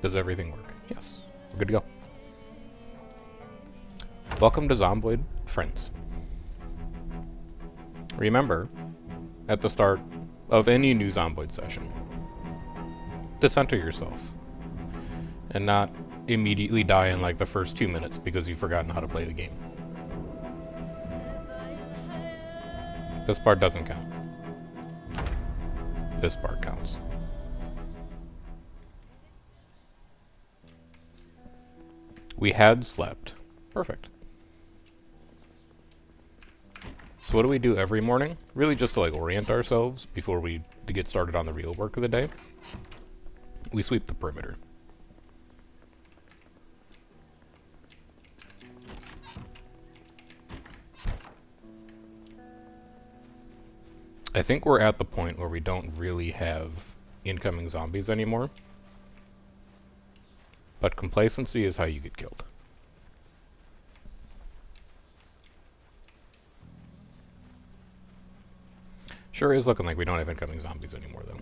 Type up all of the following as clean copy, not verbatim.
Does everything work? Yes. We're good to go. Welcome to Zomboid, friends. Remember, at the start of any new Zomboid session, to center yourself and not immediately die in like the first 2 minutes because you've forgotten how to play the game. This part doesn't count. This part counts. We had slept. Perfect. So what do we do every morning? Really just to like orient ourselves before we get started on the real work of the day. We sweep the perimeter. I think we're at the point where we don't really have incoming zombies anymore. But complacency is how you get killed. Sure is looking like we don't have incoming zombies anymore, though.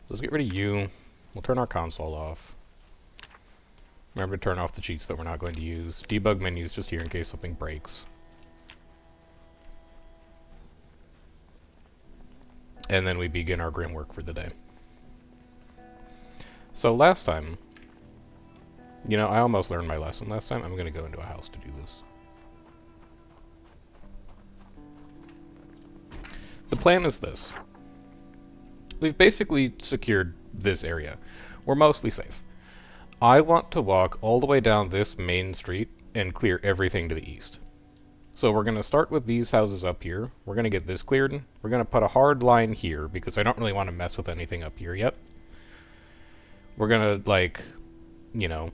Let's get rid of you. We'll turn our console off. Remember to turn off the cheats that we're not going to use. Debug menu's just here in case something breaks. And then we begin our grim work for the day. So last time, you know, I almost learned my lesson last time. I'm going to go into a house to do this. The plan is this. We've basically secured this area. We're mostly safe. I want to walk all the way down this main street and clear everything to the east. So we're going to start with these houses up here. We're going to get this cleared. We're going to put a hard line here because I don't really want to mess with anything up here yet. We're going to, like, you know,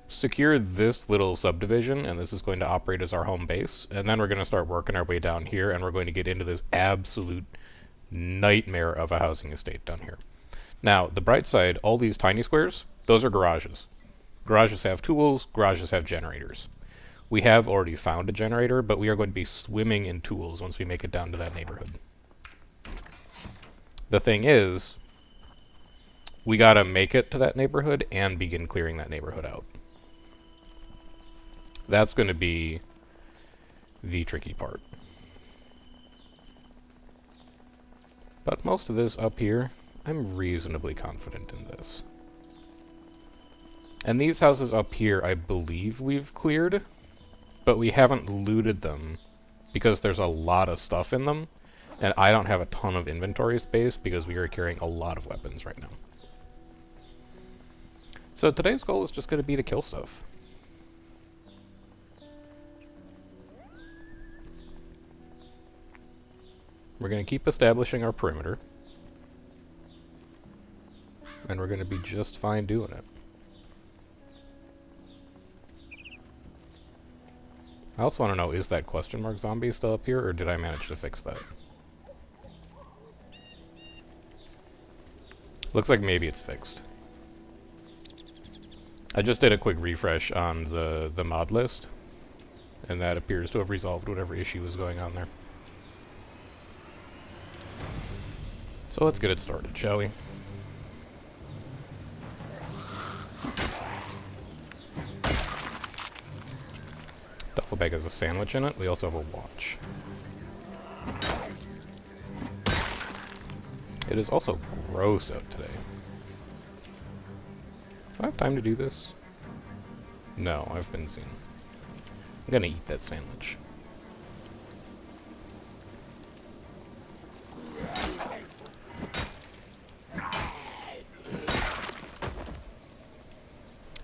secure this little subdivision, and this is going to operate as our home base. And then we're going to start working our way down here, and we're going to get into this absolute nightmare of a housing estate down here. Now, the bright side, all these tiny squares, those are garages. Garages have tools, garages have generators. We have already found a generator, but we are going to be swimming in tools once we make it down to that neighborhood. The thing is, we gotta make it to that neighborhood and begin clearing that neighborhood out. That's going to be the tricky part. But most of this up here, I'm reasonably confident in this. And these houses up here, I believe we've cleared, but we haven't looted them because there's a lot of stuff in them, and I don't have a ton of inventory space because we are carrying a lot of weapons right now. So today's goal is just going to be to kill stuff. We're going to keep establishing our perimeter, and we're going to be just fine doing it. I also want to know, is that question mark zombie still up here, or did I manage to fix that? Looks like maybe it's fixed. I just did a quick refresh on the mod list, and that appears to have resolved whatever issue was going on there. So let's get it started, shall we? Duffel bag has a sandwich in it. We also have a watch. It is also gross out today. Do I have time to do this? No, I've been seen. I'm gonna eat that sandwich.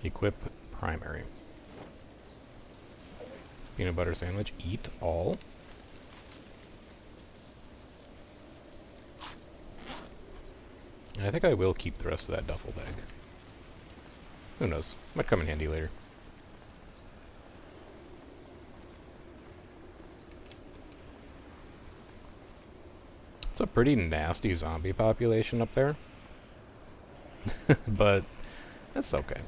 Equip primary. Peanut butter sandwich. Eat all. And I think I will keep the rest of that duffel bag. Who knows? Might come in handy later. It's a pretty nasty zombie population up there. But that's okay.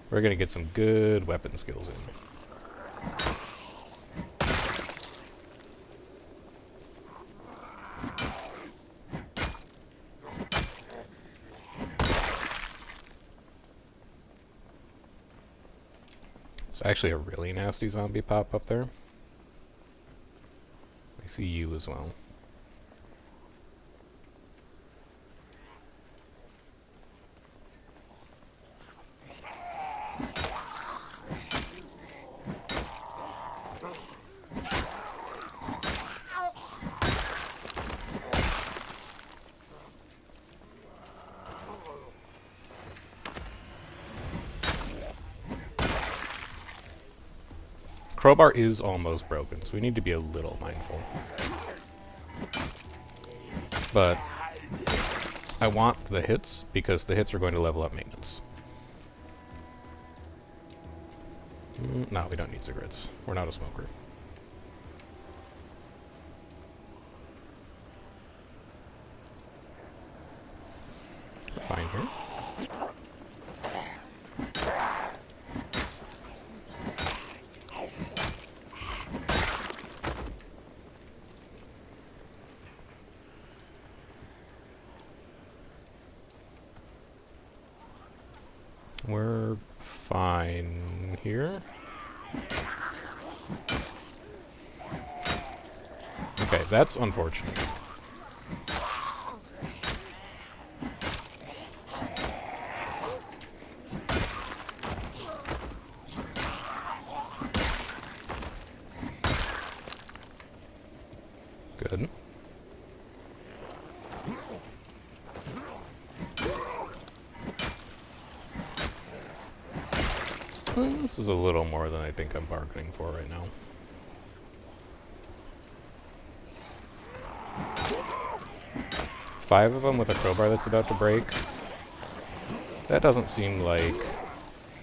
We're gonna get some good weapon skills in. There's actually a really nasty zombie pop up there. I see you as well. Crowbar is almost broken, so we need to be a little mindful. But I want the hits, because the hits are going to level up maintenance. No, we don't need cigarettes. We're not a smoker. We're fine here. We're fine here. Okay, that's unfortunate. Good. This is a little more than I think I'm bargaining for right now. Five of them with a crowbar that's about to break. That doesn't seem like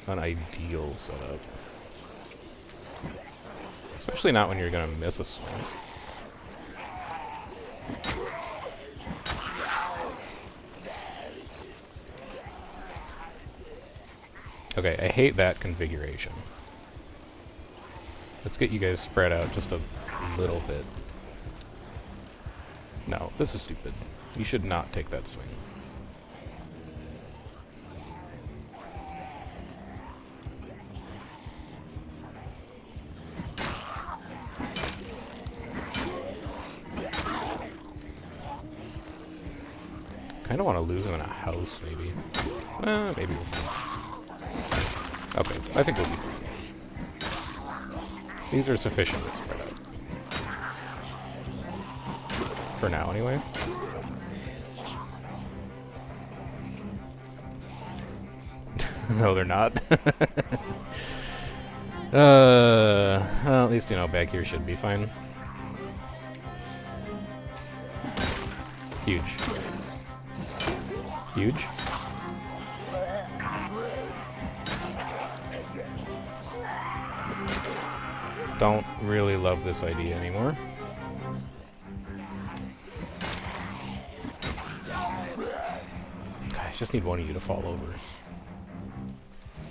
an ideal setup. Especially not when you're going to miss a swing. Okay, I hate that configuration. Let's get you guys spread out just a little bit. No, this is stupid. You should not take that swing. Kind of want to lose him in a house, maybe. Maybe we'll find. Okay, I think we'll be fine. These are sufficiently spread out. For now, anyway. No, they're not. Well, at least, you know, back here should be fine. Huge. Huge. Don't really love this idea anymore. I just need one of you to fall over.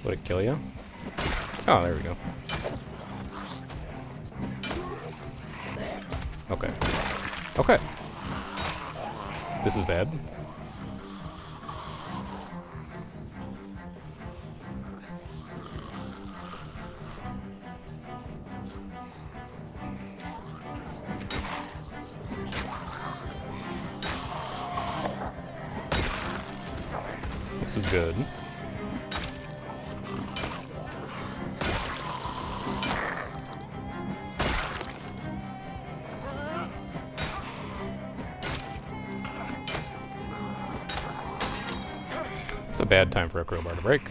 Would it kill you? Oh, there we go. Okay. Okay. This is bad. This is good. It's a bad time for a crowbar to break.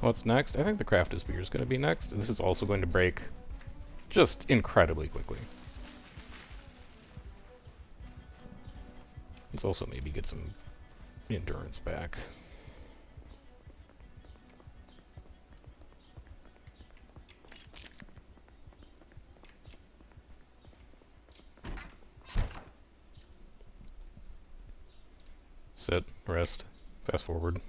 What's next? I think the crafted spear is going to be next. This is also going to break just incredibly quickly. Let's also maybe get some endurance back. Sit, rest, fast forward.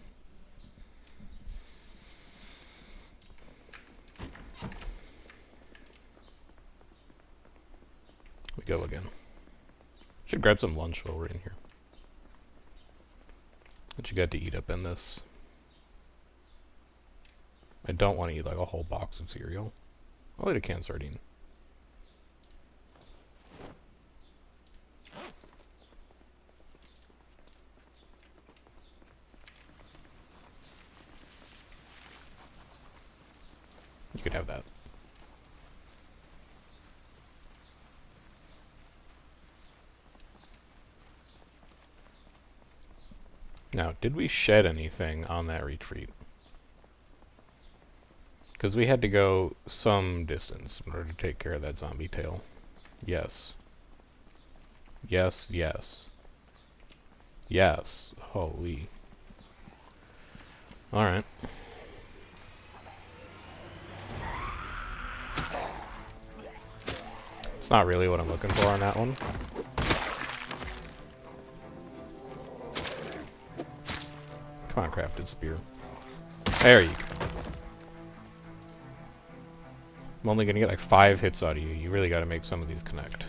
We go again. Should grab some lunch while we're in here. What you got to eat up in this? I don't want to eat like a whole box of cereal. I'll eat a canned sardine. You could have that. Now, did we shed anything on that retreat? Because we had to go some distance in order to take care of that zombie tail. Yes. Yes, yes. Yes. Holy. Alright. It's not really what I'm looking for on that one. Come on, crafted spear. There you go. I'm only gonna get like 5 hits out of you. You really gotta make some of these connect.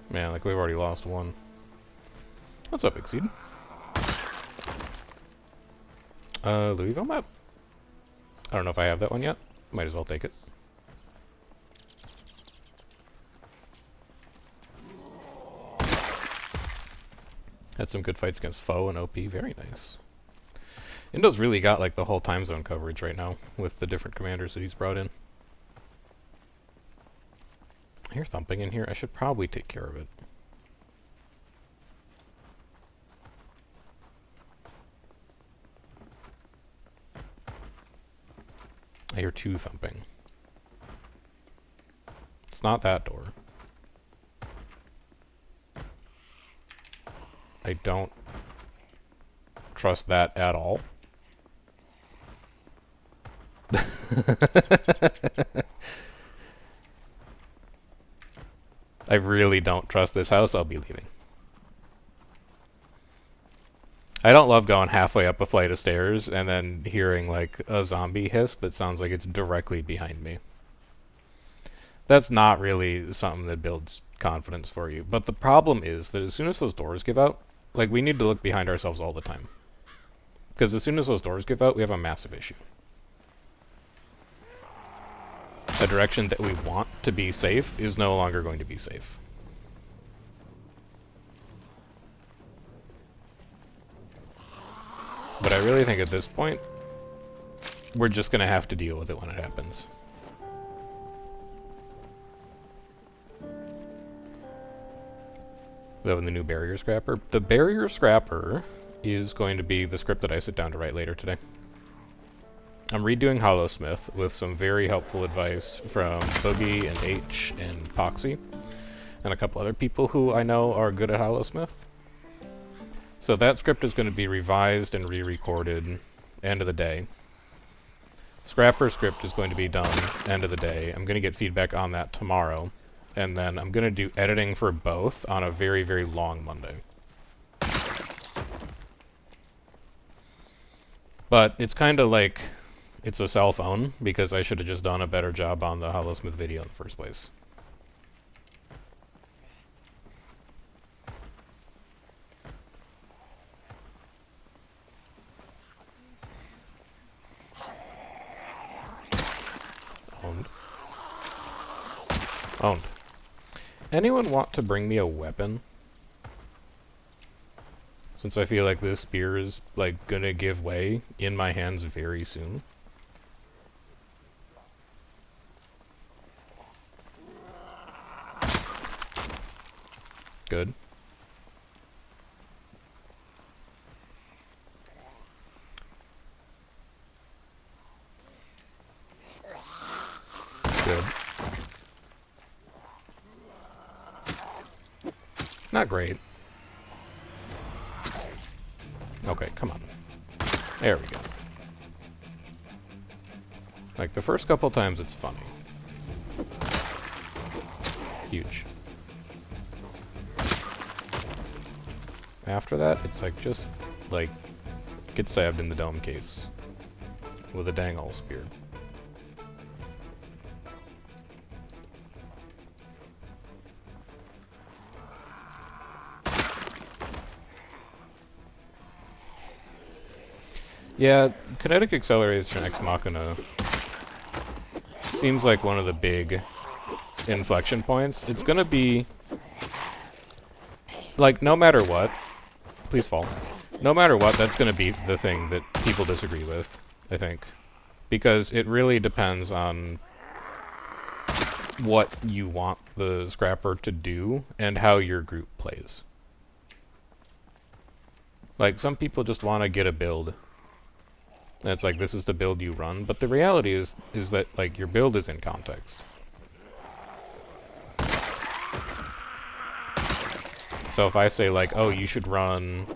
Man, like we've already lost one. What's up, Exceed? Louisville map? I don't know if I have that one yet. Might as well take it. Had some good fights against Foe and OP. Very nice. Indo's really got like the whole time zone coverage right now with the different commanders that he's brought in. I hear thumping in here. I should probably take care of it. I hear 2 thumping. It's not that door. I don't trust that at all. I really don't trust this house. I'll be leaving. I don't love going halfway up a flight of stairs and then hearing like a zombie hiss that sounds like it's directly behind me. That's not really something that builds confidence for you. But the problem is that as soon as those doors give out, like we need to look behind ourselves all the time. Because as soon as those doors give out, we have a massive issue. A direction that we want to be safe is no longer going to be safe. But I really think at this point, we're just going to have to deal with it when it happens. Though the new barrier scrapper. The barrier scrapper is going to be the script that I sit down to write later today. I'm redoing Hollowsmith with some very helpful advice from Boogie and H and Poxy and a couple other people who I know are good at Hollowsmith. So that script is going to be revised and re-recorded end of the day. Scrapper script is going to be done end of the day. I'm going to get feedback on that tomorrow. And then I'm going to do editing for both on a very, very long Monday. But it's kind of like it's a cell phone, because I should have just done a better job on the Hollowsmith video in the first place. Owned. Owned. Anyone want to bring me a weapon? Since I feel like this spear is, like, gonna give way in my hands very soon. Good. Good. Not great. Okay, come on. There we go. Like, the first couple times it's funny. Huge. After that, it's like, just, like, get stabbed in the dome case with a dang old spear. Yeah, kinetic acceleration ex machina seems like one of the big inflection points. It's gonna be, like, no matter what, please fall. No matter what, that's gonna be the thing that people disagree with, I think. Because it really depends on what you want the scrapper to do and how your group plays. Like, some people just want to get a build. And it's like, this is the build you run. But the reality is that, like, your build is in context. So if I say, like, oh, you should run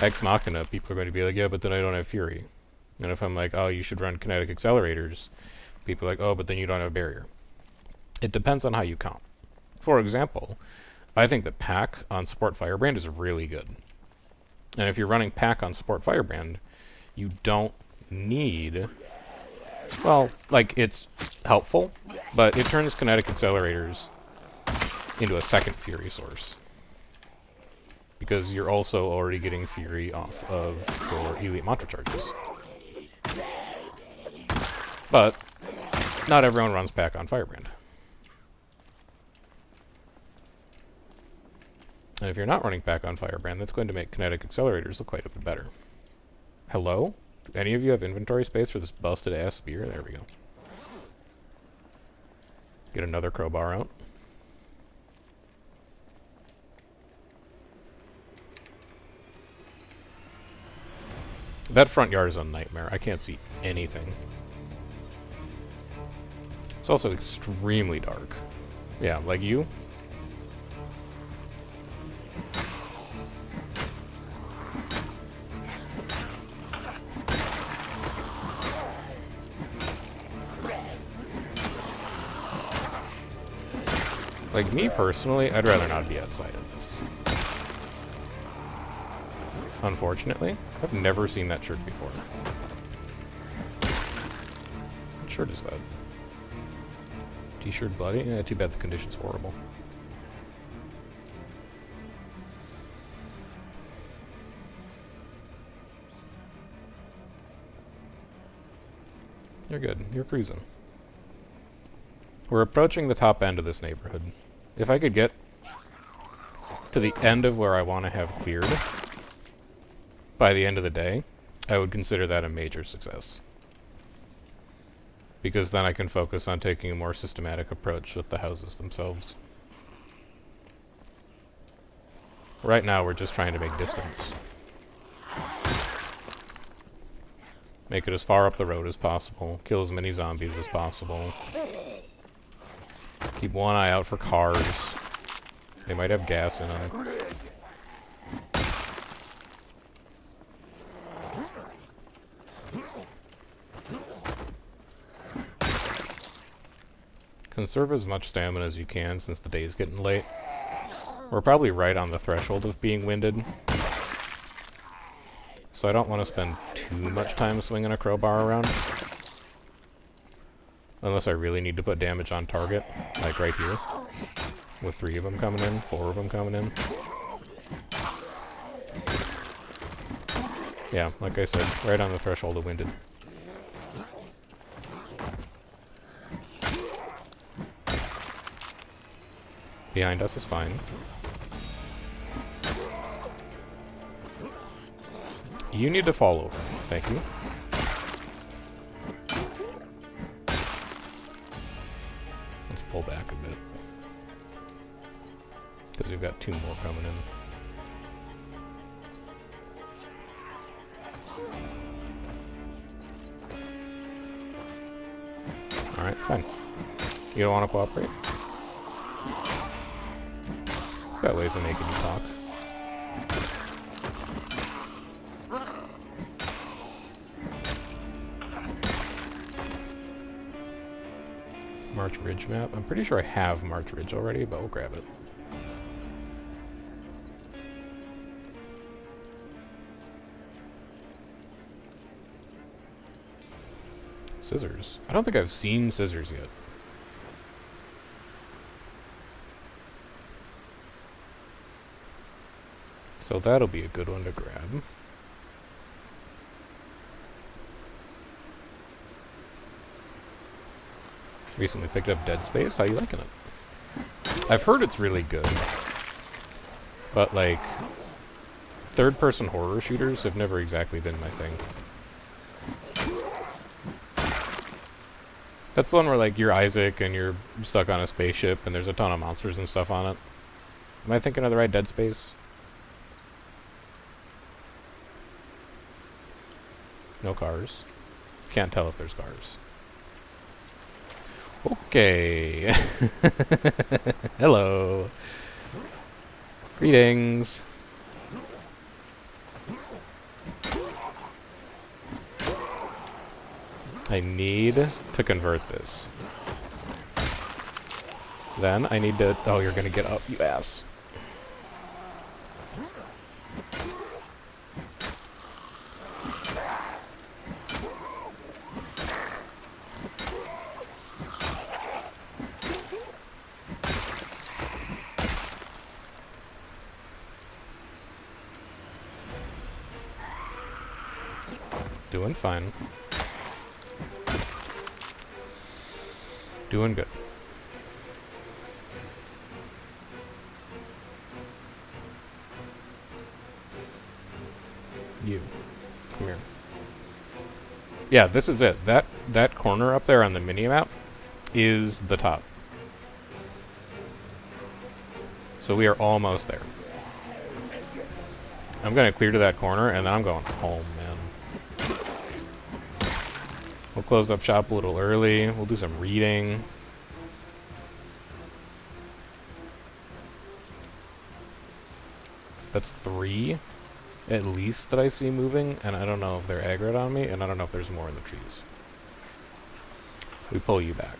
Ex Machina, people are going to be like, yeah, but then I don't have Fury. And if I'm like, oh, you should run kinetic accelerators, people are like, oh, but then you don't have a barrier. It depends on how you count. For example, I think that Pack on Support Firebrand is really good. And if you're running Pack on Support Firebrand, you don't need... Well, like, it's helpful, but it turns kinetic accelerators into a second Fury source. Because you're also already getting Fury off of your Elite Mantra charges. But not everyone runs Pack on Firebrand. And if you're not running Pack on Firebrand, that's going to make kinetic accelerators look quite a bit better. Hello? Do any of you have inventory space for this busted-ass spear? There we go. Get another crowbar out. That front yard is a nightmare. I can't see anything. It's also extremely dark. Yeah, like you. Like me personally, I'd rather not be outside of this. Unfortunately, I've never seen that shirt before. What shirt is that? T-shirt bloody? Yeah, too bad the condition's horrible. You're good. You're cruising. We're approaching the top end of this neighborhood. If I could get to the end of where I want to have cleared by the end of the day, I would consider that a major success. Because then I can focus on taking a more systematic approach with the houses themselves. Right now, we're just trying to make distance. Make it as far up the road as possible. Kill as many zombies as possible. Keep one eye out for cars. They might have gas in them. Conserve as much stamina as you can since the day's getting late. We're probably right on the threshold of being winded. So I don't want to spend too much time swinging a crowbar around. Unless I really need to put damage on target, like right here. With 3 of them coming in, 4 of them coming in. Yeah, like I said, right on the threshold of winded. Behind us is fine. You need to fall over. Thank you. Let's pull back a bit. Because we've got 2 more coming in. Alright, fine. You don't want to cooperate? Got ways of making you talk. March Ridge map? I'm pretty sure I have March Ridge already, but we'll grab it. Scissors. I don't think I've seen scissors yet. So that'll be a good one to grab. Recently picked up Dead Space. How you liking it? I've heard it's really good. But, like, third-person horror shooters have never exactly been my thing. That's the one where, like, you're Isaac and you're stuck on a spaceship and there's a ton of monsters and stuff on it. Am I thinking of the right Dead Space? No cars. Can't tell if there's cars. Okay. Hello. Greetings. I need to convert this. Then I need to... Oh, you're gonna get up, you ass. Doing fine. Doing good. You. Come here. Yeah, this is it. That corner up there on the mini-map is the top. So we are almost there. I'm gonna clear to that corner, and then I'm going home, man. We'll close up shop a little early. We'll do some reading. That's 3, at least, that I see moving, and I don't know if they're aggroed on me, and I don't know if there's more in the trees. We pull you back.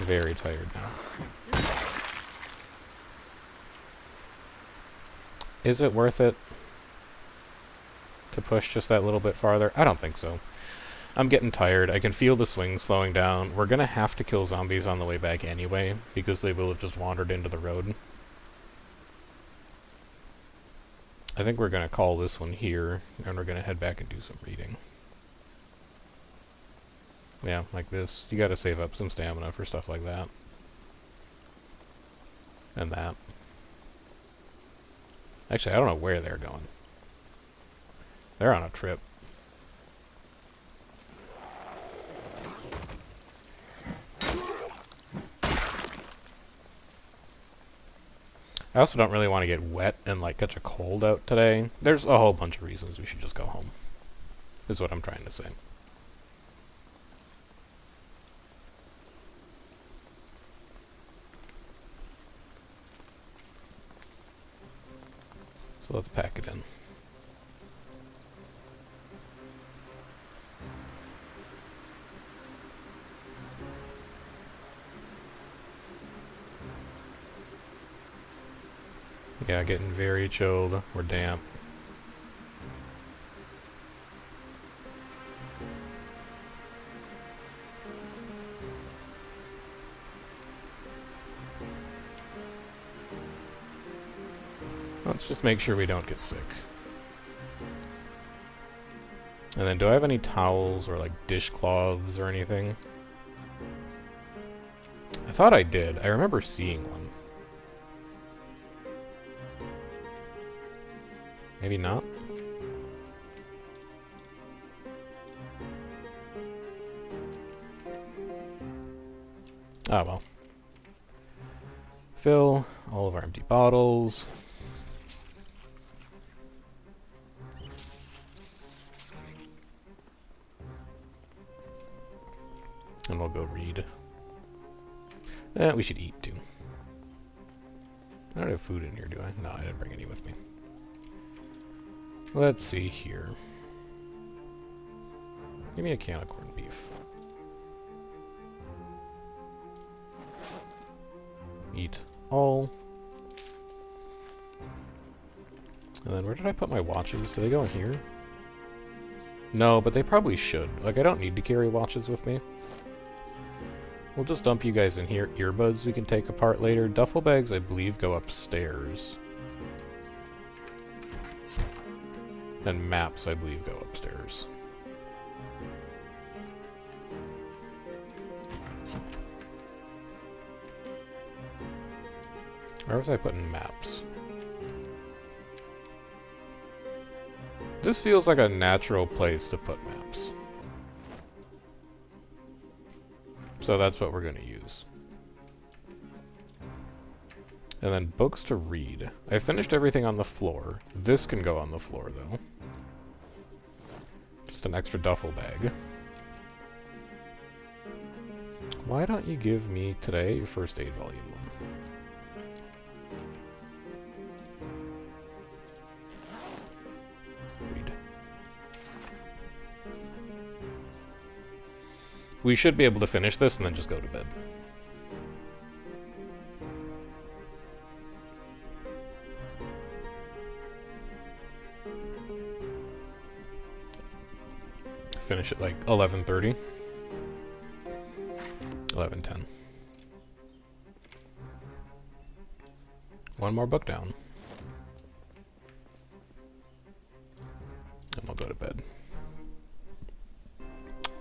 Very tired now. Is it worth it to push just that little bit farther? I don't think so. I'm getting tired. I can feel the swing slowing down. We're gonna have to kill zombies on the way back anyway, because they will have just wandered into the road. I think we're gonna call this one here, and we're gonna head back and do some reading. Yeah, like this. You gotta save up some stamina for stuff like that. And that. Actually, I don't know where they're going. They're on a trip. I also don't really want to get wet and, like, catch a cold out today. There's a whole bunch of reasons we should just go home. Is what I'm trying to say. So let's pack it in. Yeah, getting very chilled. We're damp. Let's just make sure we don't get sick. And then, do I have any towels or, like, dishcloths or anything? I thought I did. I remember seeing one. Maybe not? Ah, well. Fill all of our empty bottles. And we'll go read. We should eat, too. I don't have food in here, do I? No, I didn't bring any with me. Let's see here. Give me a can of corned beef. Eat all. And then where did I put my watches? Do they go in here? No, but they probably should. Like, I don't need to carry watches with me. We'll just dump you guys in here. Earbuds we can take apart later. Duffel bags, I believe, go upstairs. And maps, I believe, go upstairs. Where was I putting maps? This feels like a natural place to put maps. So that's what we're going to use. And then books to read. I finished everything on the floor. This can go on the floor, though. Just an extra duffel bag. Why don't you give me today your first aid volume 1? Read. We should be able to finish this and then just go to bed. Finish at like 11:30. 11:10. One more book down. And we'll go to bed.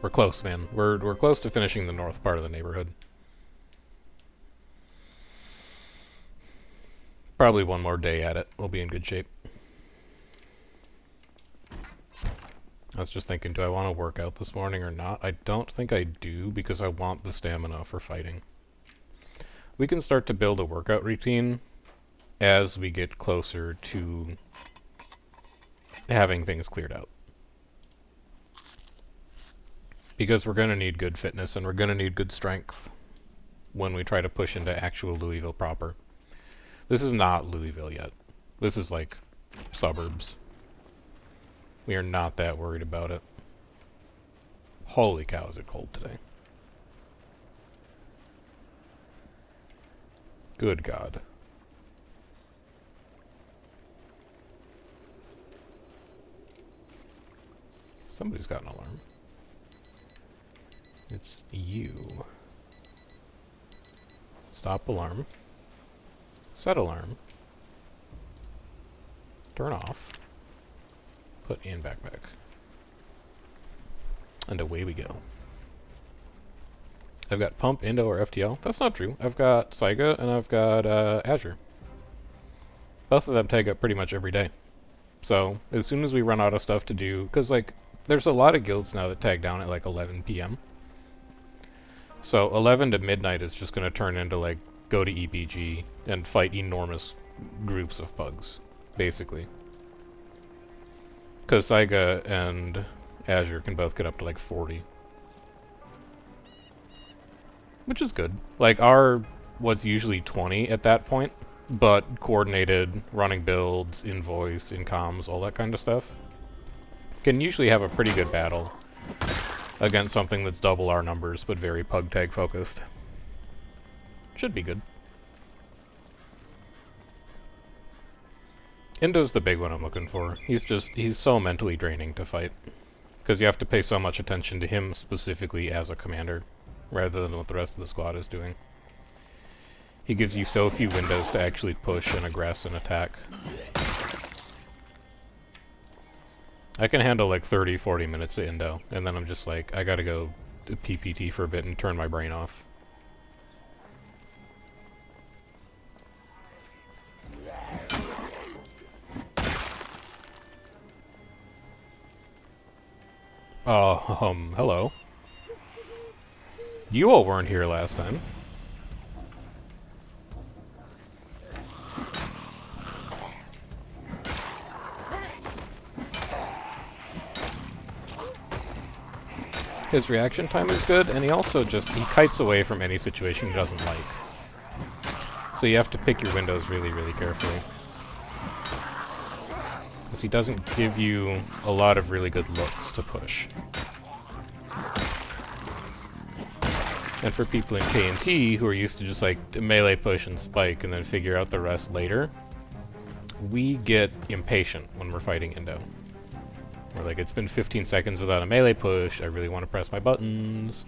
We're close, man. We're close to finishing the north part of the neighborhood. Probably one more day at it. We'll be in good shape. I was just thinking, do I want to work out this morning or not? I don't think I do, because I want the stamina for fighting. We can start to build a workout routine as we get closer to having things cleared out. Because we're going to need good fitness, and we're going to need good strength when we try to push into actual Louisville proper. This is not Louisville yet. This is like suburbs. We are not that worried about it. Holy cow, is it cold today. Good God. Somebody's got an alarm. It's you. Stop alarm. Set alarm. Turn off. Put in backpack. And away we go. I've got Pump, Indo, or FTL. That's not true. I've got Saiga and I've got Azure. Both of them tag up pretty much every day. So, as soon as we run out of stuff to do, because like, there's a lot of guilds now that tag down at like 11 p.m. So 11 to midnight is just going to turn into like, go to EPG and fight enormous groups of pugs, basically. Because Saiga and Azure can both get up to like 40. Which is good. Like our, what's usually 20 at that point, but coordinated, running builds, in voice, in comms, all that kind of stuff, can usually have a pretty good battle against something that's double our numbers, but very pug tag focused. Should be good. Indo's the big one I'm looking for. He's so mentally draining to fight. Because you have to pay so much attention to him specifically as a commander, rather than what the rest of the squad is doing. He gives you so few windows to actually push and aggress and attack. I can handle like 30, 40 minutes of Indo, and then I'm just like, I gotta go to PPT for a bit and turn my brain off. Hello. You all weren't here last time. His reaction time is good, and he also he kites away from any situation he doesn't like. So you have to pick your windows really, really carefully. Because he doesn't give you a lot of really good looks to push. And for people in K&T who are used to just like melee push and spike and then figure out the rest later, we get impatient when we're fighting Indo. We're like, it's been 15 seconds without a melee push, I really want to press my buttons.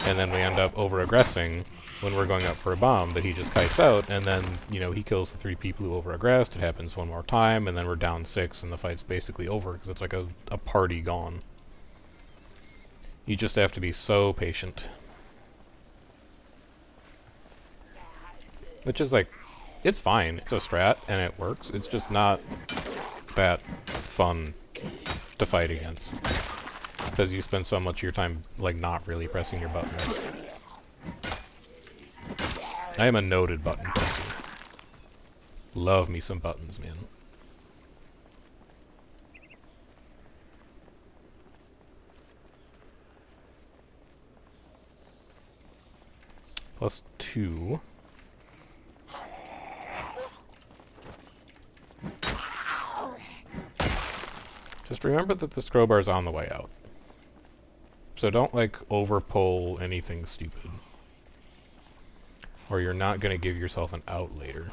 And then we end up over-aggressing when we're going up for a bomb that he just kites out, and then, you know, he kills the 3 people who over-aggressed, it happens one more time, and then we're down 6, and the fight's basically over, because it's like a party gone. You just have to be so patient. Which is like, it's fine, it's a strat, and it works, it's just not that fun to fight against. Because you spend so much of your time, like, not really pressing your buttons. I am a noted button presser. Love me some buttons, man. +2. Just remember that the crowbar's on the way out. So don't, like, over-pull anything stupid. Or you're not going to give yourself an out later.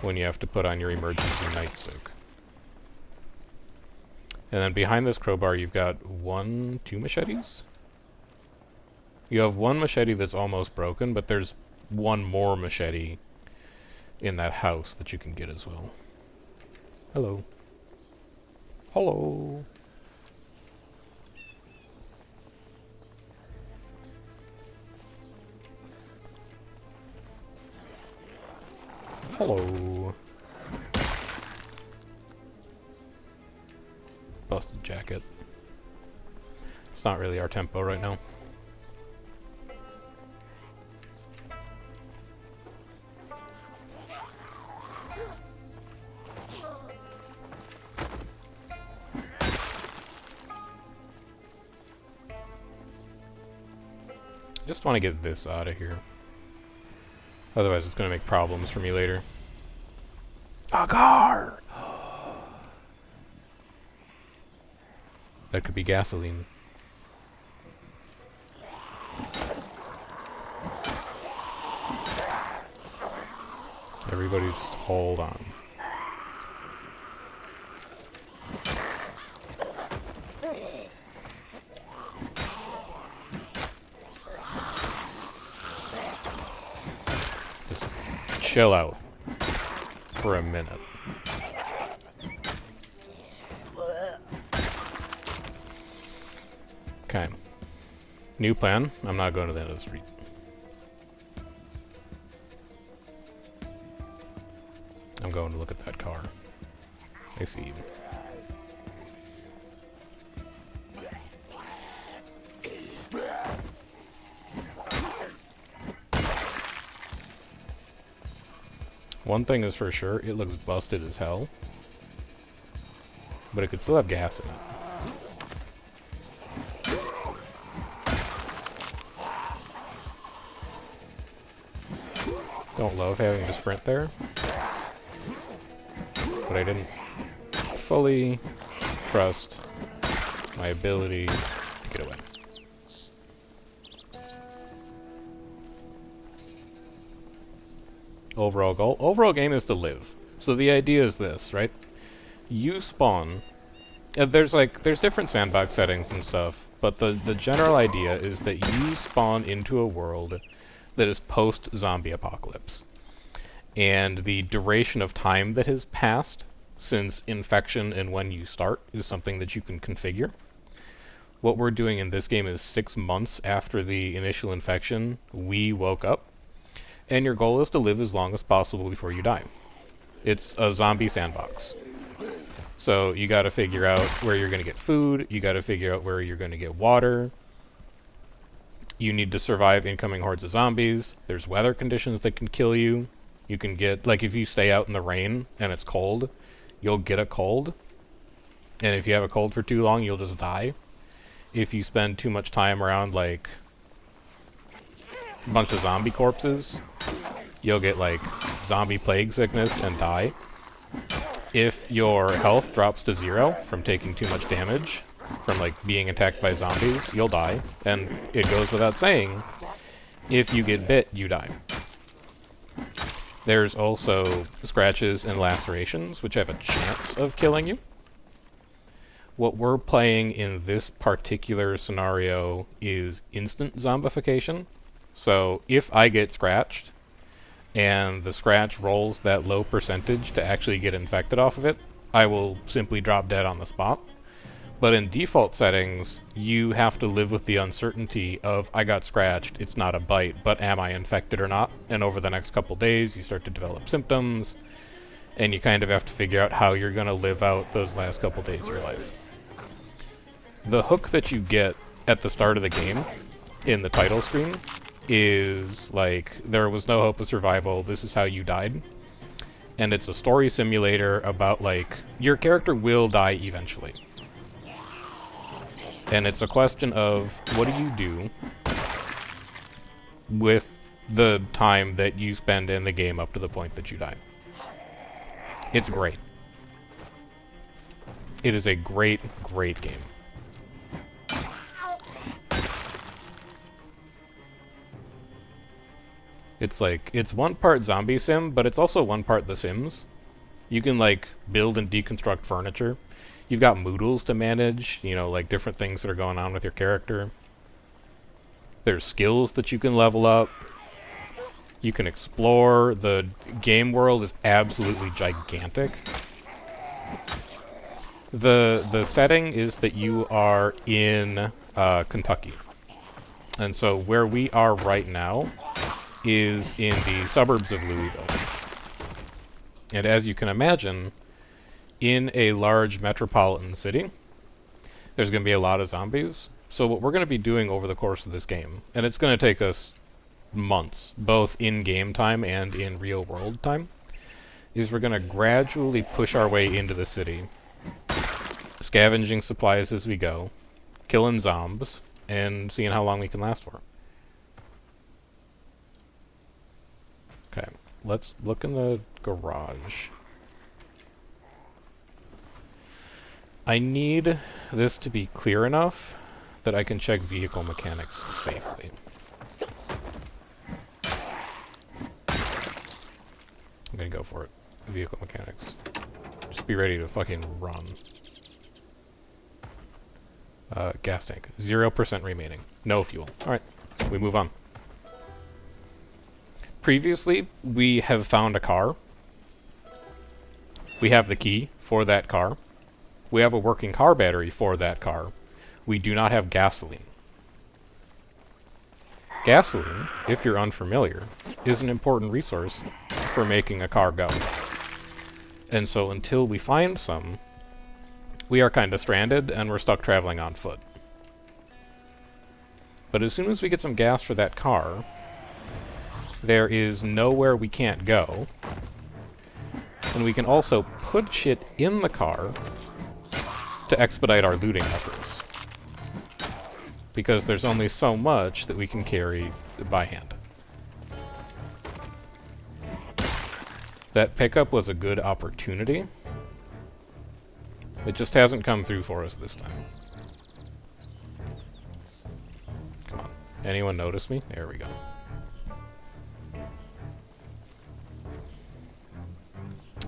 When you have to put on your emergency nightstick. And then behind this crowbar you've got 2 machetes? You have 1 machete that's almost broken, but there's 1 more machete in that house that you can get as well. Hello. Hello. Hello. Busted jacket. It's not really our tempo right now. Just want to get this out of here. Otherwise it's going to make problems for me later. A car! That could be gasoline. Everybody just hold on. Just chill out for a minute. Okay. New plan. I'm not going to the end of the street. I'm going to look at that car. I see you. One thing is for sure, it looks busted as hell. But it could still have gas in it. Don't love having to sprint there. But I didn't fully trust my ability to get away. Overall goal? Overall game is to live. So the idea is this, right? You spawn... there's different sandbox settings and stuff, but the general idea is that you spawn into a world that is post-zombie apocalypse. And the duration of time that has passed since infection and when you start is something that you can configure. What we're doing in this game is 6 months after the initial infection, we woke up. And your goal is to live as long as possible before you die. It's a zombie sandbox. So you gotta figure out where you're gonna get food, you gotta figure out where you're gonna get water. You need to survive incoming hordes of zombies. There's weather conditions that can kill you. You can get, like, if you stay out in the rain and it's cold, you'll get a cold. And if you have a cold for too long, you'll just die. If you spend too much time around, like, a bunch of zombie corpses, you'll get, like, zombie plague sickness and die. If your health drops to 0 from taking too much damage, from, like, being attacked by zombies, you'll die. And it goes without saying, if you get bit, you die. There's also scratches and lacerations, which have a chance of killing you. What we're playing in this particular scenario is instant zombification. So if I get scratched, and the scratch rolls that low percentage to actually get infected off of it, I will simply drop dead on the spot. But in default settings, you have to live with the uncertainty of, I got scratched, it's not a bite, but am I infected or not? And over the next couple days, you start to develop symptoms, and you kind of have to figure out how you're going to live out those last couple days of your life. The hook that you get at the start of the game, in the title screen, is like, there was no hope of survival, this is how you died. And it's a story simulator about, like, your character will die eventually. And it's a question of, what do you do with the time that you spend in the game up to the point that you die? It's great. It is a great, great game. It's like, it's one part zombie sim, but it's also one part The Sims. You can, like, build and deconstruct furniture. You've got moodles to manage, you know, like different things that are going on with your character. There's skills that you can level up. You can explore. The game world is absolutely gigantic. The setting is that you are in Kentucky. And so where we are right now is in the suburbs of Louisville. And as you can imagine, in a large metropolitan city, there's going to be a lot of zombies. So what we're going to be doing over the course of this game, and it's going to take us months, both in game time and in real world time, is we're going to gradually push our way into the city, scavenging supplies as we go, killing zombs, and seeing how long we can last for. Okay, let's look in the garage. I need this to be clear enough that I can check vehicle mechanics safely. I'm gonna go for it. Vehicle mechanics. Just be ready to fucking run. Gas tank. 0% remaining. No fuel. Alright, we move on. Previously, we have found a car. We have the key for that car. We have a working car battery for that car. We do not have gasoline. Gasoline, if you're unfamiliar, is an important resource for making a car go. And so until we find some, we are kind of stranded and we're stuck traveling on foot. But as soon as we get some gas for that car, there is nowhere we can't go. And we can also put shit in the car to expedite our looting efforts. Because there's only so much that we can carry by hand. That pickup was a good opportunity. It just hasn't come through for us this time. Come on. Anyone notice me? There we go.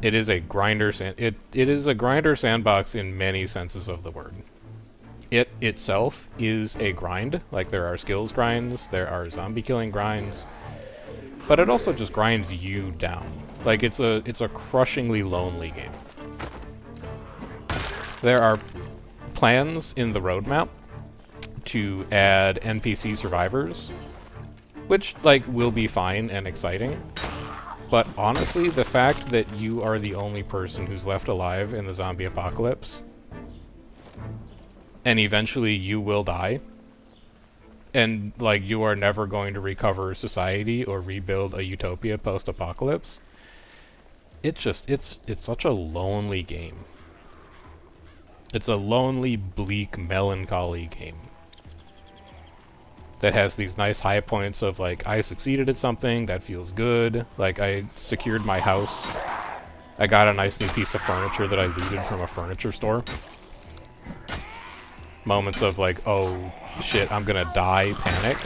It is a grinder it is a grinder sandbox in many senses of the word. It itself is a grind. Like, there are skills grinds, there are zombie killing grinds, but it also just grinds you down. Like, it's a crushingly lonely game. There are plans in the roadmap to add NPC survivors, which, like, will be fine and exciting. But honestly, the fact that you are the only person who's left alive in the zombie apocalypse, and eventually you will die, and, like, you are never going to recover society or rebuild a utopia post-apocalypse, it's such a lonely game. It's a lonely, bleak, melancholy game that has these nice high points of, like, I succeeded at something, that feels good, like, I secured my house, I got a nice new piece of furniture that I looted from a furniture store. Moments of, like, oh shit, I'm gonna die, panic.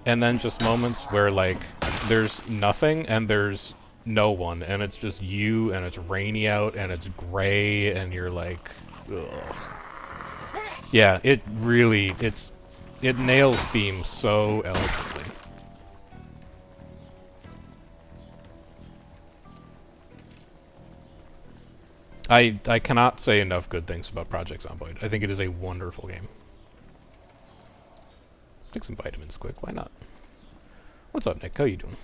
And then just moments where, like, there's nothing and there's no one, and it's just you, and it's rainy out, and it's gray, and you're like, ugh. Yeah, it really, it nails themes so eloquently. I cannot say enough good things about Project Zomboid. I think it is a wonderful game. Take some vitamins quick, why not? What's up, Nick? How you doing?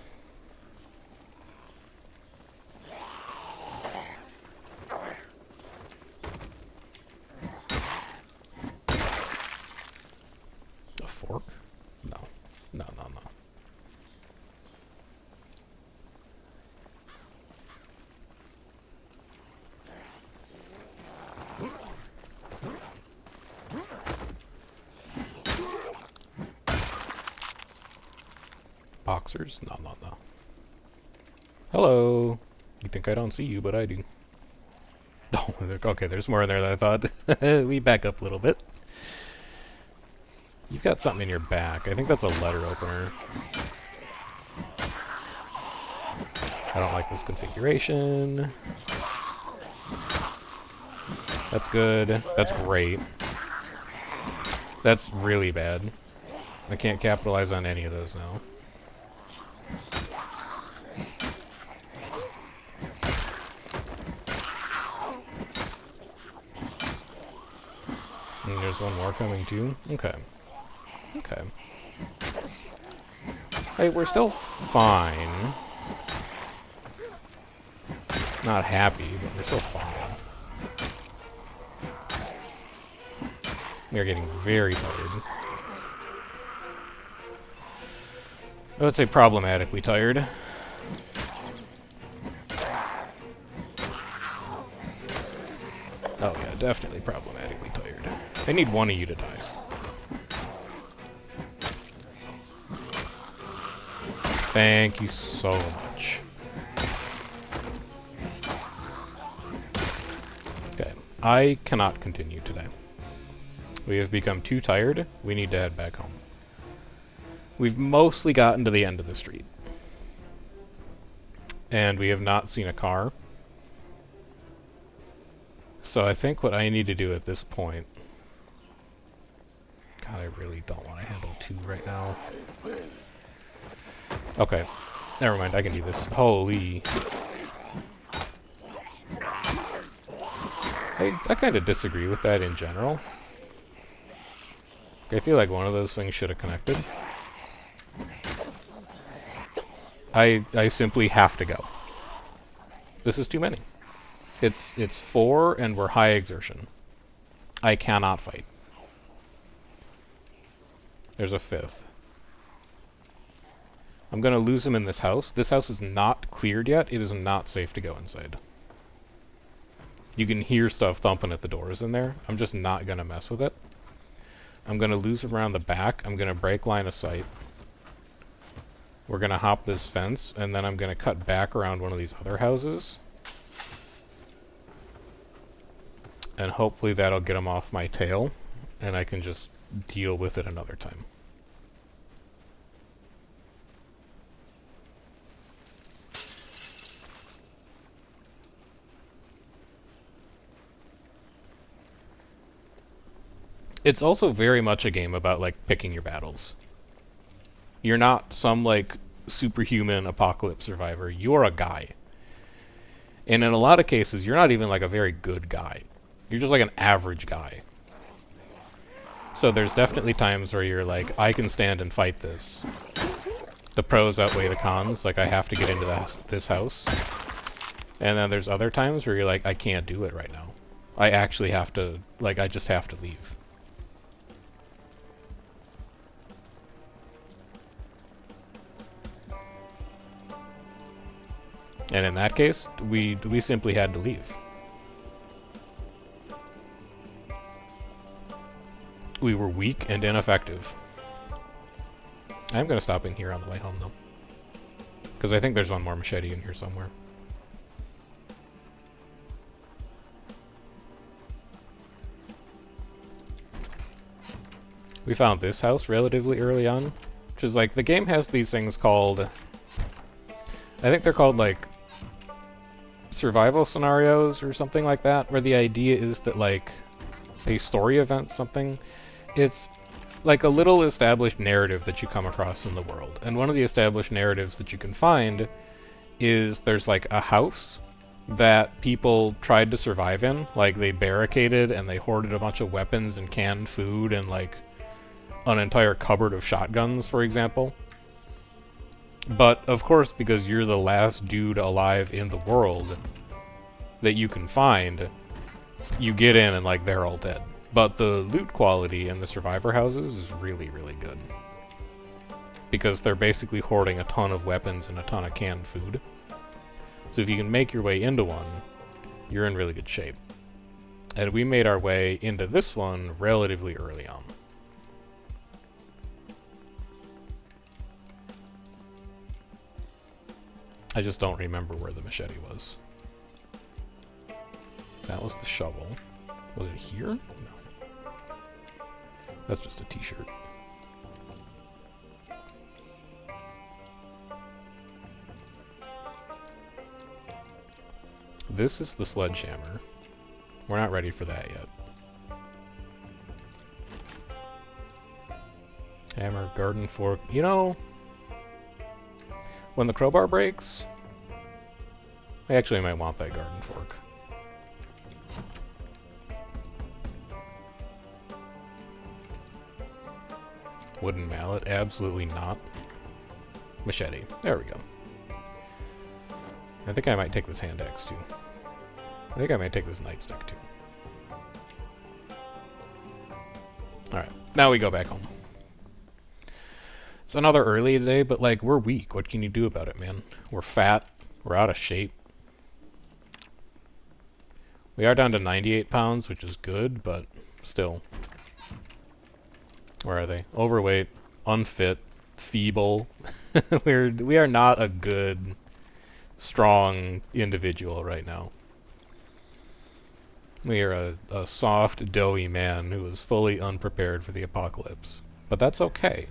A fork? No. No, no, no. Boxers? No, no, no. Hello! You think I don't see you, but I do. Oh, okay, there's more in there than I thought. We back up a little bit. You've got something in your back. I think that's a letter opener. I don't like this configuration. That's good. That's great. That's really bad. I can't capitalize on any of those now. And there's one more coming too. Okay. Okay. Hey, we're still fine. Not happy, but we're still fine. We are getting very tired. I would say problematically tired. Oh yeah, definitely problematically tired. I need one of you to die. Thank you so much. Okay, I cannot continue today. We have become too tired. We need to head back home. We've mostly gotten to the end of the street. And we have not seen a car. So I think what I need to do at this point... God, I really don't want to handle 2 right now. Okay. Never mind, I can do this. Holy... I kind of disagree with that in general. I feel like one of those things should have connected. I simply have to go. This is too many. It's 4 and we're high exertion. I cannot fight. There's a 5th. I'm gonna lose him in this house. This house is not cleared yet. It is not safe to go inside. You can hear stuff thumping at the doors in there. I'm just not gonna mess with it. I'm gonna lose him around the back. I'm gonna break line of sight. We're gonna hop this fence, and then I'm gonna cut back around one of these other houses. And hopefully that'll get him off my tail, and I can just deal with it another time. It's also very much a game about, like, picking your battles. You're not some, like, superhuman apocalypse survivor. You're a guy. And in a lot of cases, you're not even, like, a very good guy. You're just, like, an average guy. So there's definitely times where you're like, I can stand and fight this. The pros outweigh the cons. Like, I have to get into this house. And then there's other times where you're like, I can't do it right now. I actually have to, like, I just have to leave. And in that case, we simply had to leave. We were weak and ineffective. I'm going to stop in here on the way home, though. Because I think there's one more machete in here somewhere. We found this house relatively early on. Which is like, the game has these things called... I think they're called, like, survival scenarios or something like that, where the idea is that, like, a story event, something, it's like a little established narrative that you come across in the world. And one of the established narratives that you can find is there's, like, a house that people tried to survive in. Like, they barricaded and they hoarded a bunch of weapons and canned food and, like, an entire cupboard of shotguns, for example. But, of course, because you're the last dude alive in the world that you can find, you get in and, like, they're all dead. But the loot quality in the survivor houses is really, really good. Because they're basically hoarding a ton of weapons and a ton of canned food. So if you can make your way into one, you're in really good shape. And we made our way into this one relatively early on. I just don't remember where the machete was. That was the shovel. Was it here? No. That's just a t-shirt. This is the sledgehammer. We're not ready for that yet. Hammer, garden fork. You know, when the crowbar breaks, I actually might want that garden fork. Wooden mallet? Absolutely not. Machete. There we go. I think I might take this hand axe too. I think I might take this nightstick too. Alright, now we go back home. It's another early day, but like, we're weak. What can you do about it, man? We're fat. We're out of shape. We are down to 98 pounds, which is good, but still. Where are they? Overweight, unfit, feeble. We are not a good, strong individual right now. We are a soft, doughy man who is fully unprepared for the apocalypse. But that's okay.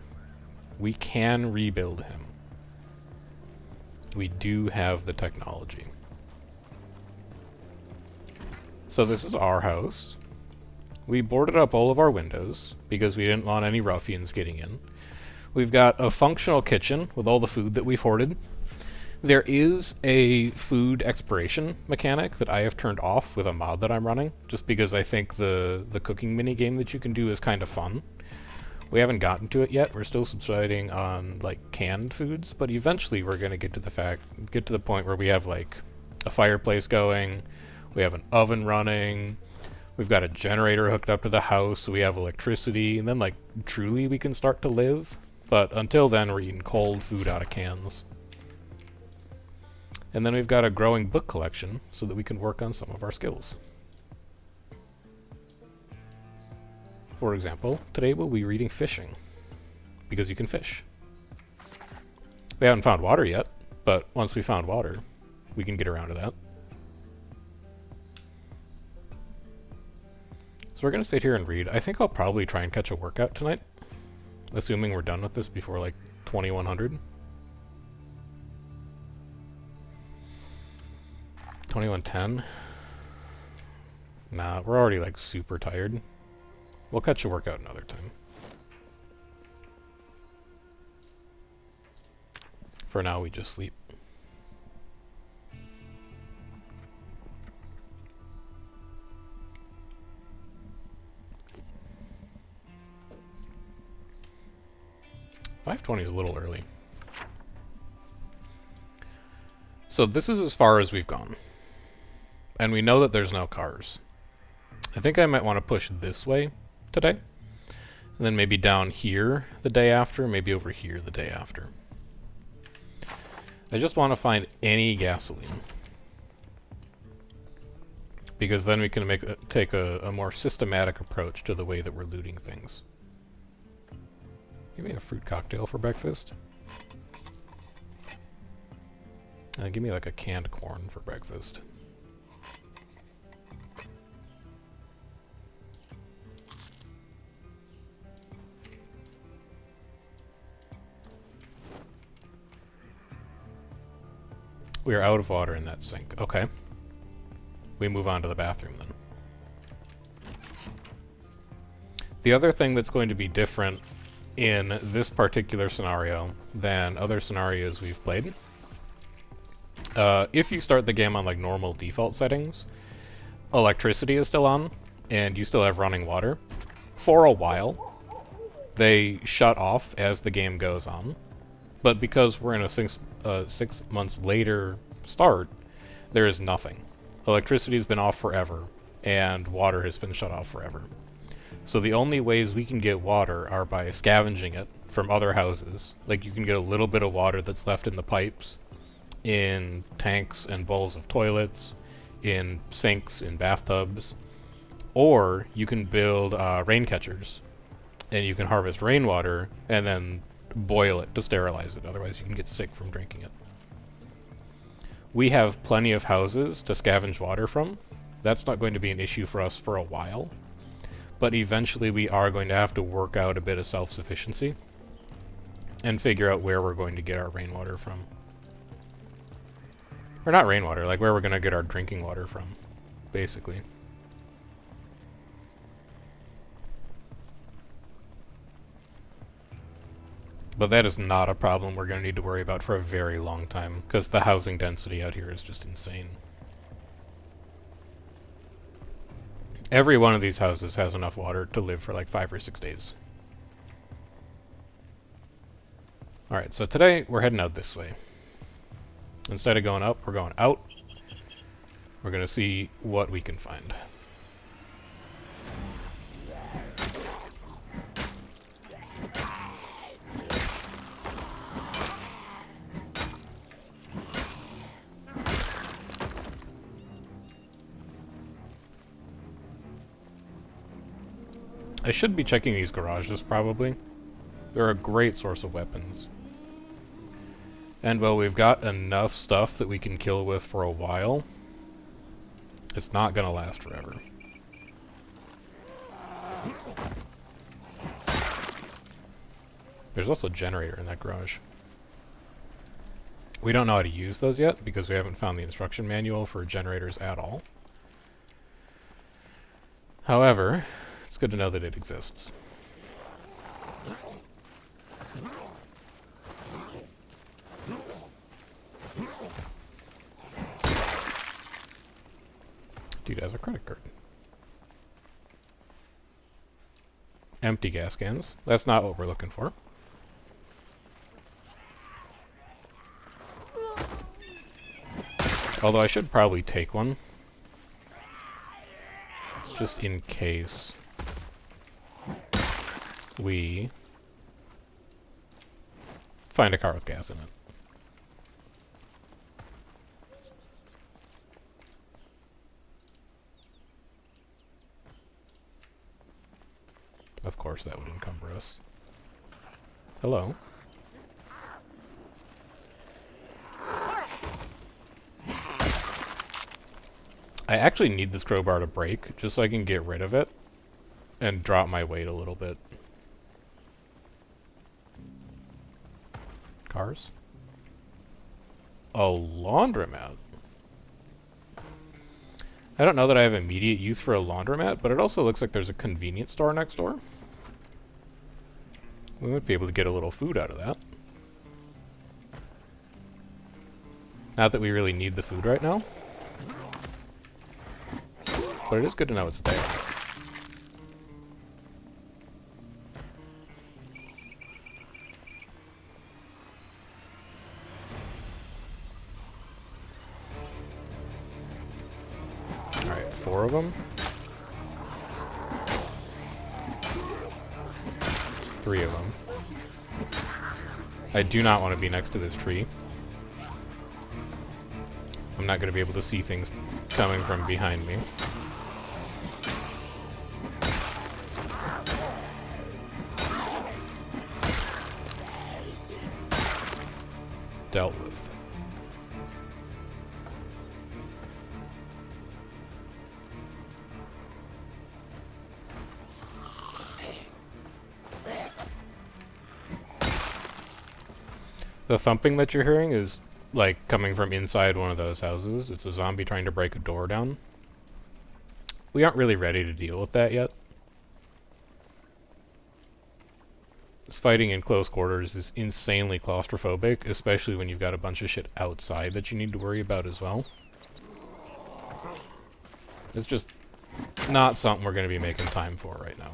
We can rebuild him. We do have the technology. So this is our house. We boarded up all of our windows because we didn't want any ruffians getting in. We've got a functional kitchen with all the food that we've hoarded. There is a food expiration mechanic that I have turned off with a mod that I'm running, just because I think the cooking minigame that you can do is kind of fun. We haven't gotten to it yet. We're still subsiding on like canned foods, but eventually we're gonna get to the point where we have like a fireplace going, we have an oven running, we've got a generator hooked up to the house, so we have electricity, and then like truly we can start to live. But until then, we're eating cold food out of cans. And then we've got a growing book collection so that we can work on some of our skills. For example, today we'll be reading fishing, because you can fish. We haven't found water yet, but once we found water, we can get around to that. So we're going to sit here and read. I think I'll probably try and catch a workout tonight, assuming we're done with this before like 2100. 2110. Nah, we're already like super tired. We'll catch a workout another time. For now, we just sleep. $5:20 is a little early. So this is as far as we've gone. And we know that there's no cars. I think I might want to push this way today. And then maybe down here the day after, maybe over here the day after. I just want to find any gasoline. Because then we can take a more systematic approach to the way that we're looting things. Give me a fruit cocktail for breakfast. Give me like a canned corn for breakfast. We are out of water in that sink. Okay. We move on to the bathroom then. The other thing that's going to be different in this particular scenario than other scenarios we've played If you start the game on like normal default settings, electricity is still on, and you still have running water. For a while, they shut off as the game goes on, but because we're in a 6 months later start, there is nothing. Electricity has been off forever, and water has been shut off forever. So the only ways we can get water are by scavenging it from other houses. Like, you can get a little bit of water that's left in the pipes, in tanks and bowls of toilets, in sinks, in bathtubs, or you can build rain catchers, and you can harvest rainwater and then boil it to sterilize it, otherwise you can get sick from drinking it. We have plenty of houses to scavenge water from. That's not going to be an issue for us for a while, but eventually we are going to have to work out a bit of self-sufficiency and figure out where we're going to get our rainwater from. Or not rainwater, like where we're going to get our drinking water from, basically. But that is not a problem we're going to need to worry about for a very long time, because the housing density out here is just insane. Every one of these houses has enough water to live for like 5 or 6 days. Alright, so today we're heading out this way. Instead of going up, we're going out. We're going to see what we can find. I should be checking these garages, probably. They're a great source of weapons. And, well, we've got enough stuff that we can kill with for a while. It's not gonna last forever. There's also a generator in that garage. We don't know how to use those yet, because we haven't found the instruction manual for generators at all. However, it's good to know that it exists. Dude has a credit card. Empty gas cans. That's not what we're looking for. Although I should probably take one. Just in case we find a car with gas in it. Of course that would encumber us. Hello. I actually need this crowbar to break, just so I can get rid of it and drop my weight a little bit. Cars? A laundromat. I don't know that I have immediate use for a laundromat, but it also looks like there's a convenience store next door. We might be able to get a little food out of that. Not that we really need the food right now. But it is good to know it's there. Alright, 4 of them. 3 of them. I do not want to be next to this tree. I'm not going to be able to see things coming from behind me. Dealt with. The thumping that you're hearing is like coming from inside one of those houses. It's a zombie trying to break a door down. We aren't really ready to deal with that yet. fighting in close quarters is insanely claustrophobic, especially when you've got a bunch of shit outside that you need to worry about as well. It's just not something we're going to be making time for right now.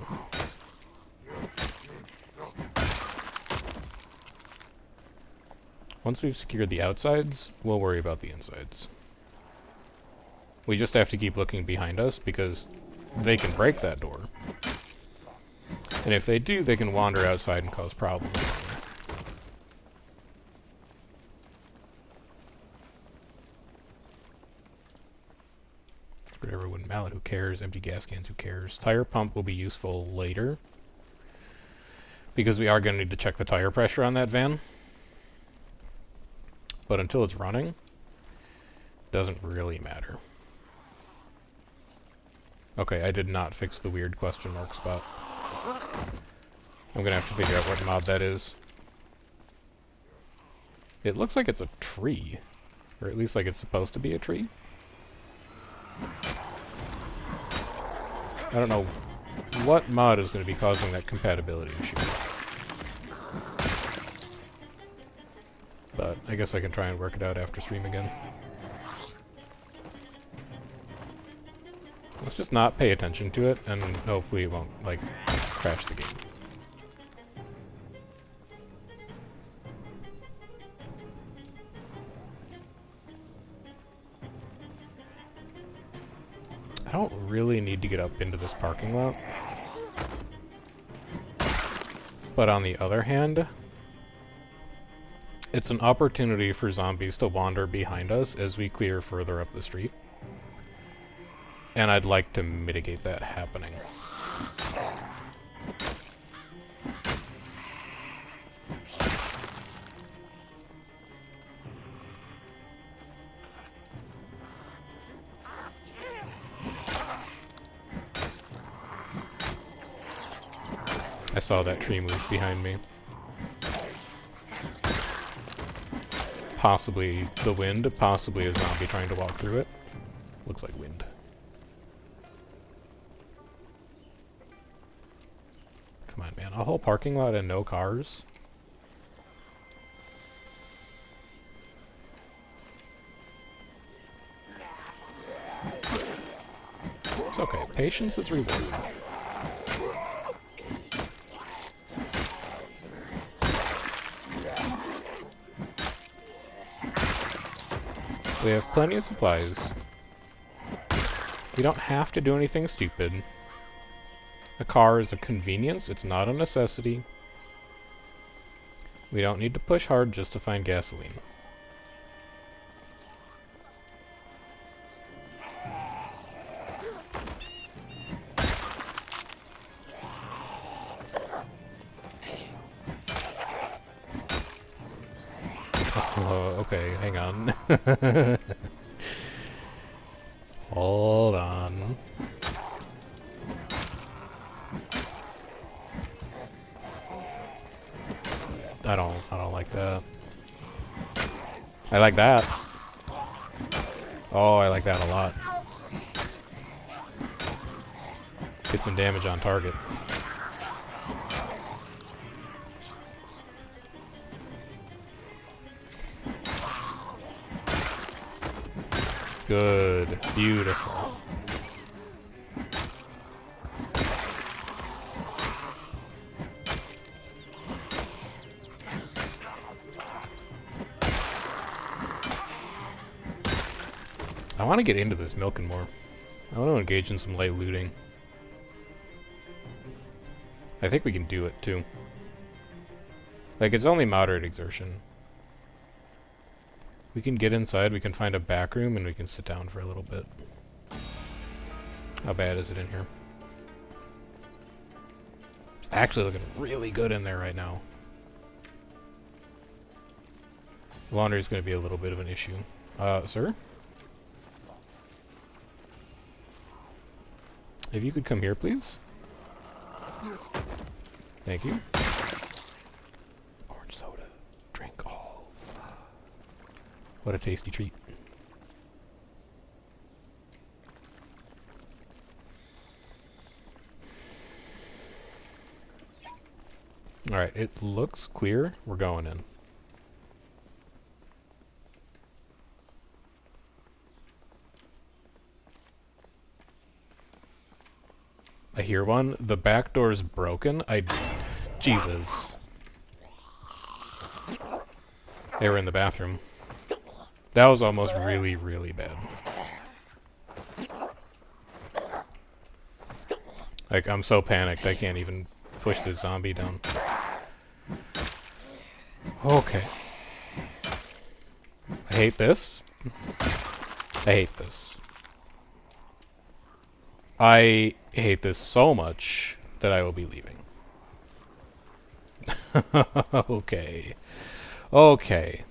Once we've secured the outsides, we'll worry about the insides. We just have to keep looking behind us, because they can break that door. And if they do, they can wander outside and cause problems. Screwdriver, wooden mallet, who cares? Empty gas cans, who cares? Tire pump will be useful later, because we are going to need to check the tire pressure on that van. But until it's running, doesn't really matter. Okay, I did not fix the weird question mark spot. I'm gonna have to figure out what mod that is. It looks like it's a tree. Or at least like it's supposed to be a tree. I don't know what mod is going to be causing that compatibility issue. But I guess I can try and work it out after stream again. Let's just not pay attention to it, and hopefully it won't, like, crash the game. I don't really need to get up into this parking lot. But on the other hand, it's an opportunity for zombies to wander behind us as we clear further up the street. And I'd like to mitigate that happening. I saw that tree move behind me. Possibly the wind, possibly a zombie trying to walk through it. Looks like wind. Come on, man. A whole parking lot and no cars? It's okay. Patience is rewarded. We have plenty of supplies. We don't have to do anything stupid. A car is a convenience, it's not a necessity. We don't need to push hard just to find gasoline. Oh, okay, hang on. Hold on. I don't like that. I like that. Oh, I like that a lot. Get some damage on target. Good. Beautiful. I want to get into this milking more. I want to engage in some light looting. I think we can do it, too. Like, it's only moderate exertion. We can get inside, we can find a back room, and we can sit down for a little bit. How bad is it in here? It's actually looking really good in there right now. Laundry is going to be a little bit of an issue. Sir? If you could come here, please. Thank you. Orange soda. Drink all. What a tasty treat. Alright, it looks clear. We're going in. I hear one. The back door's broken. Jesus. They were in the bathroom. That was almost really, really bad. Like, I'm so panicked I can't even push this zombie down. Okay. I hate this. I hate this. I hate this so much that I will be leaving. Okay. Okay.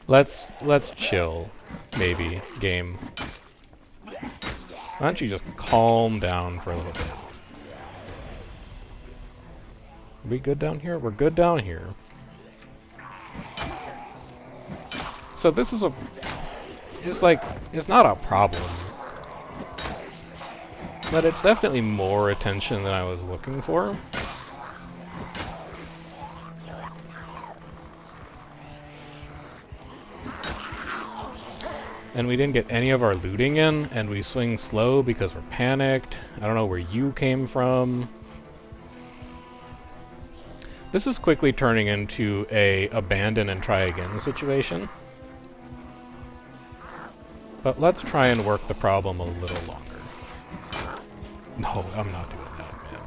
Let's chill, maybe, game. Why don't you just calm down for a little bit? Are we good down here? We're good down here. So this is it's like, it's not a problem. But it's definitely more attention than I was looking for. And we didn't get any of our looting in, and we swing slow because we're panicked. I don't know where you came from. This is quickly turning into a abandon and try again situation. But let's try and work the problem a little longer. No, I'm not doing that, man.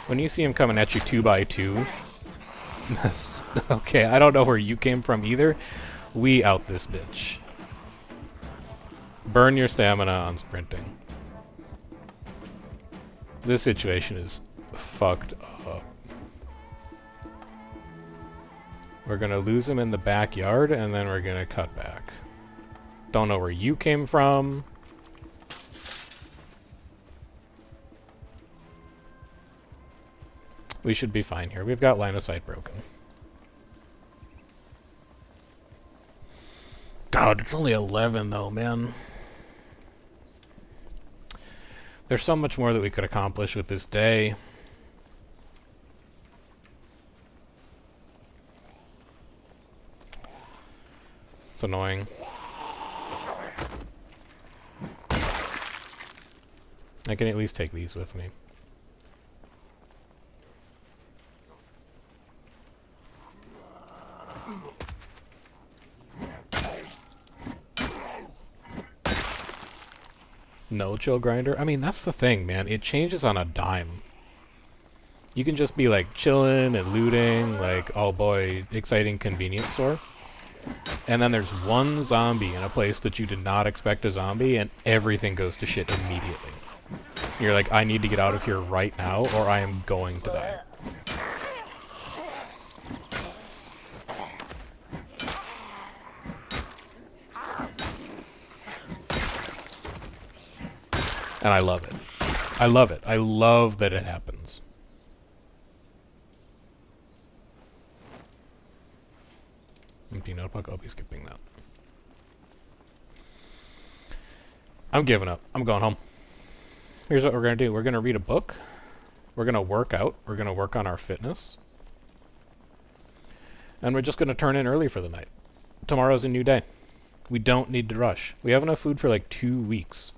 When you see him coming at you 2 by 2, okay, I don't know where you came from either. We out this bitch. Burn your stamina on sprinting. This situation is fucked up. We're gonna lose him in the backyard, and then we're gonna cut back. Don't know where you came from. We should be fine here. We've got line of sight broken. God, it's only 11 though, man. There's so much more that we could accomplish with this day. It's annoying. I can at least take these with me. No chill grinder? I mean, that's the thing, man. It changes on a dime. You can just be, like, chilling and looting, like, oh boy, exciting convenience store. And then there's one zombie in a place that you did not expect a zombie, and everything goes to shit immediately. You're like, I need to get out of here right now, or I am going to die. And I love it. I love it. I love that it happens. Empty notebook? I'll be skipping that. I'm giving up. I'm going home. Here's what we're going to do. We're going to read a book. We're going to work out. We're going to work on our fitness. And we're just going to turn in early for the night. Tomorrow's a new day. We don't need to rush. We have enough food for like 2 weeks.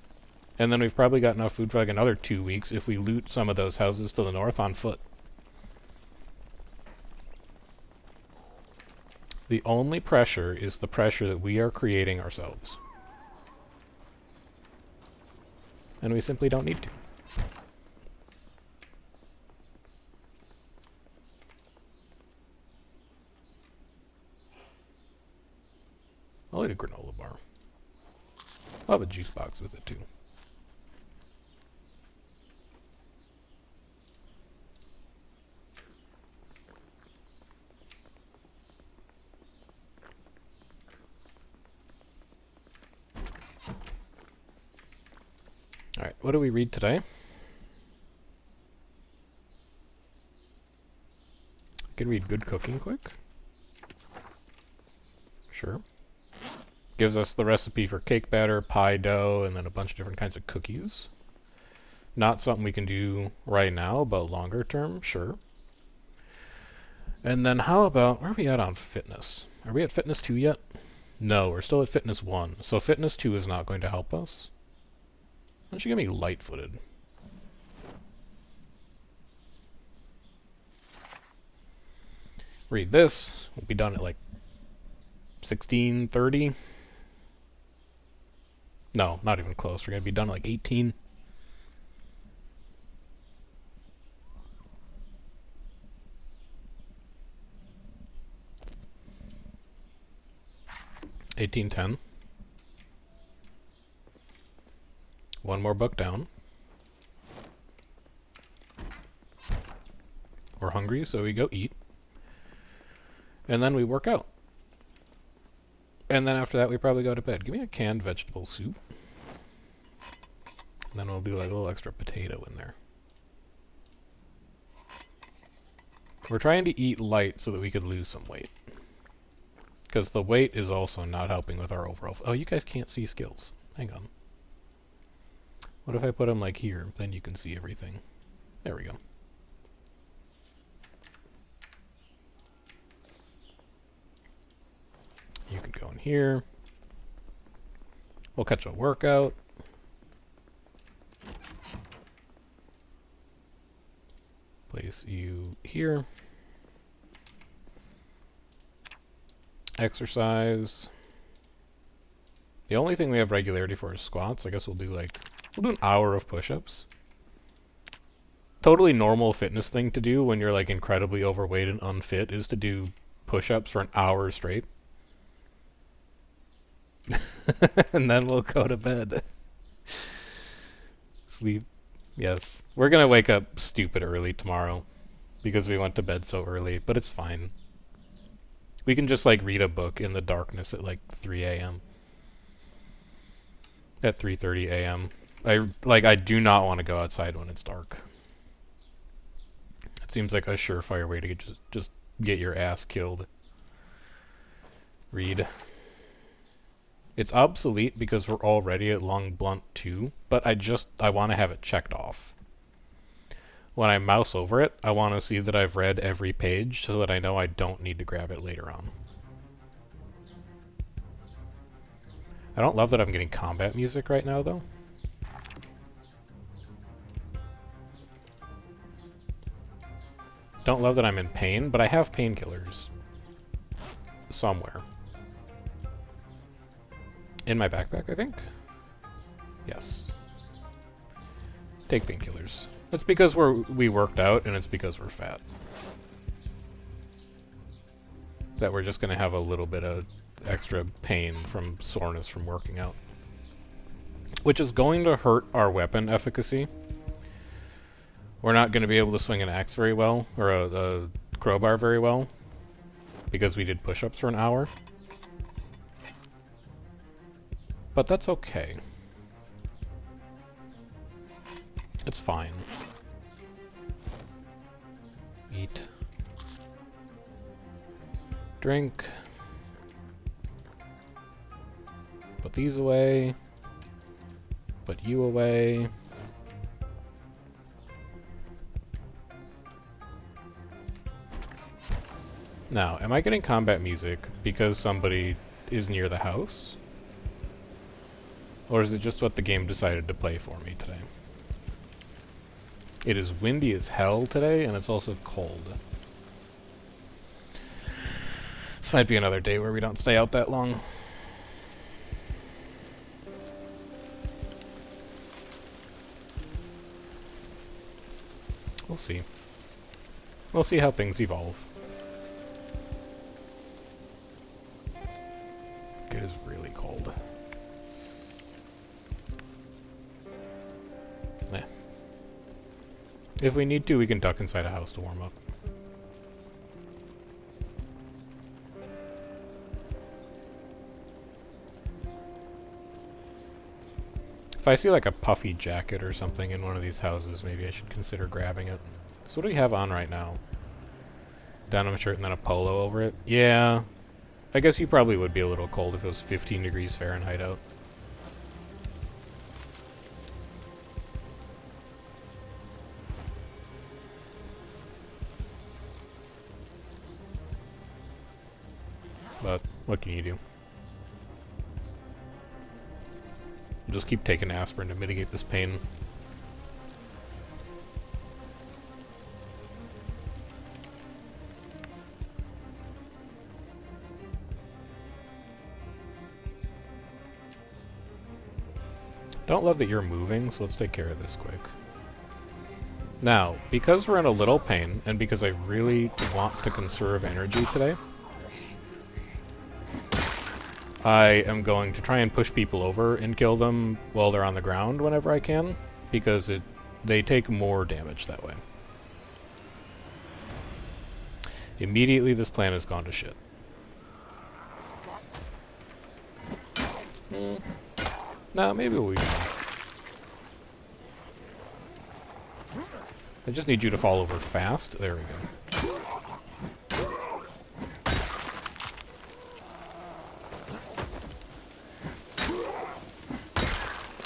And then we've probably got enough food for like another 2 weeks if we loot some of those houses to the north on foot. The only pressure is the pressure that we are creating ourselves. And we simply don't need to. I'll eat a granola bar. I'll have a juice box with it too. Alright, what do we read today? I can read Good Cooking quick. Sure. Gives us the recipe for cake batter, pie dough, and then a bunch of different kinds of cookies. Not something we can do right now, but longer term, sure. And then how about, where are we at on fitness? Are we at fitness 2 yet? No, we're still at fitness 1. So fitness 2 is not going to help us. Why don't you get me light-footed? Read this. We'll be done at like 16:30. No, not even close. We're going to be done at like 18. $18.10. One more book down. We're hungry, so we go eat. And then we work out. And then after that, we probably go to bed. Give me a canned vegetable soup. And then we'll do like a little extra potato in there. We're trying to eat light so that we could lose some weight. Because the weight is also not helping with our overall... Oh, you guys can't see skills. Hang on. What if I put them like here? Then you can see everything. There we go. You can go in here. We'll catch a workout. Place you here. Exercise. The only thing we have regularity for is squats. I guess we'll do an hour of push-ups. Totally normal fitness thing to do when you're like incredibly overweight and unfit is to do push-ups for an hour straight. And then we'll go to bed. Sleep. Yes. We're gonna wake up stupid early tomorrow because we went to bed so early, but it's fine. We can just like read a book in the darkness at like 3 a.m. At 3:30 a.m. I do not want to go outside when it's dark. It seems like a surefire way to just get your ass killed. Read. It's obsolete because we're already at Long Blunt 2, but I want to have it checked off. When I mouse over it, I want to see that I've read every page so that I know I don't need to grab it later on. I don't love that I'm getting combat music right now, though. Don't love that I'm in pain, but I have painkillers. Somewhere. In my backpack, I think? Yes. Take painkillers. It's because we worked out, and it's because we're fat. That we're just going to have a little bit of extra pain from soreness from working out. Which is going to hurt our weapon efficacy. We're not going to be able to swing an axe very well, or a crowbar very well, because we did push-ups for an hour. But that's okay. It's fine. Eat. Drink. Put these away. Put you away. Now, am I getting combat music because somebody is near the house? Or is it just what the game decided to play for me today? It is windy as hell today, and it's also cold. This might be another day where we don't stay out that long. We'll see. We'll see how things evolve. It is really cold. Eh. If we need to, we can duck inside a house to warm up. If I see like a puffy jacket or something in one of these houses, maybe I should consider grabbing it. So what do we have on right now? Denim shirt and then a polo over it? Yeah. I guess you probably would be a little cold if it was 15 degrees Fahrenheit out. What can you do? Just keep taking aspirin to mitigate this pain. Don't love that you're moving, so let's take care of this quick. Now, because we're in a little pain, and because I really want to conserve energy today, I am going to try and push people over and kill them while they're on the ground whenever I can, because they take more damage that way. Immediately this plan has gone to shit. No, maybe we can. I just need you to fall over fast. There we go.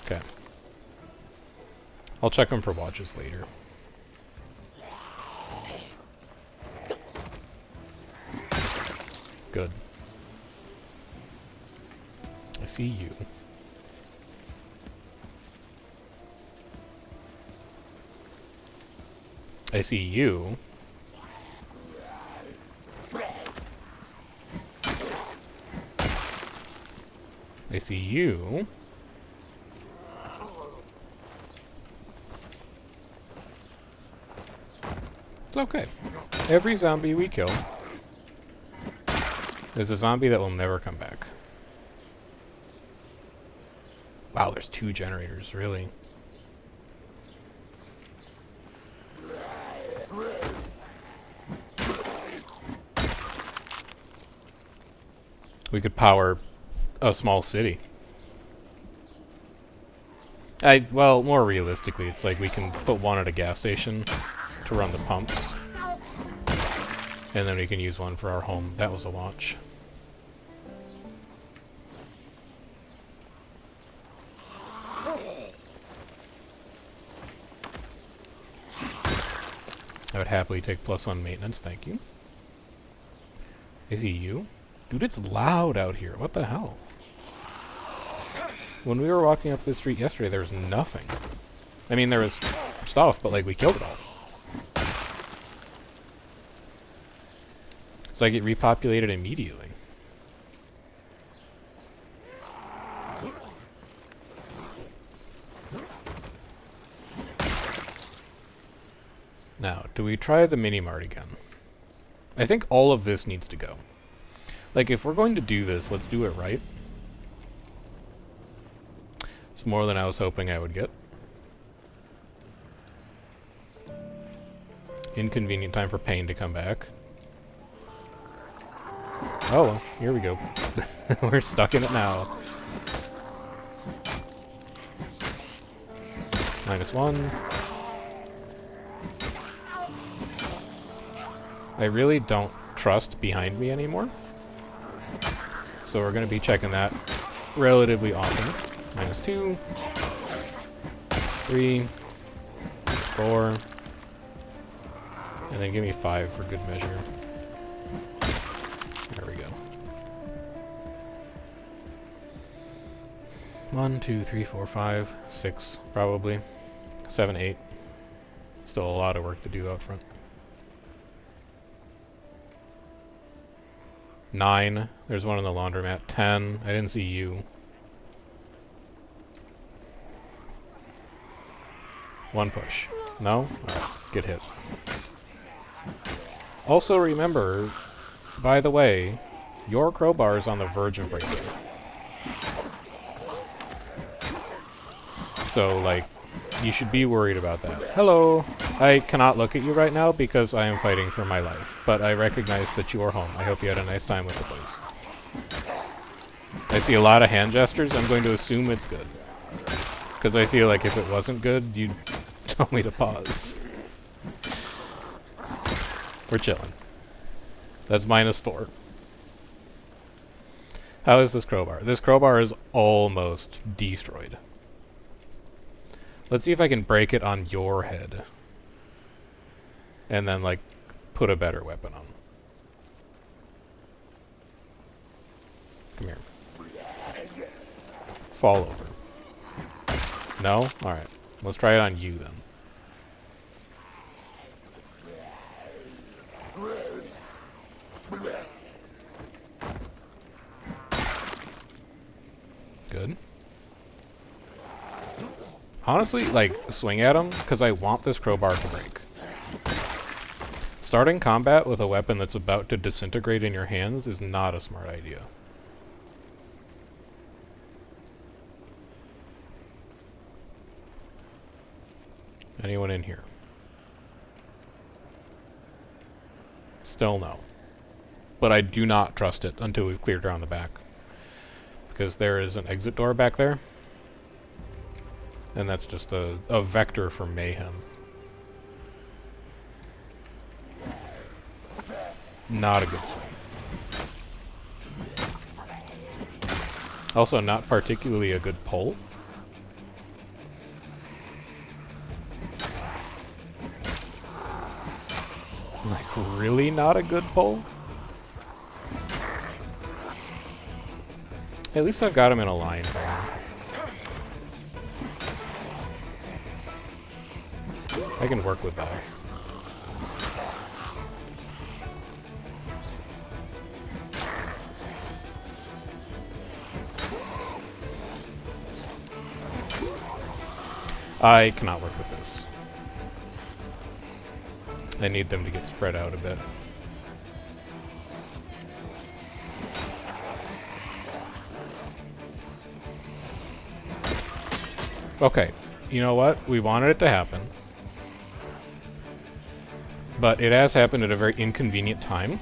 Okay. I'll check them for watches later. Good. I see you. I see you. I see you. It's okay. Every zombie we kill is a zombie that will never come back. Wow, there's 2 generators, really. We could power a small city. Well, more realistically, it's like we can put one at a gas station to run the pumps. And then we can use one for our home. That was a watch. I would happily take +1 maintenance, thank you. Is he you? Dude, it's loud out here. What the hell? When we were walking up this street yesterday, there was nothing. I mean, there was stuff, but, like, we killed it all. It's like it repopulated immediately. Now, do we try the mini-mart again? I think all of this needs to go. Like, if we're going to do this, let's do it right. It's more than I was hoping I would get. Inconvenient time for pain to come back. Oh, well, here we go. We're stuck in it now. -1. I really don't trust behind me anymore. So we're going to be checking that relatively often. -2. 3. 4. And then give me 5 for good measure. There we go. 1, 2, 3, 4, 5, 6, probably. 7, 8. Still a lot of work to do out front. 9. There's one in the laundromat. 10. I didn't see you. 1 push. No? Alright, good hit. Also remember, by the way, your crowbar is on the verge of breaking. So, like, you should be worried about that. Hello! I cannot look at you right now because I am fighting for my life, but I recognize that you are home. I hope you had a nice time with the place. I see a lot of hand gestures. I'm going to assume it's good. Because I feel like if it wasn't good, you'd tell me to pause. We're chilling. That's -4. How is this crowbar? This crowbar is almost destroyed. Let's see if I can break it on your head. And then, like, put a better weapon on. Come here. Fall over. No? Alright. Let's try it on you then. Good. Honestly, like, swing at him, because I want this crowbar to break. Starting combat with a weapon that's about to disintegrate in your hands is not a smart idea. Anyone in here? Still no. But I do not trust it until we've cleared around the back. Because there is an exit door back there. And that's just a vector for mayhem. Not a good swing. Also, not particularly a good pull. Like, really not a good pull? At least I've got him in a line there. I can work with that. I cannot work with this. I need them to get spread out a bit. Okay, you know what? We wanted it to happen. But it has happened at a very inconvenient time.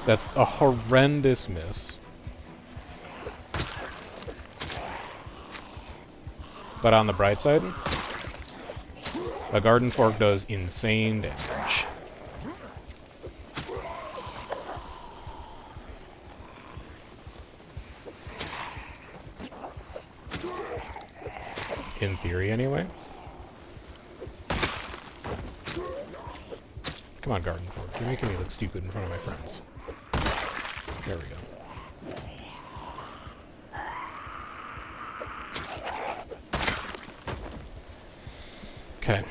That's a horrendous miss. But on the bright side, a garden fork does insane damage. In theory, anyway. Come on, garden fork. You're making me look stupid in front of my friends. There we go. Okay.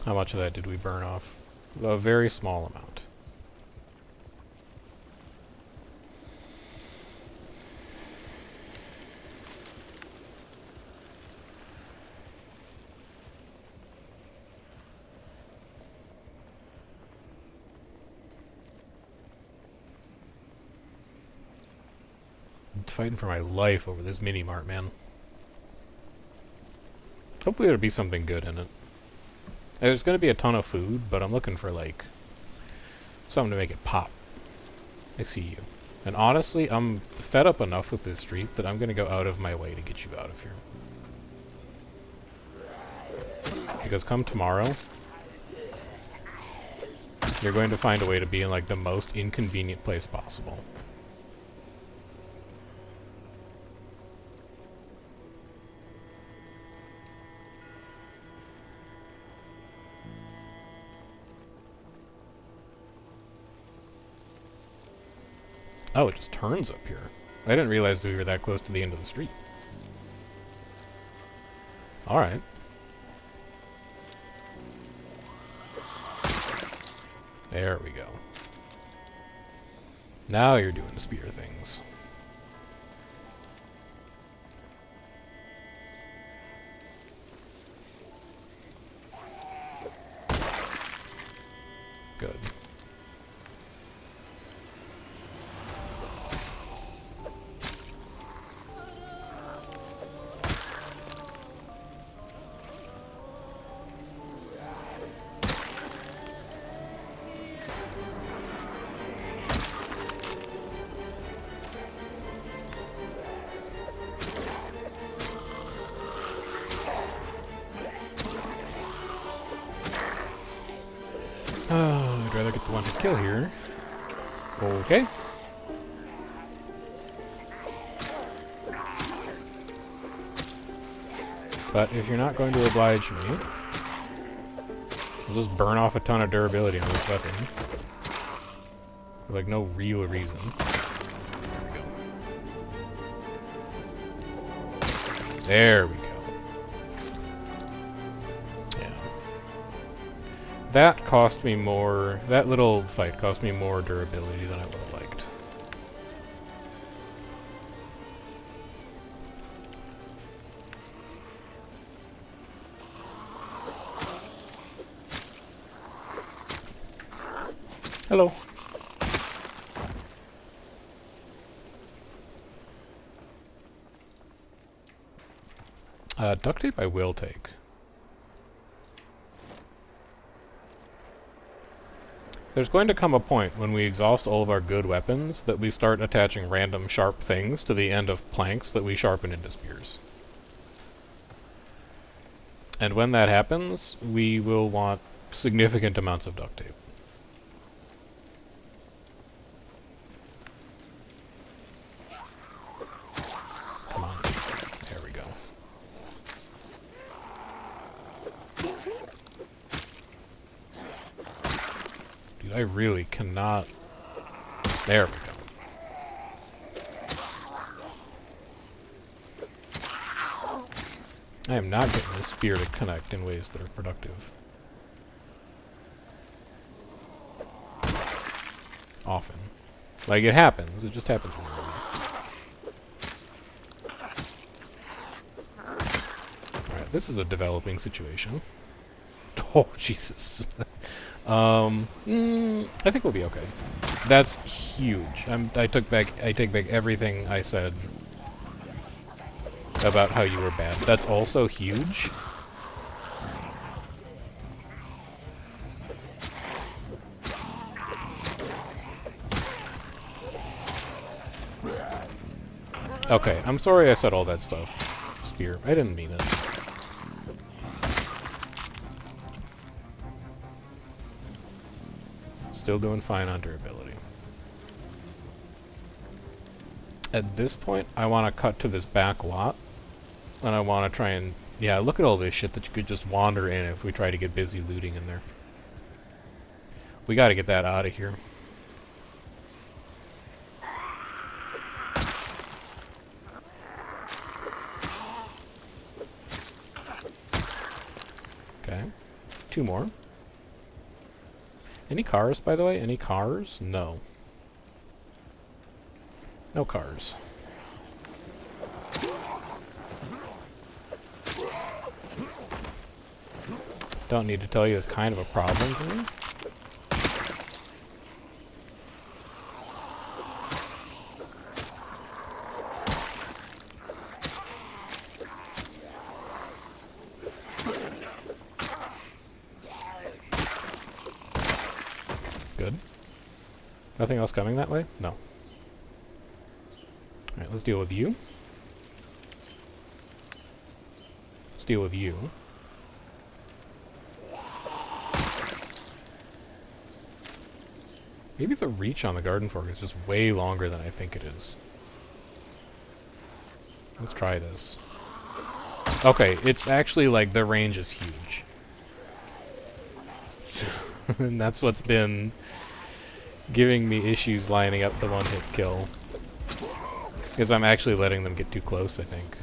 How much of that did we burn off? A very small amount. I'm fighting for my life over this mini-mart, man. Hopefully there'll be something good in it. There's gonna be a ton of food, but I'm looking for, like, something to make it pop. I see you. And honestly, I'm fed up enough with this street that I'm gonna go out of my way to get you out of here. Because come tomorrow, you're going to find a way to be in, like, the most inconvenient place possible. Oh, it just turns up here. I didn't realize that we were that close to the end of the street. Alright. There we go. Now you're doing the spear things. Good. I'd rather get the one to kill here. Okay. But if you're not going to oblige me, I'll just burn off a ton of durability on this weapon. For, like, no real reason. There we go. Yeah. That cost me more... That little fight cost me more durability than I would have liked. Hello. Duct tape I will take. There's going to come a point when we exhaust all of our good weapons that we start attaching random sharp things to the end of planks that we sharpen into spears. And when that happens, we will want significant amounts of duct tape. Come on. There we go. Dude, I really cannot... There we go. I am not getting this spear to connect in ways that are productive. Often. Like, it happens. It just happens rarely. Alright, this is a developing situation. Oh, Jesus. I think we'll be okay. That's huge. I take back everything I said about how you were bad. That's also huge. Okay, I'm sorry I said all that stuff. Spear. I didn't mean it. Still doing fine on durability. At this point, I want to cut to this back lot. And I want to try and... Yeah, look at all this shit that you could just wander in if we try to get busy looting in there. We gotta get that out of here. Okay. 2 more. Any cars, by the way? Any cars? No. No cars. Don't need to tell you it's kind of a problem for me. Good. Nothing else coming that way? No. Alright, let's deal with you. Let's deal with you. Maybe the reach on the garden fork is just way longer than I think it is. Let's try this. Okay, it's actually like the range is huge. And that's what's been giving me issues lining up the one-hit kill. Because I'm actually letting them get too close, I think.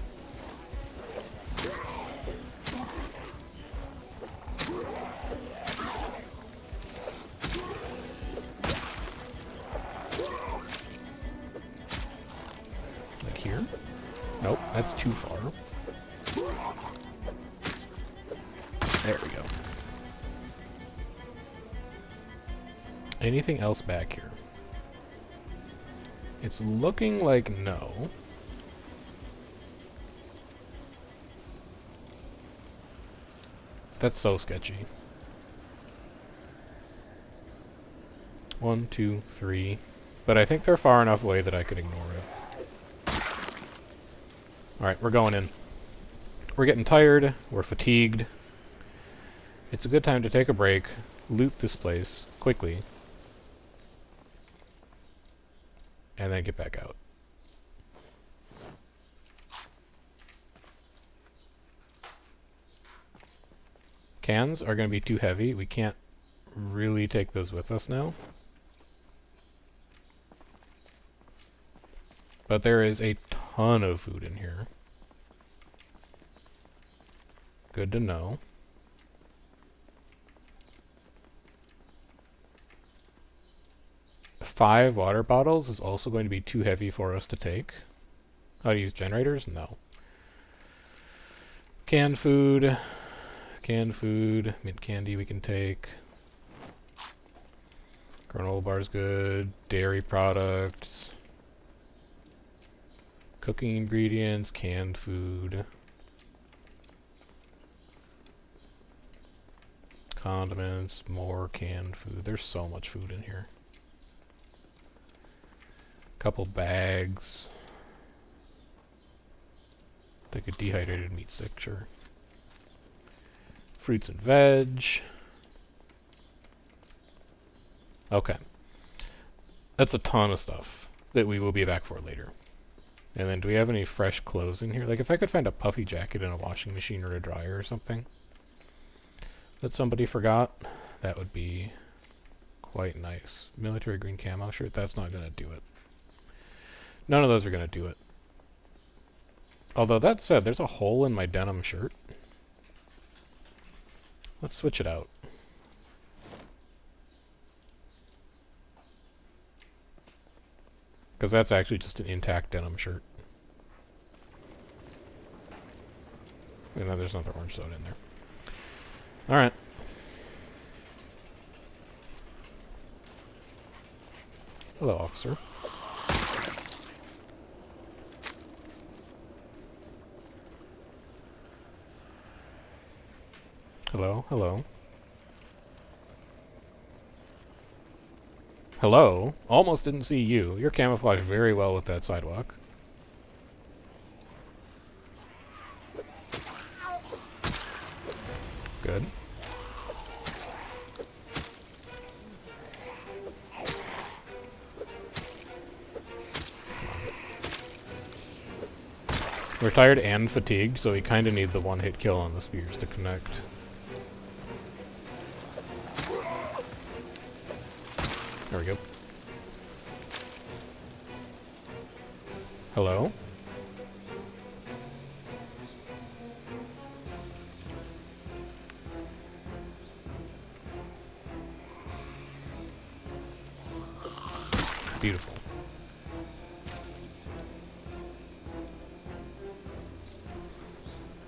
Like here? Nope, that's too far. There we go. Anything else back here? It's looking like no. That's so sketchy. 1, 2, 3. But I think they're far enough away that I could ignore it. Alright, we're going in. We're getting tired. We're fatigued. It's a good time to take a break, loot this place quickly, and then get back out. Cans are going to be too heavy. We can't really take those with us now. But there is a ton of food in here. Good to know. Five water bottles is also going to be too heavy for us to take. How to use generators? No. Canned food. Canned food. Mint candy we can take. Granola bar's good. Dairy products. Cooking ingredients. Canned food. Condiments. More canned food. There's so much food in here. Couple bags. Take a dehydrated meat stick, sure. Fruits and veg. Okay. That's a ton of stuff that we will be back for later. And then do we have any fresh clothes in here? Like if I could find a puffy jacket in a washing machine or a dryer or something that somebody forgot, that would be quite nice. Military green camo shirt, that's not going to do it. None of those are going to do it. Although that said, there's a hole in my denim shirt. Let's switch it out. Because that's actually just an intact denim shirt. And then there's another orange soda in there. Alright. Hello, officer. Hello, hello. Hello? Almost didn't see you. You're camouflaged very well with that sidewalk. Good. We're tired and fatigued, so we kind of need the one-hit kill on the spears to connect. There we go. Hello? Beautiful.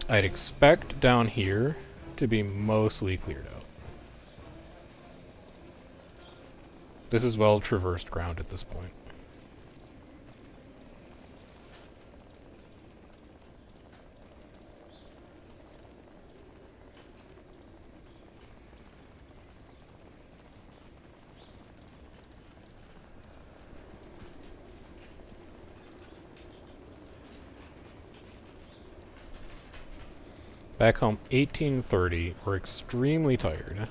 I'd expect down here to be mostly cleared out. This is well traversed ground at this point. Back home, 18:30. We're extremely tired.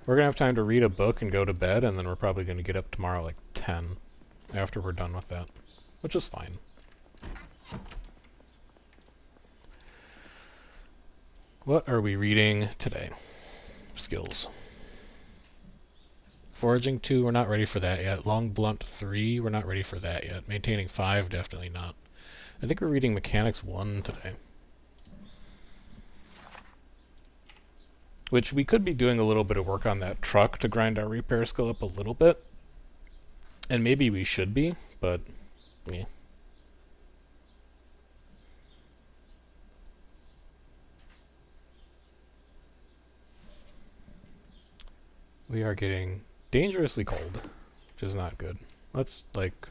We're going to have time to read a book and go to bed, and then we're probably going to get up tomorrow like 10 after we're done with that, which is fine. What are we reading today? Skills. Foraging 2, we're not ready for that yet. Long Blunt 3, we're not ready for that yet. Maintaining 5, definitely not. I think we're reading Mechanics 1 today. Which we could be doing a little bit of work on that truck to grind our repair skill up a little bit. And maybe we should be, but yeah. We are getting dangerously cold, which is not good. Let's, like,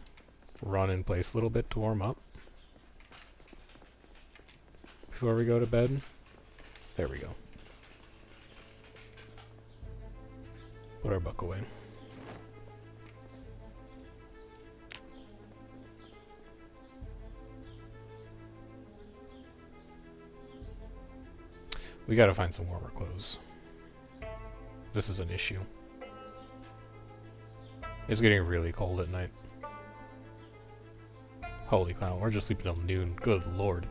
run in place a little bit to warm up before we go to bed. There we go. Put our book away. We gotta find some warmer clothes. This is an issue. It's getting really cold at night. Holy clown, we're just sleeping till noon. Good lord.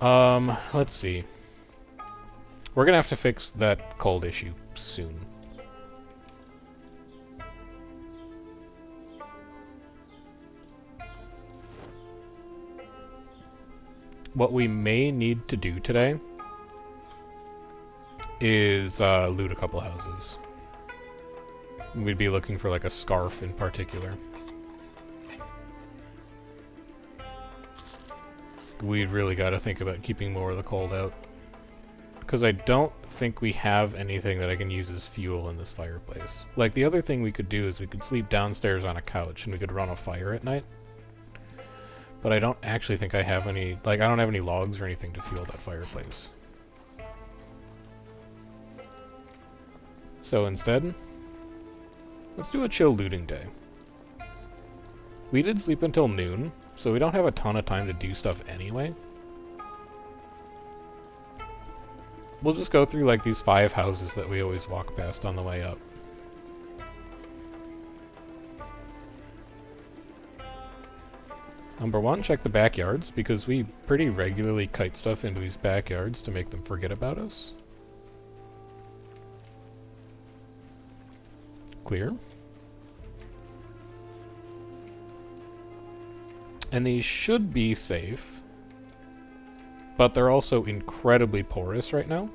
Let's see. We're gonna have to fix that cold issue soon. What we may need to do today is loot a couple houses. We'd be looking for like a scarf in particular. We've really got to think about keeping more of the cold out. Because I don't think we have anything that I can use as fuel in this fireplace. Like, the other thing we could do is we could sleep downstairs on a couch and we could run a fire at night. But I don't actually think I have any... Like, I don't have any logs or anything to fuel that fireplace. So instead, let's do a chill looting day. We did sleep until noon, so we don't have a ton of time to do stuff anyway. We'll just go through, like, these 5 houses that we always walk past on the way up. Number 1, check the backyards, because we pretty regularly kite stuff into these backyards to make them forget about us. Clear. And these should be safe. But they're also incredibly porous right now.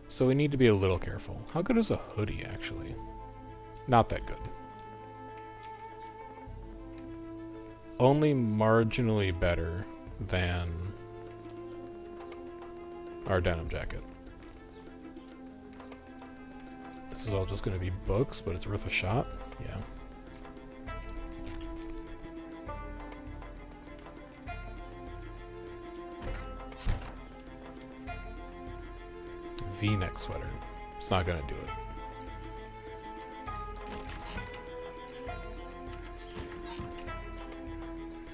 So we need to be a little careful. How good is a hoodie, actually? Not that good. Only marginally better than our denim jacket. This is all just going to be books, but it's worth a shot? Yeah. V-neck sweater. It's not gonna do it.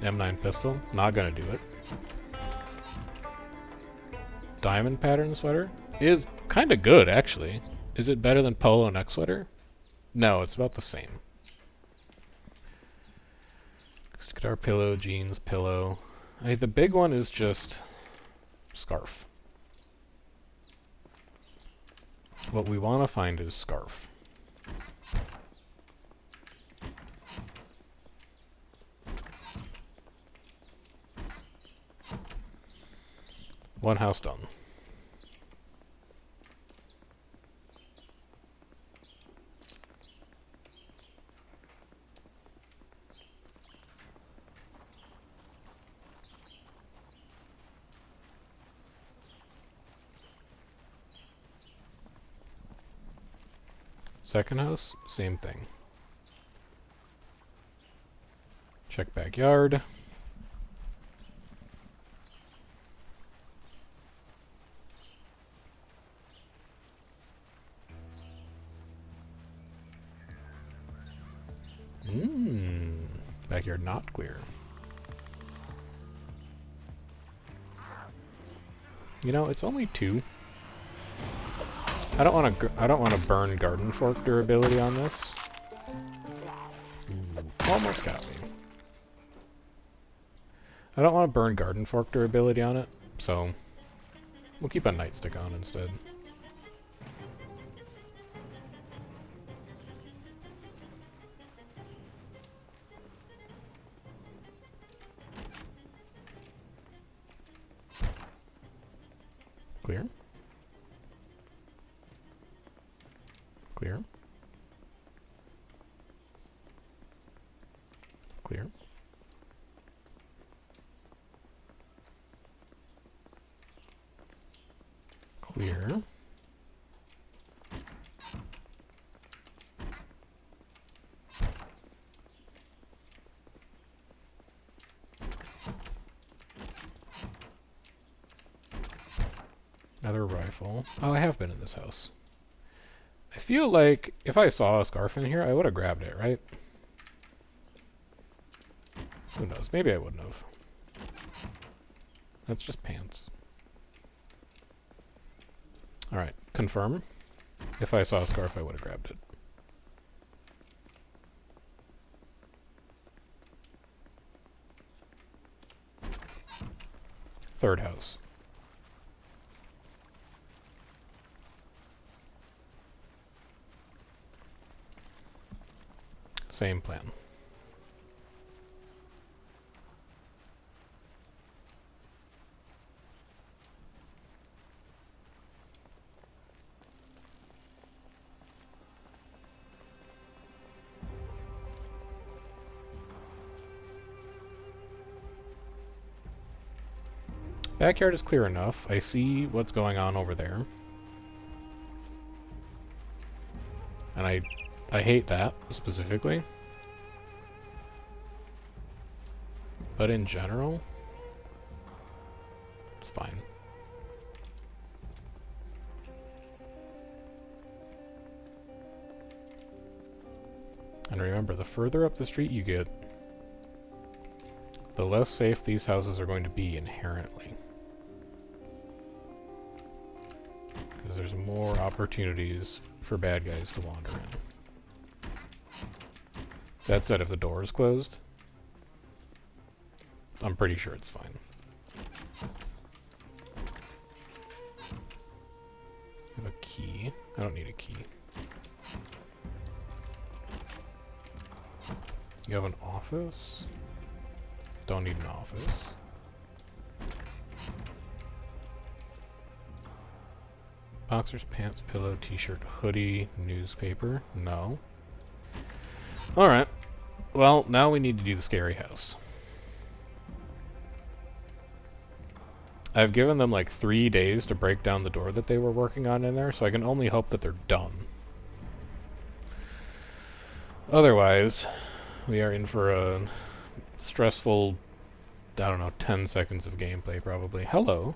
M9 pistol. Not gonna do it. Diamond pattern sweater is kind of good, actually. Is it better than polo neck sweater? No, it's about the same. Let's get our pillow, jeans, pillow. The big one is just scarf. What we want to find is scarf. One house done. Second house, same thing. Check backyard. Backyard not clear. You know, it's only 2. I don't want to burn garden fork durability on this. Almost got me. I don't want to burn garden fork durability on it, so we'll keep a nightstick on instead. Clear. Clear. Clear. Clear. Another rifle. Oh, I have been in this house. I feel like if I saw a scarf in here, I would have grabbed it, right? Who knows? Maybe I wouldn't have. That's just pants. Alright, confirm. If I saw a scarf, I would have grabbed it. Third house. Same plan. Backyard is clear enough. I see what's going on over there. And I hate that, specifically. But in general, it's fine. And remember, the further up the street you get, the less safe these houses are going to be inherently. Because there's more opportunities for bad guys to wander in. That said, if the door is closed, I'm pretty sure it's fine. I have a key. I don't need a key. You have an office? Don't need an office. Boxers, pants, pillow, t-shirt, hoodie, newspaper. No. Alright. Well, now we need to do the scary house. I've given them like 3 days to break down the door that they were working on in there, so I can only hope that they're done. Otherwise, we are in for a stressful, I don't know, 10 seconds of gameplay probably. Hello.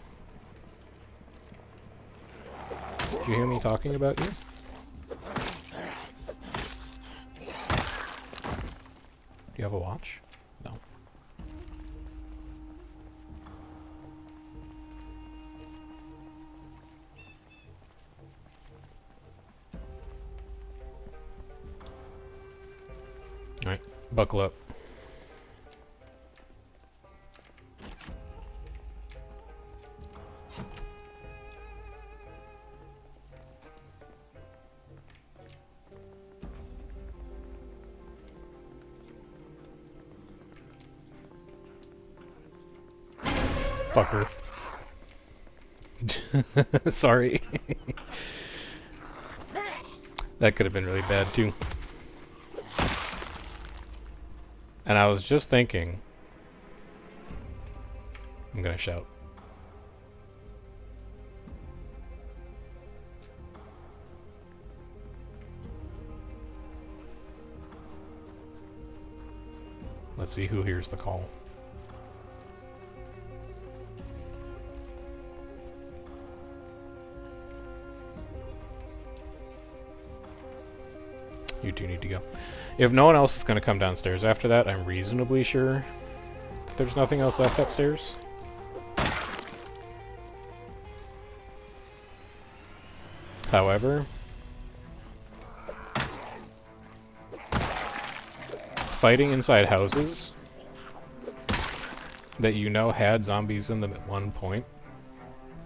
Do you hear me talking about you? Do you have a watch? No. Alright, buckle up. Fucker. Sorry. That could have been really bad too. And I was just thinking, I'm gonna shout. Let's see who hears the call. You two need to go. If no one else is going to come downstairs after that, I'm reasonably sure that there's nothing else left upstairs. However, fighting inside houses that you know had zombies in them at one point,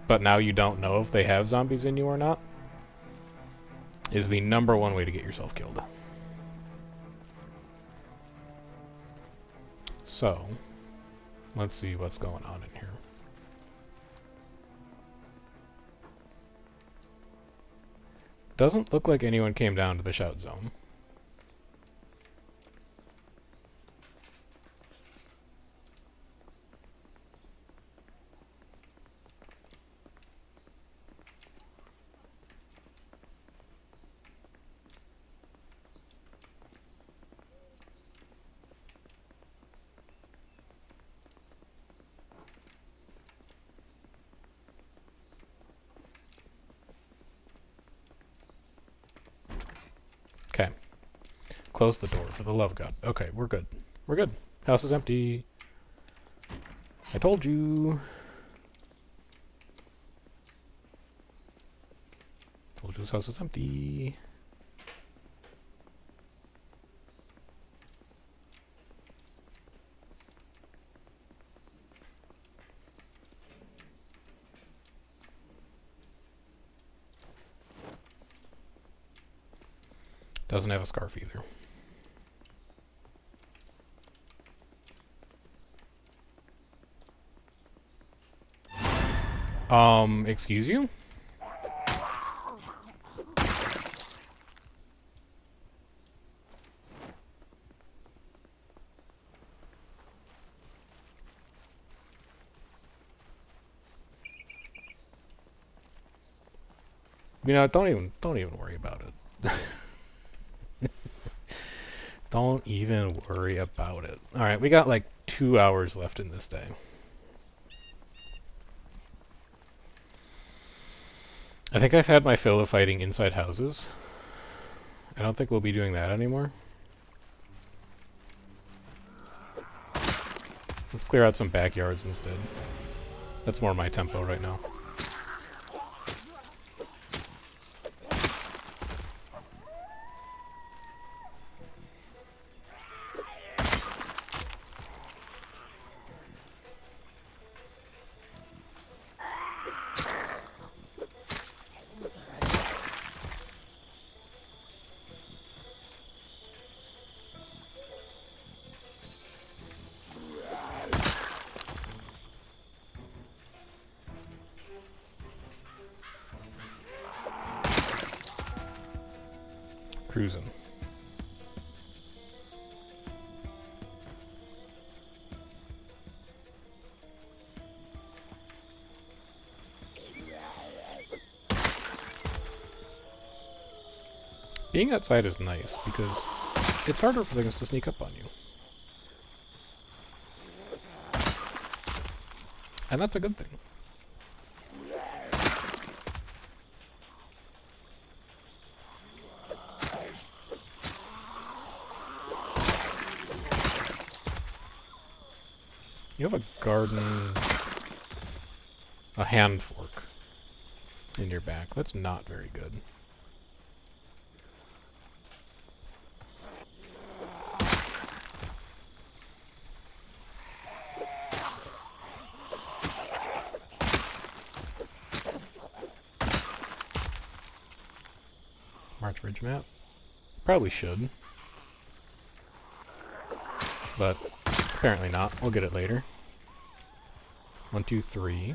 but now you don't know if they have zombies in you or not, is the #1 way to get yourself killed. So, let's see what's going on in here. Doesn't look like anyone came down to the shout zone. Okay. Close the door for the love of God. Okay, we're good. We're good. House is empty. I told you. Told you this house was empty. Doesn't have a scarf either. Excuse you? You know, don't even worry about it. Don't even worry about it. Alright, we got like 2 hours left in this day. I think I've had my fill of fighting inside houses. I don't think we'll be doing that anymore. Let's clear out some backyards instead. That's more my tempo right now. Cruising. Being outside is nice because it's harder for things to sneak up on you. And that's a good thing. You have a garden, a hand fork in your back. That's not very good. March Ridge map? Probably should. But apparently not. We'll get it later. 1, 2, 3.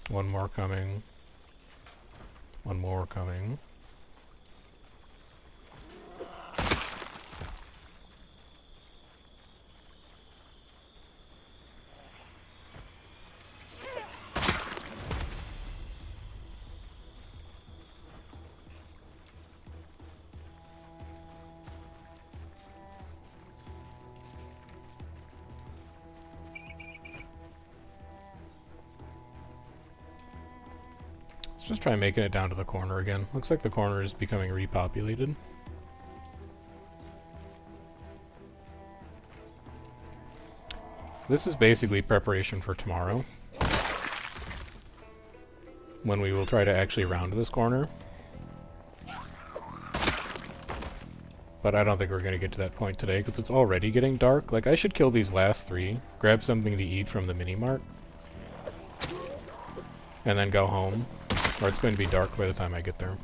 One more coming. One more coming. Just try making it down to the corner again. Looks like the corner is becoming repopulated. This is basically preparation for tomorrow, when we will try to actually round this corner. But I don't think we're going to get to that point today, because it's already getting dark. Like, I should kill these last 3, grab something to eat from the mini-mart, and then go home. Or it's going to be dark by the time I get there.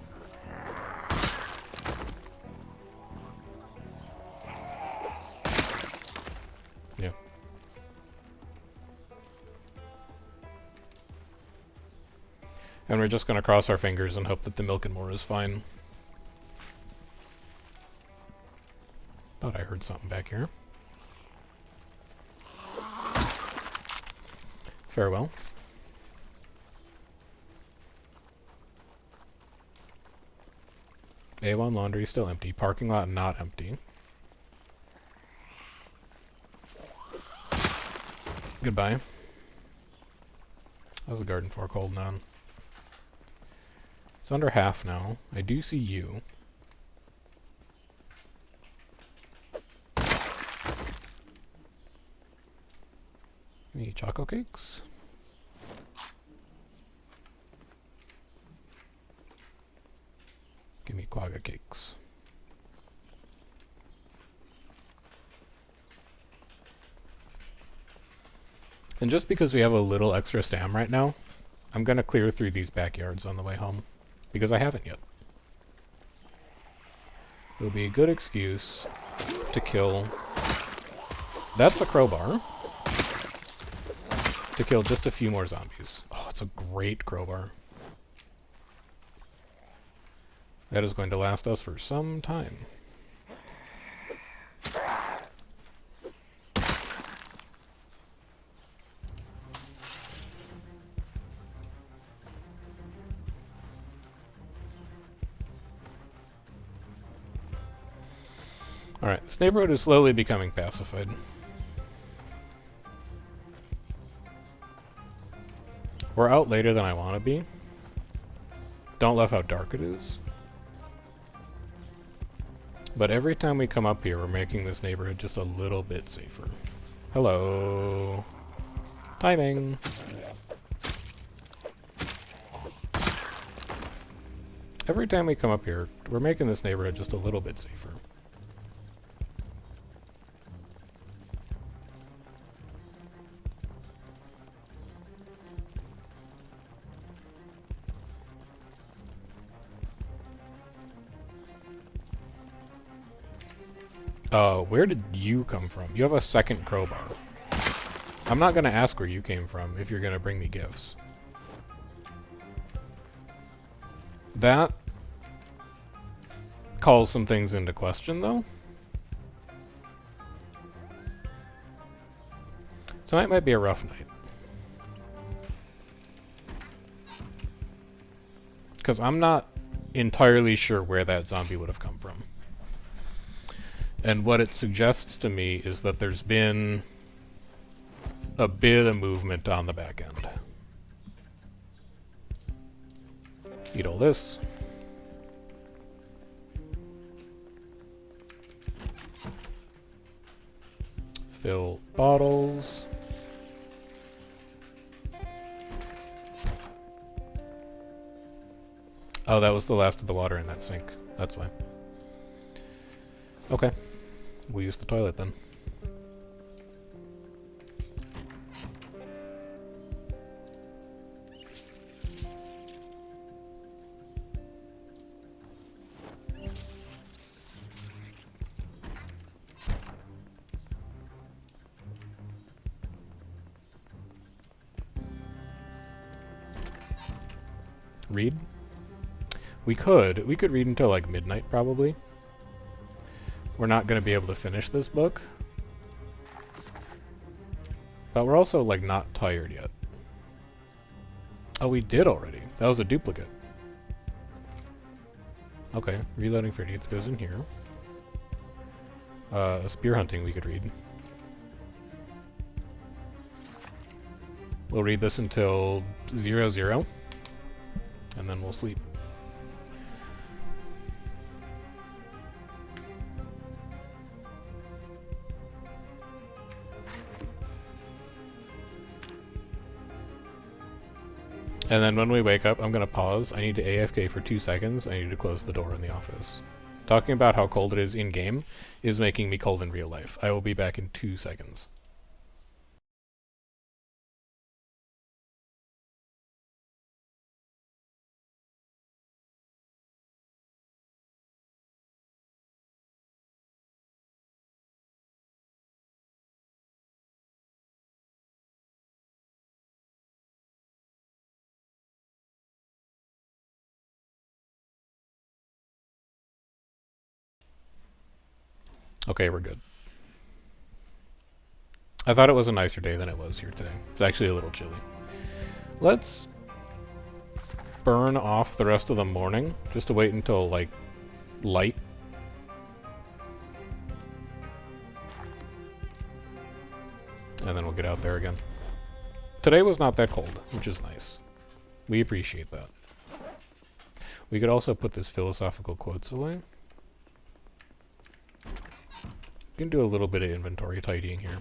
Yeah. And we're just going to cross our fingers and hope that the milk and more is fine. Thought I heard something back here. Farewell. A1 laundry still empty. Parking lot not empty. Goodbye. How's the garden fork holding on? It's under half now. I do see you. Any choco cakes? Give me quagga cakes. And just because we have a little extra stam right now, I'm going to clear through these backyards on the way home. Because I haven't yet. It'll be a good excuse to kill... That's a crowbar. To kill just a few more zombies. Oh, it's a great crowbar. That is going to last us for some time. Alright, this neighborhood is slowly becoming pacified. We're out later than I want to be. Don't love how dark it is. But every time we come up here, we're making this neighborhood just a little bit safer. Hello. Timing. Every time we come up here, we're making this neighborhood just a little bit safer. Where did you come from? You have a second crowbar. I'm not gonna ask where you came from if you're gonna bring me gifts. That calls some things into question, though. Tonight might be a rough night. Because I'm not entirely sure where that zombie would have come from. And what it suggests to me is that there's been a bit of movement on the back end. Eat all this. Fill bottles. Oh, that was the last of the water in that sink. That's why. Okay. We'll use the toilet then. Read? We could read until like midnight probably. We're not going to be able to finish this book. But we're also, like, not tired yet. Oh, we did already. That was a duplicate. Okay, reloading for needs goes in here. Spear hunting we could read. We'll read this until 00, and then we'll sleep. And then when we wake up, I'm going to pause. I need to AFK for 2 seconds. I need to close the door in the office. Talking about how cold it is in-game is making me cold in real life. I will be back in 2 seconds. Okay, we're good. I thought it was a nicer day than it was here today. It's actually a little chilly. Let's burn off the rest of the morning, just to wait until, like, light. And then we'll get out there again. Today was not that cold, which is nice. We appreciate that. We could also put this philosophical quotes away. We can do a little bit of inventory tidying here.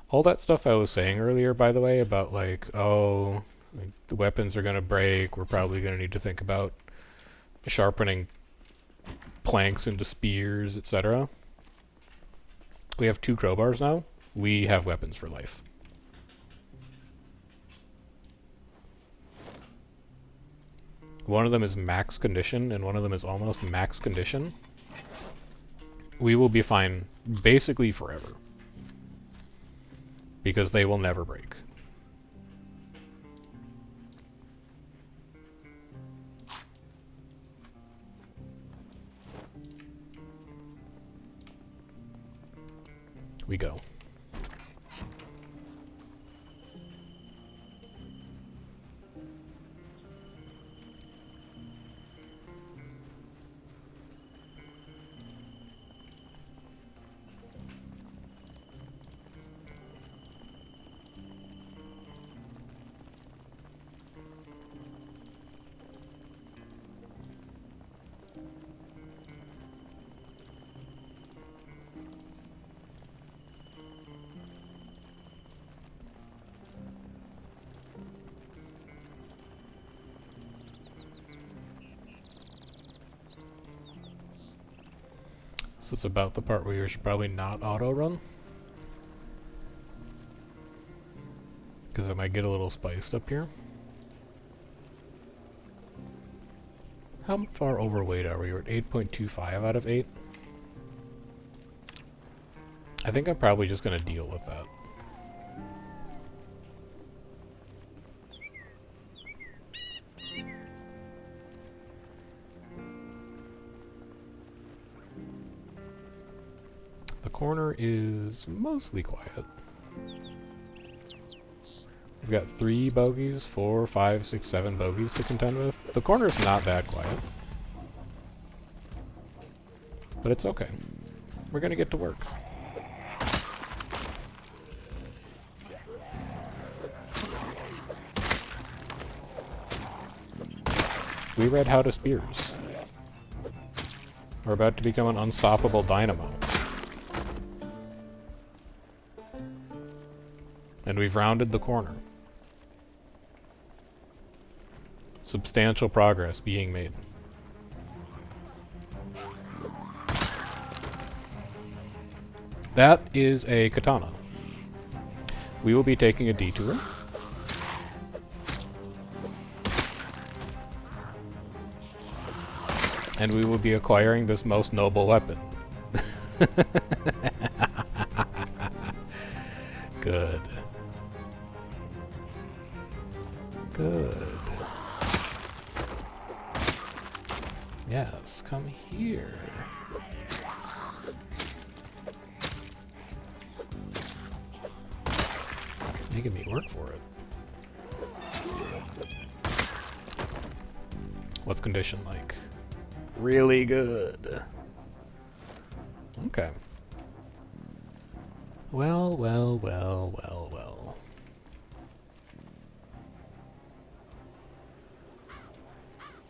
All that stuff I was saying earlier, by the way, about like, oh, like the weapons are going to break, we're probably going to need to think about sharpening planks into spears, etc. We have 2 crowbars now. we have weapons for life. One of them is max condition, and one of them is almost max condition. We will be fine basically forever. Because they will never break. We go. So it's about the part where you should probably not auto-run. Because it might get a little spiced up here. How far overweight are we? We're at 8.25 out of 8. I think I'm probably just going to deal with that. The corner is mostly quiet. We've got 3 bogeys, 4, 5, 6, 7 bogeys to contend with. The corner's not that quiet. But it's okay. We're gonna get to work. We read how to spears. We're about to become an unstoppable dynamo. And we've rounded the corner. Substantial progress being made. That is a katana. We will be taking a detour. And we will be acquiring this most noble weapon. Good. Good. Yes, come here. Making me work for it. What's condition like? Really good. Okay. Well, well, well, well, well.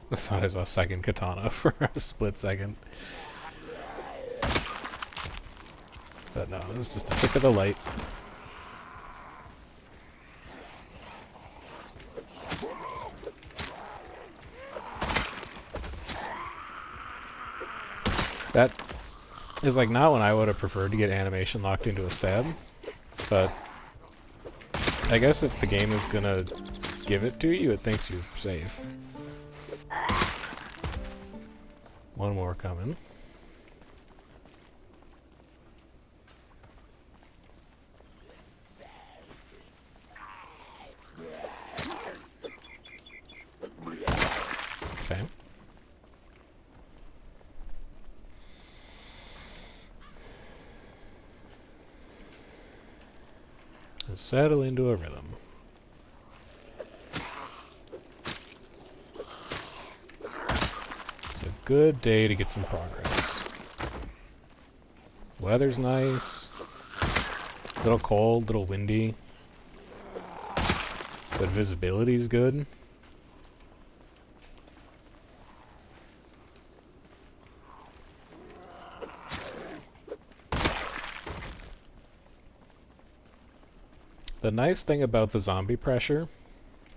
I thought I saw a second katana for a split second. But no, this is just a trick of the light. That is like not when I would have preferred to get animation locked into a stab, but I guess if the game is gonna give it to you, it thinks you're safe. One more coming. Okay. Just settle into a rhythm. It's a good day to get some progress. Weather's nice. A little cold, a little windy. But visibility's good. The nice thing about the zombie pressure,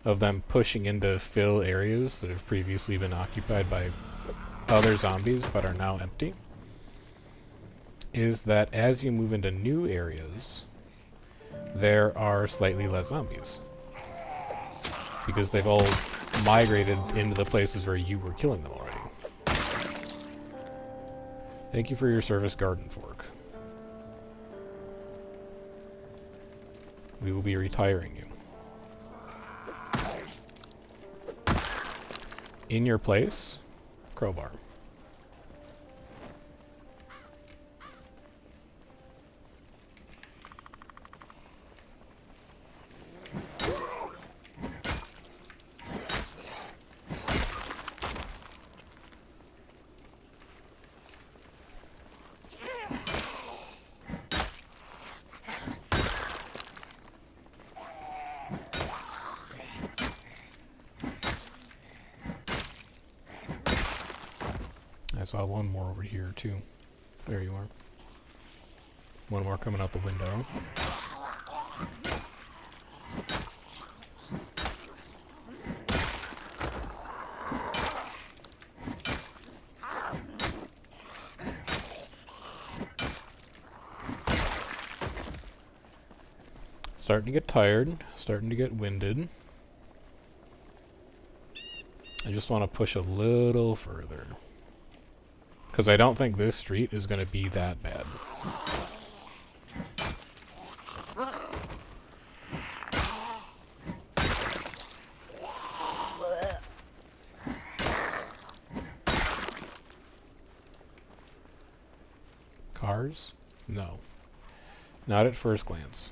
of them pushing in to fill areas that have previously been occupied by other zombies but are now empty, is that as you move into new areas, there are slightly less zombies. Because they've all migrated into the places where you were killing them already. Thank you for your service, garden fork. We will be retiring you. In your place, crowbar. I saw one more over here, too. There you are. One more coming out the window. Starting to get tired. Starting to get winded. I just want to push a little further. Because I don't think this street is going to be that bad. Cars? No. Not at first glance.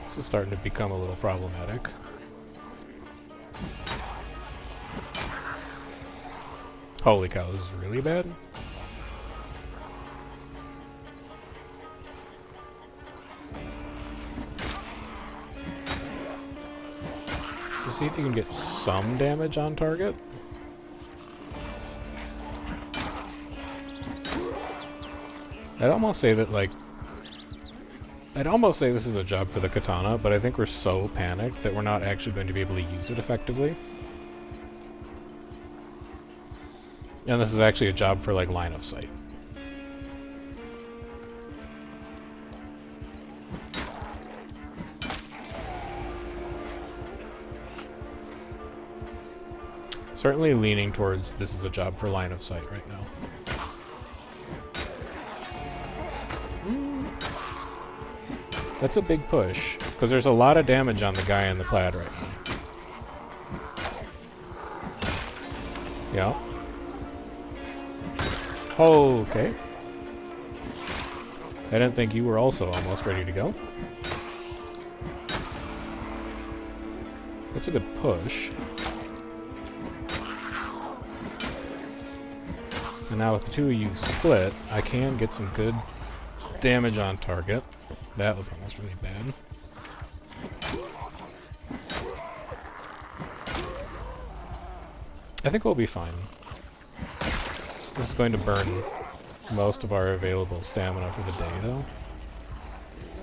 This is starting to become a little problematic. Holy cow, this is really bad? Let's see if you can get some damage on target. I'd almost say that, like, I'd almost say this is a job for the katana, but I think we're so panicked that we're not actually going to be able to use it effectively. And this is actually a job for, like, line of sight. Certainly leaning towards this is a job for line of sight right now. That's a big push, because there's a lot of damage on the guy in the plaid right now. Yeah. Okay. I didn't think you were also almost ready to go. That's a good push. And now with the two of you split, I can get some good damage on target. That was almost really bad. I think we'll be fine. This is going to burn most of our available stamina for the day, though.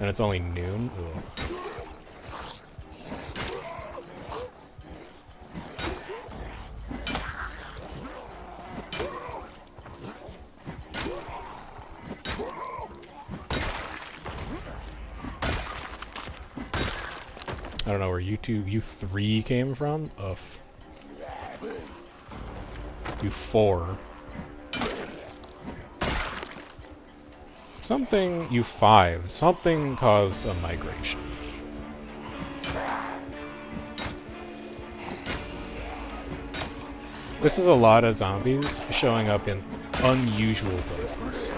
And it's only noon. Ugh. I don't know where you three came from. Ugh. You four. You five. Something caused a migration. This is a lot of zombies showing up in unusual places.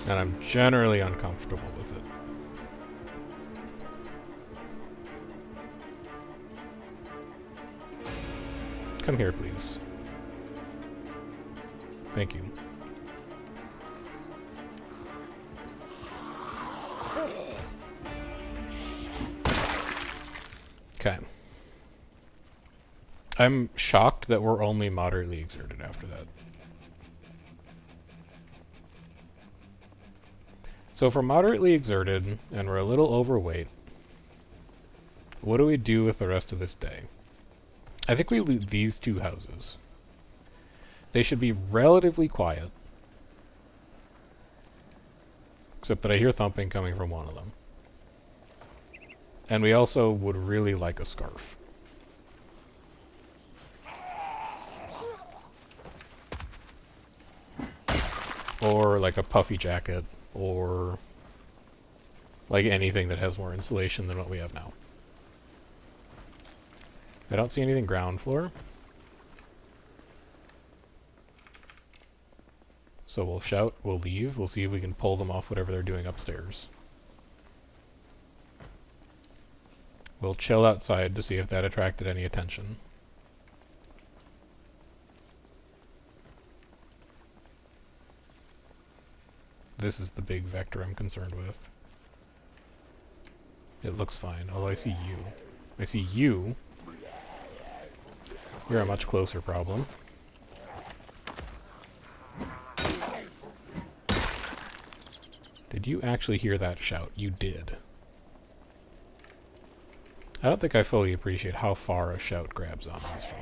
And I'm generally uncomfortable with it. Come here, please. Thank you. Okay. I'm shocked that we're only moderately exerted after that. So if we're moderately exerted and we're a little overweight, what do we do with the rest of this day? I think we loot these two houses. They should be relatively quiet. Except that I hear thumping coming from one of them. And we also would really like a scarf. Or like a puffy jacket, or like anything that has more insulation than what we have now. I don't see anything ground floor. So we'll shout, we'll leave, we'll see if we can pull them off whatever they're doing upstairs. We'll chill outside to see if that attracted any attention. This is the big vector I'm concerned with. It looks fine. Oh, I see you. I see you. You're a much closer problem. Did you actually hear that shout? You did. I don't think I fully appreciate how far a shout grabs zombies from.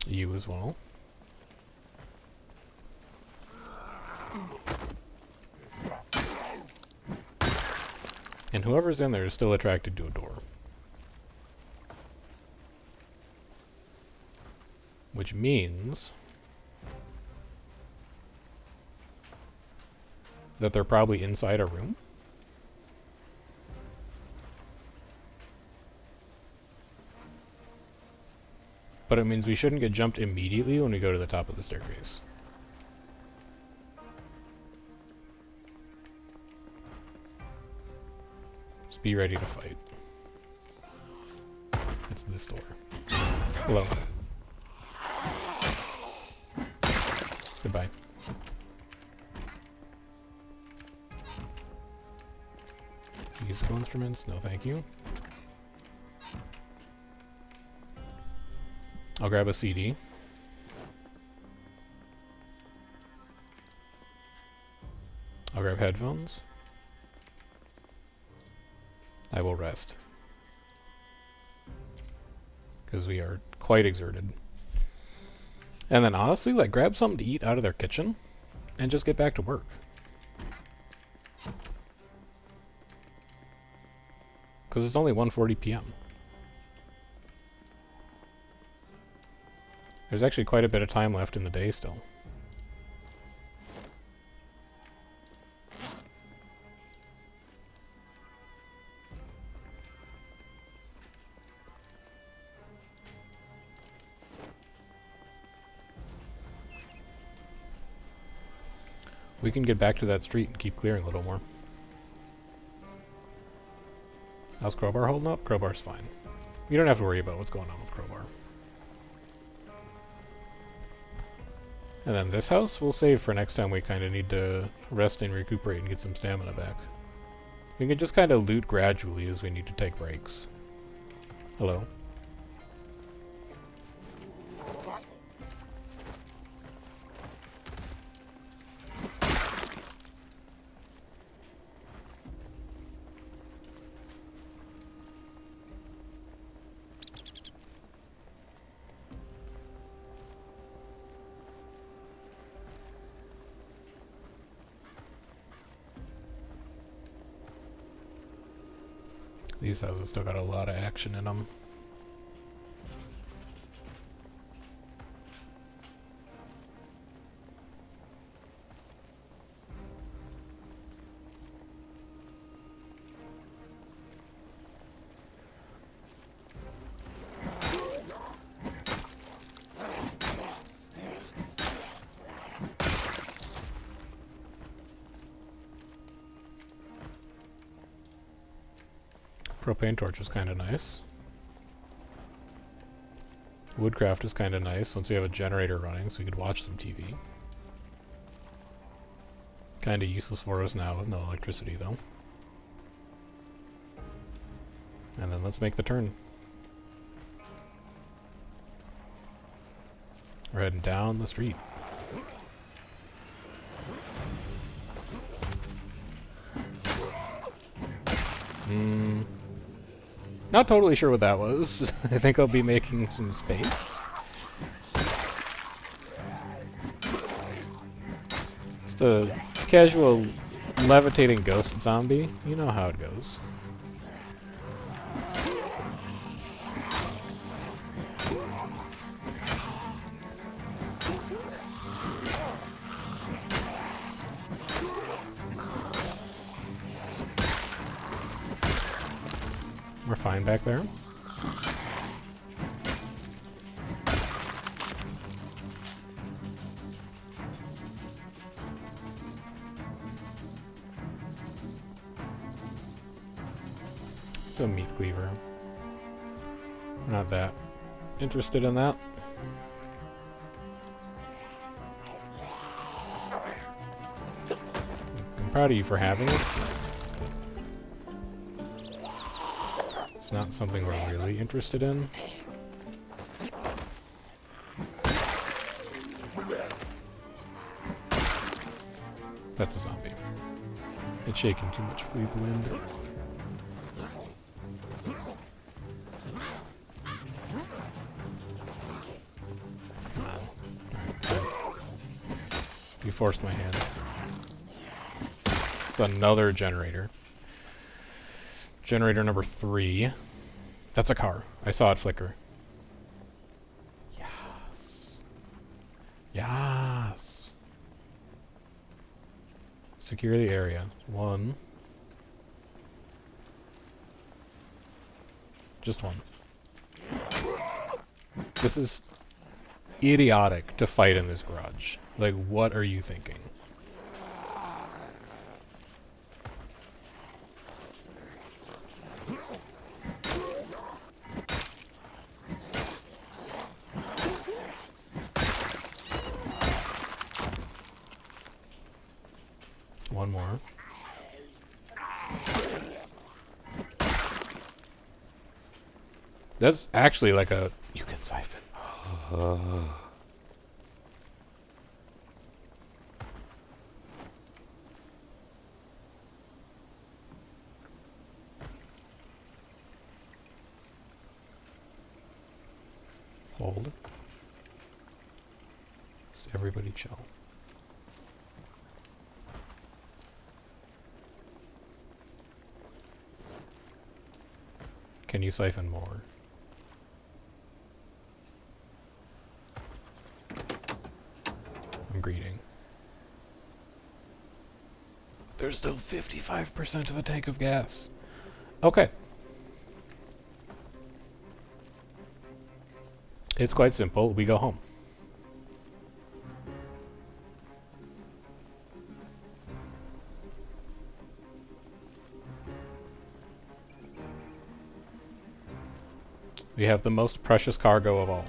You as well. And whoever's in there is still attracted to a door. Which means that they're probably inside a room. But it means we shouldn't get jumped immediately when we go to the top of the staircase. Just be ready to fight. It's this door. Hello. Goodbye. Musical instruments? No, thank you. I'll grab a CD. I'll grab headphones. I will rest. Because we are quite exerted. And then honestly, like, grab something to eat out of their kitchen and just get back to work. Because it's only 1:40 p.m. There's actually quite a bit of time left in the day still. We can get back to that street and keep clearing a little more. How's Crowbar holding up? Crowbar's fine. You don't have to worry about what's going on with Crowbar. And then this house we'll save for next time we kind of need to rest and recuperate and get some stamina back. We can just kind of loot gradually as we need to take breaks. Hello. These houses still got a lot of action in them. Propane torch is kind of nice. Woodcraft is kind of nice once we have a generator running so we could watch some TV. Kinda useless for us now with no electricity, though. And then let's make the turn. We're heading down the street. Not totally sure what that was. I think I'll be making some space. Just a casual levitating ghost zombie. You know how it goes. We're fine back there. It's a meat cleaver. Not that interested in that. I'm proud of you for having it. It's not something we're really interested in. That's a zombie. It's shaking too much for the wind. You forced my hand. It's another generator. Generator number 3. That's a car. I saw it flicker. Yes. Yes. Secure the area. 1. Just 1. This is idiotic to fight in this garage. Like, what are you thinking? One more. That's actually like a... You can siphon. Hold. Just everybody chill. Can you siphon more? I'm greeting. There's still 55% of a tank of gas. Okay. It's quite simple. We go home. We have the most precious cargo of all.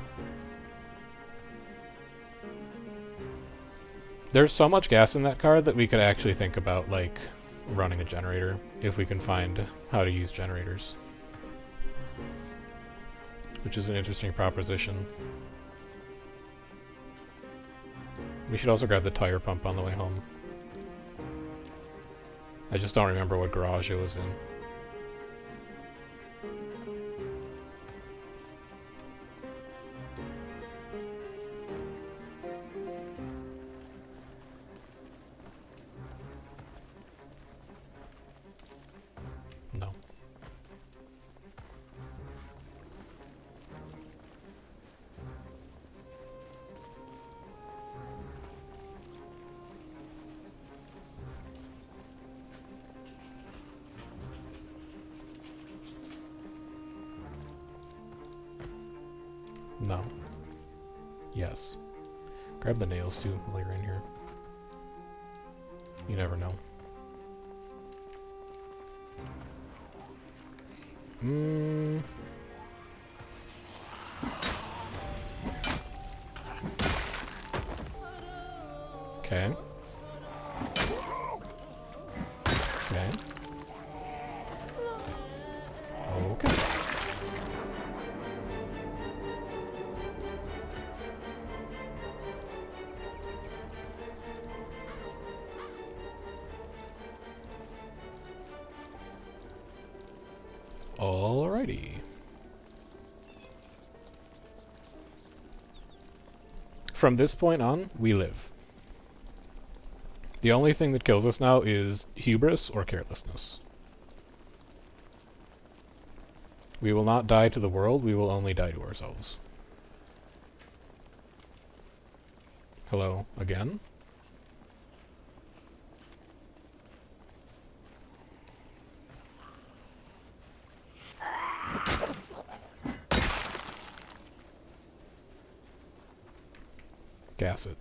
There's so much gas in that car that we could actually think about, like, running a generator, if we can find how to use generators. Which is an interesting proposition. We should also grab the tire pump on the way home. I just don't remember what garage it was in. No. No. Yes. Grab the nails too while you're in here. You never know. Okay. Okay. Okay. Alrighty. From this point on, we live. The only thing that kills us now is hubris or carelessness. We will not die to the world, we will only die to ourselves. Hello, again? Gas it.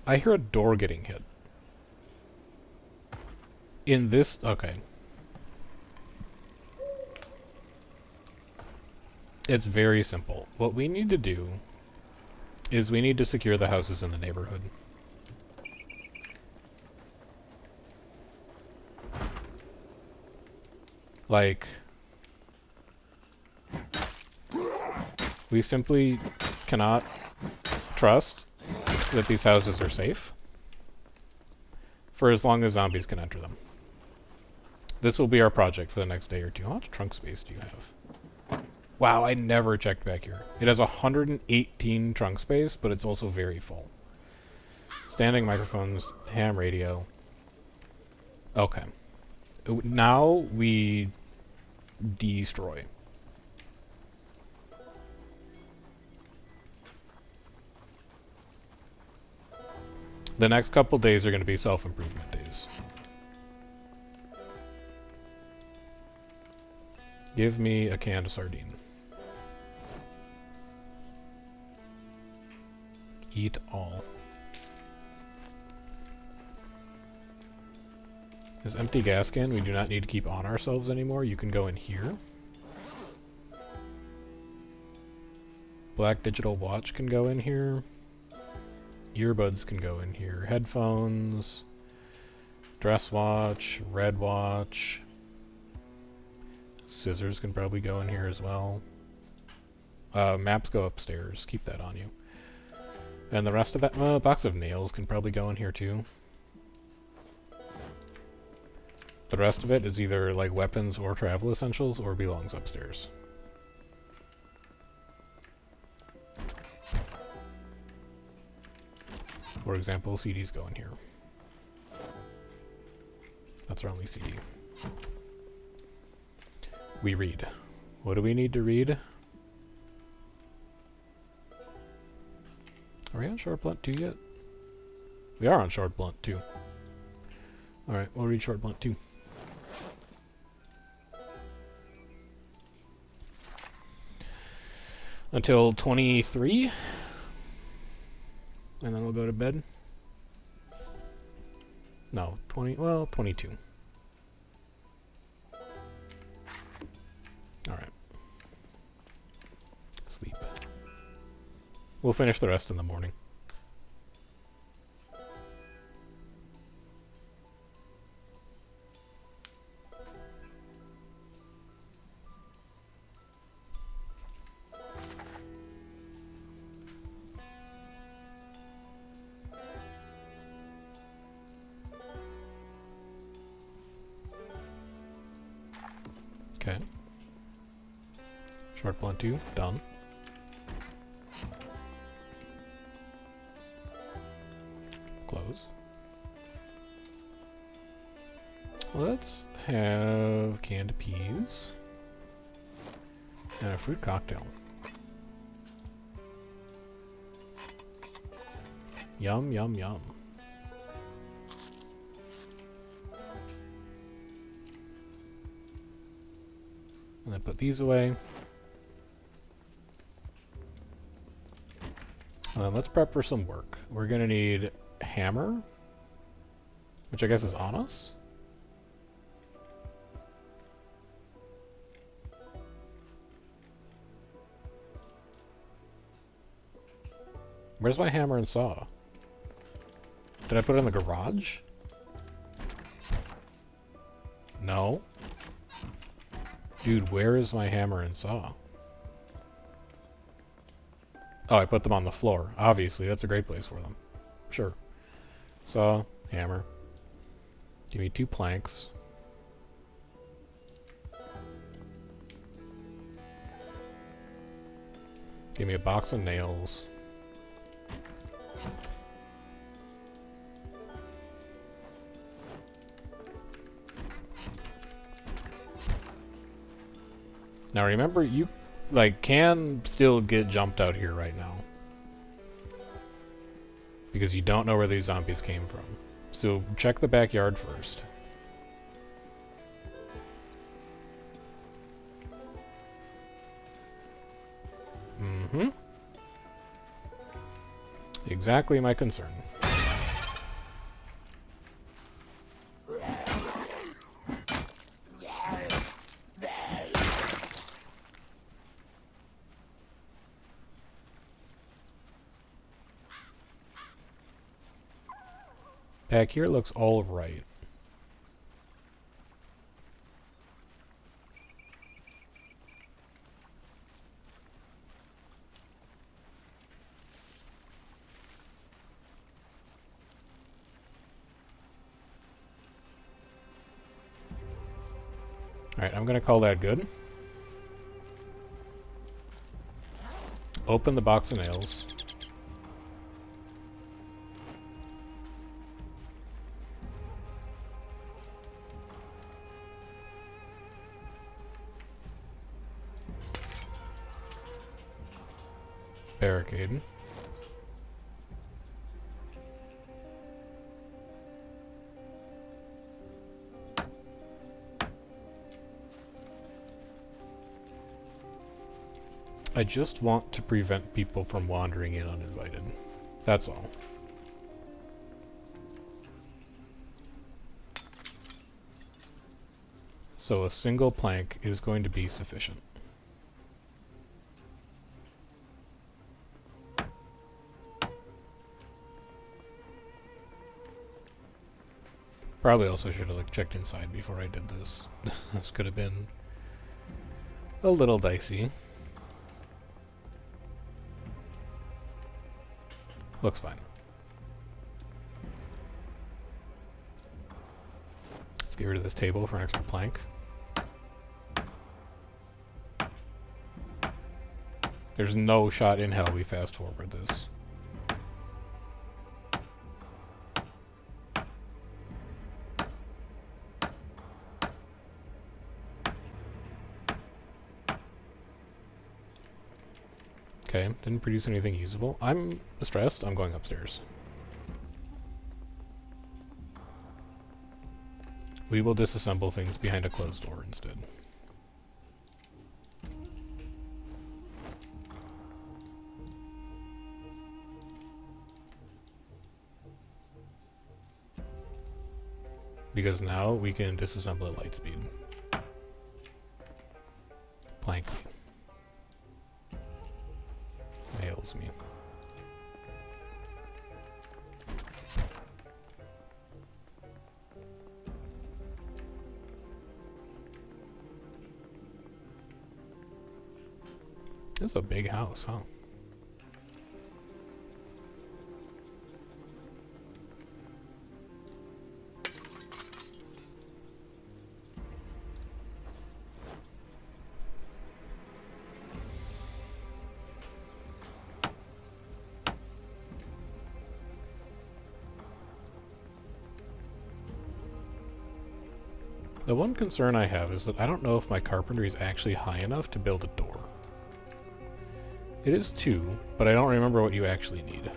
I hear a door getting hit. In this... okay. It's very simple. What we need to do is we need to secure the houses in the neighborhood. Like... we simply cannot trust that these houses are safe for as long as zombies can enter them. This will be our project for the next day or two. How much trunk space do you have? Wow, I never checked back here. It has 118 trunk space, but it's also very full. Standing microphones, ham radio. Okay. Now we destroy. The next couple days are going to be self-improvement days. Give me a canned sardine. Eat all. This empty gas can we do not need to keep on ourselves anymore. You can go in here. Black digital watch can go in here. Earbuds can go in here. Headphones. Dress watch. Red watch. Scissors can probably go in here as well. Maps go upstairs. Keep that on you. And the rest of that box of nails can probably go in here too. The rest of it is either like weapons or travel essentials or belongs upstairs. For example, CDs go in here. That's our only CD. We read. What do we need to read? Are we on Short Blunt 2 yet? We are on Short Blunt 2. Alright, we'll read Short Blunt 2. Until 23. And then we'll go to bed. No, 20, well, 22. Alright. Sleep. We'll finish the rest in the morning. Okay. Short Blunt 2, done. Close. Let's have canned peas and a fruit cocktail. Yum, yum, yum. And then put these away. And then let's prep for some work. We're gonna need hammer, which I guess is on us. Where's my hammer and saw? Did I put it in the garage? No. Dude, where is my hammer and saw? Oh, I put them on the floor. Obviously, that's a great place for them. Sure. Saw, hammer. Give me 2 planks. Give me a box of nails. Now remember, you can still get jumped out here right now. Because you don't know where these zombies came from. So check the backyard first. Mm-hmm. Exactly my concern. Back here looks all right. Alright, I'm gonna call that good. Open the box of nails. Barricade. I just want to prevent people from wandering in uninvited. That's all. So a single plank is going to be sufficient. Probably also should have checked inside before I did this. This could have been a little dicey. Looks fine. Let's get rid of this table for an extra plank. There's no shot in hell we fast forward this. Okay, didn't produce anything usable. I'm stressed. I'm going upstairs. We will disassemble things behind a closed door instead. Because now we can disassemble at light speed. Plank me. Nails me. This is a big house, huh? The one concern I have is that I don't know if my carpentry is actually high enough to build a door. It is 2, but I don't remember what you actually need.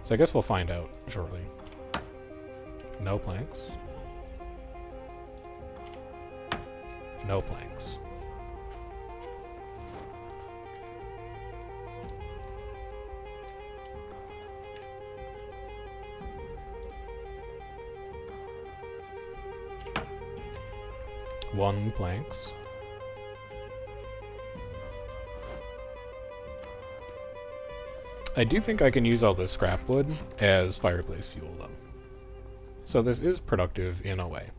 So I guess we'll find out shortly. No planks. No planks. One planks. I do think I can use all this scrap wood as fireplace fuel, though. So this is productive in a way.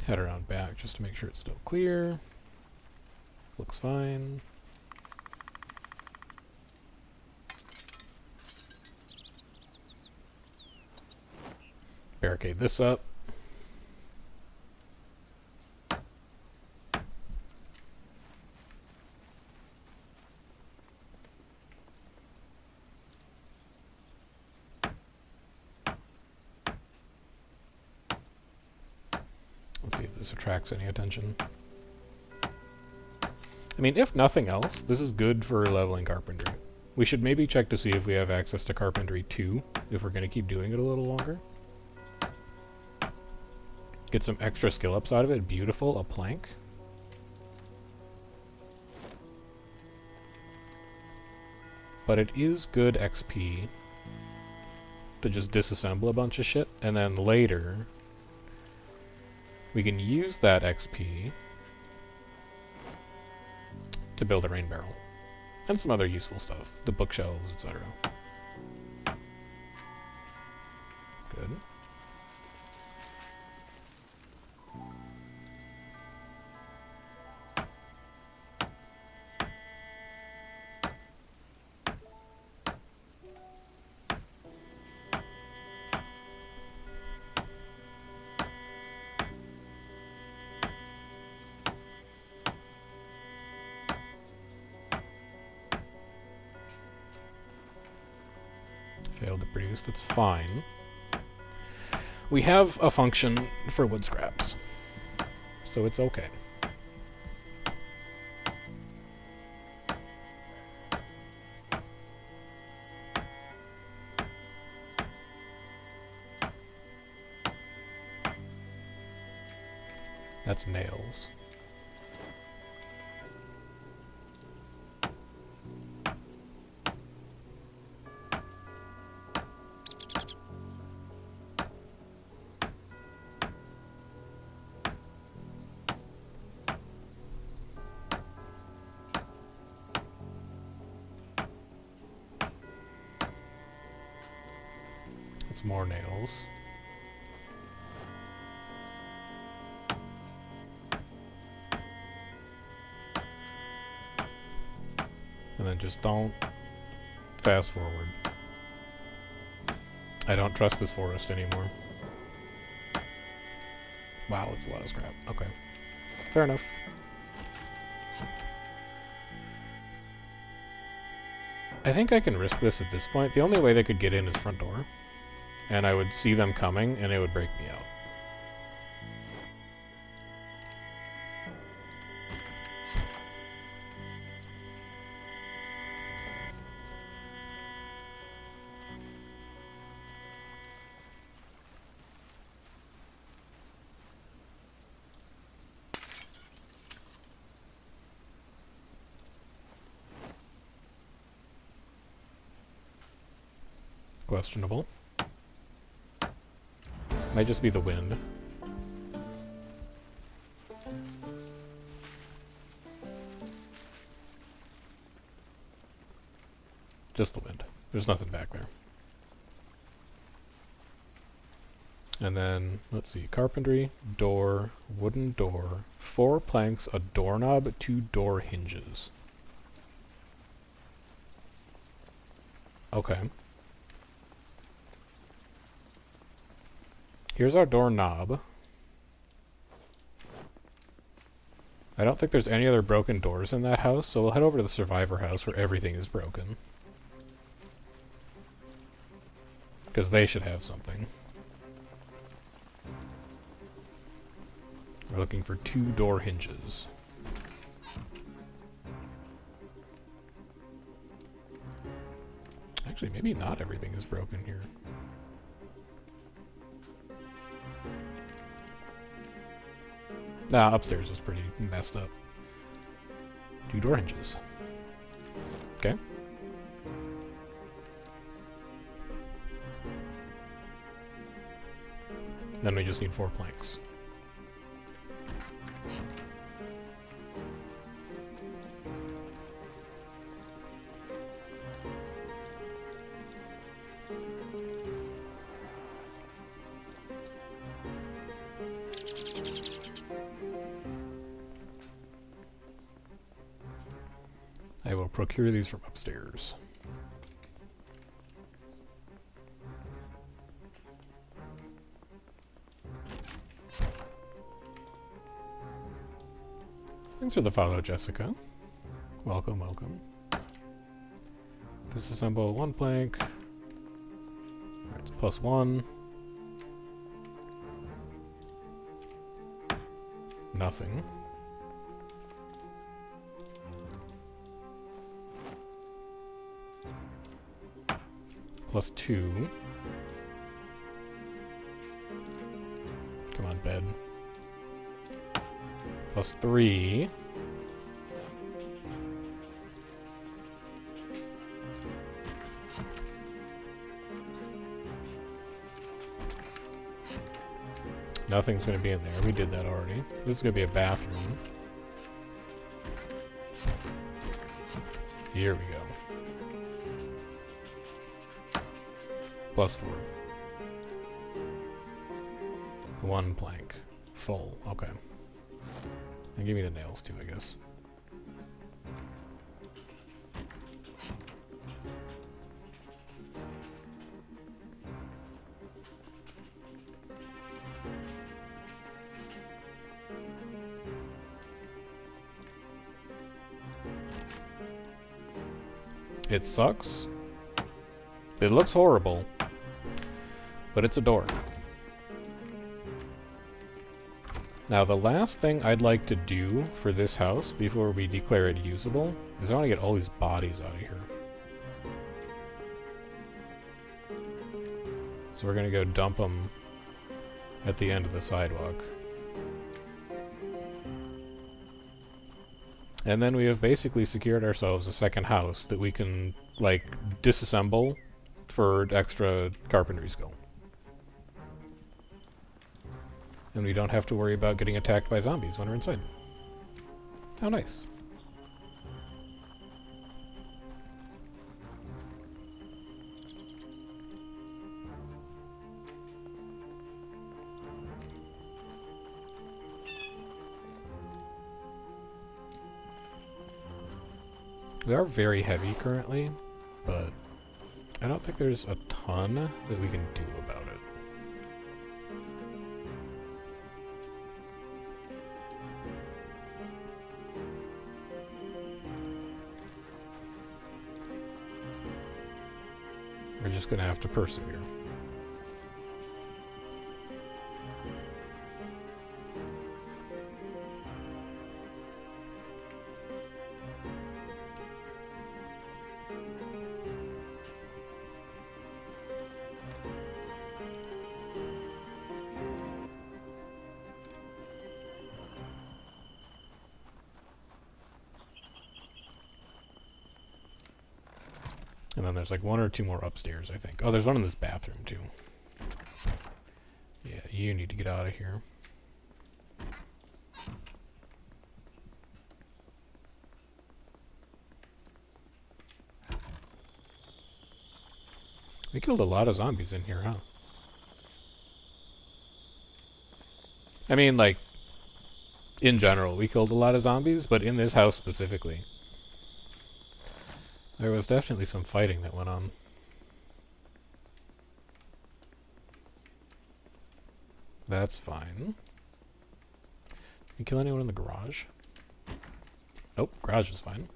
Head around back just to make sure it's still clear. Looks fine. Barricade this up. Let's see if this attracts any attention. I mean, if nothing else, this is good for leveling carpentry. We should maybe check to see if we have access to carpentry 2, if we're going to keep doing it a little longer. Get some extra skill ups out of it. Beautiful, a plank. But it is good XP to just disassemble a bunch of shit, and then later we can use that XP to build a rain barrel. And some other useful stuff. The bookshelves, etc. Good. Failed to produce, that's fine. We have a function for wood scraps, so it's okay. That's nails. It's more nails. And then just don't fast forward. I don't trust this forest anymore. Wow, it's a lot of scrap. Okay. Fair enough. I think I can risk this at this point. The only way they could get in is front door. And I would see them coming, and it would break me out. Questionable. Might just be the wind. Just the wind. There's nothing back there. And then, let's see, carpentry, door, wooden door, 4 planks, a doorknob, 2 door hinges. Okay. Here's our doorknob. I don't think there's any other broken doors in that house, so we'll head over to the survivor house where everything is broken. Because they should have something. We're looking for 2 door hinges. Actually, maybe not everything is broken here. Nah, upstairs is pretty messed up. 2 door hinges. Okay. Then we just need 4 planks. I will procure these from upstairs. Thanks for the follow, Jessica. Welcome, welcome. Disassemble one plank. Alright, it's +1. Nothing. +2. Come on, bed. +3. Nothing's going to be in there. We did that already. This is going to be a bathroom. Here we go. +4. 1 plank. Full. Okay. And give me the nails too, I guess. It sucks. It looks horrible. But it's a door. Now the last thing I'd like to do for this house before we declare it usable is I want to get all these bodies out of here. So we're going to go dump them at the end of the sidewalk. And then we have basically secured ourselves a second house that we can, like, disassemble for extra carpentry skill. And we don't have to worry about getting attacked by zombies when we're inside. How nice. We are very heavy currently, but I don't think there's a ton that we can do about it. We're just gonna have to persevere. And then there's like 1 or 2 more upstairs, I think. Oh, there's one in this bathroom, too. Yeah, you need to get out of here. We killed a lot of zombies in here, huh? I mean, like, in general, we killed a lot of zombies, but in this house specifically. There was definitely some fighting that went on. That's fine. Did you kill anyone in the garage? Nope, garage is fine.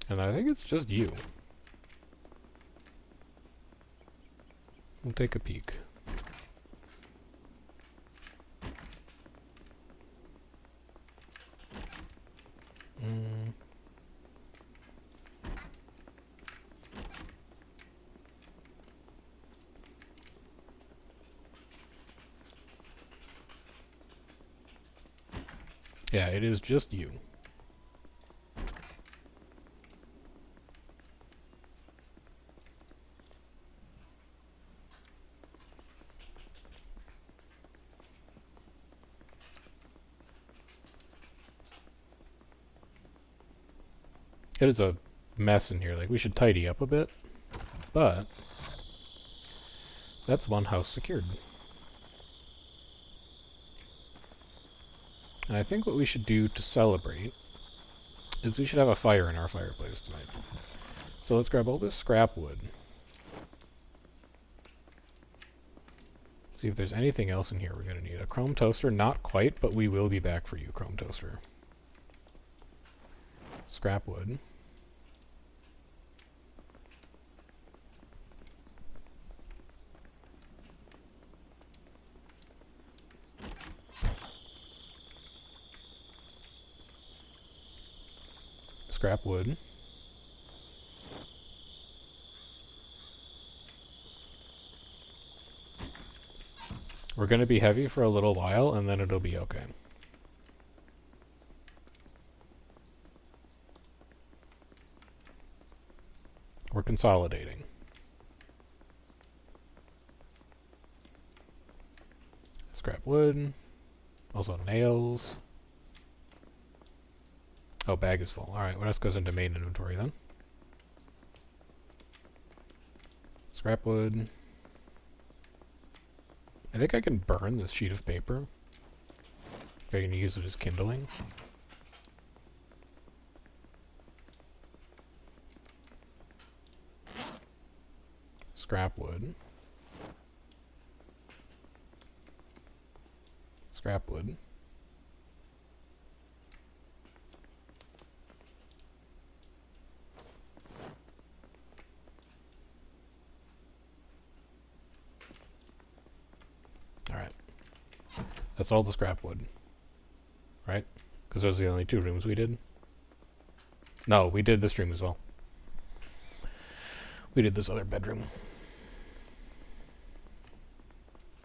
And I think it's just you. We'll take a peek. Yeah, it is just you. It is a mess in here. Like, we should tidy up a bit. But That's one house secured. And I think what we should do to celebrate is we should have a fire in our fireplace tonight. So let's grab all this scrap wood. See if there's anything else in here we're going to need. A chrome toaster? Not quite, but we will be back for you, chrome toaster. Scrap wood. Scrap wood. We're going to be heavy for a little while, and then it'll be okay. We're consolidating. Scrap wood. Also nails. Oh, bag is full. Alright, what else goes into main inventory then? Scrap wood. I think I can burn this sheet of paper. I can use it as kindling. Scrap wood. Scrap wood. Alright. That's all the scrap wood. Right? Because those are the only two rooms we did. No, we did this room as well. We did this other bedroom.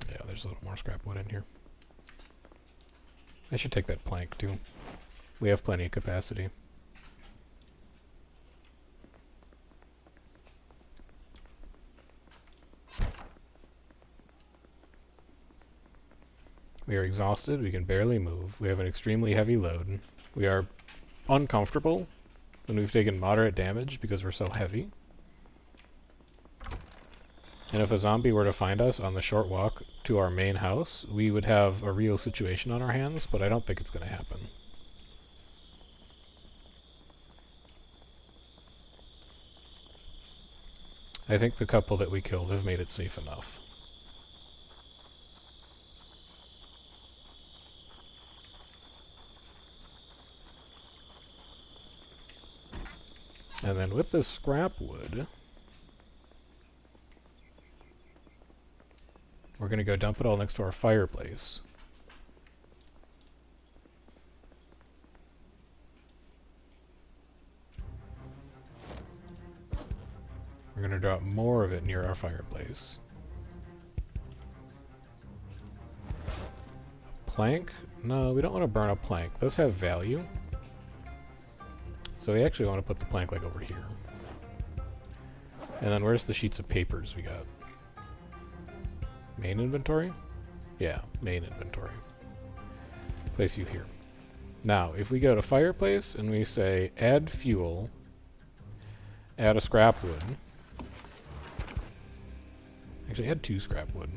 Yeah, there's a little more scrap wood in here. I should take that plank too. We have plenty of capacity. We are exhausted. We can barely move. We have an extremely heavy load. We are uncomfortable when we've taken moderate damage because we're so heavy. And if a zombie were to find us on the short walk to our main house, we would have a real situation on our hands, but I don't think it's going to happen. I think the couple that we killed have made it safe enough. And then with this scrap wood, we're going to go dump it all next to our fireplace. We're going to drop more of it near our fireplace. Plank? No, we don't want to burn a plank. Those have value. So we actually want to put the plank like over here. And then where's the sheets of papers we got? Main inventory? Yeah, main inventory. Place you here. Now, if we go to fireplace and we say add fuel, add a scrap wood. Actually, add 2 scrap wood.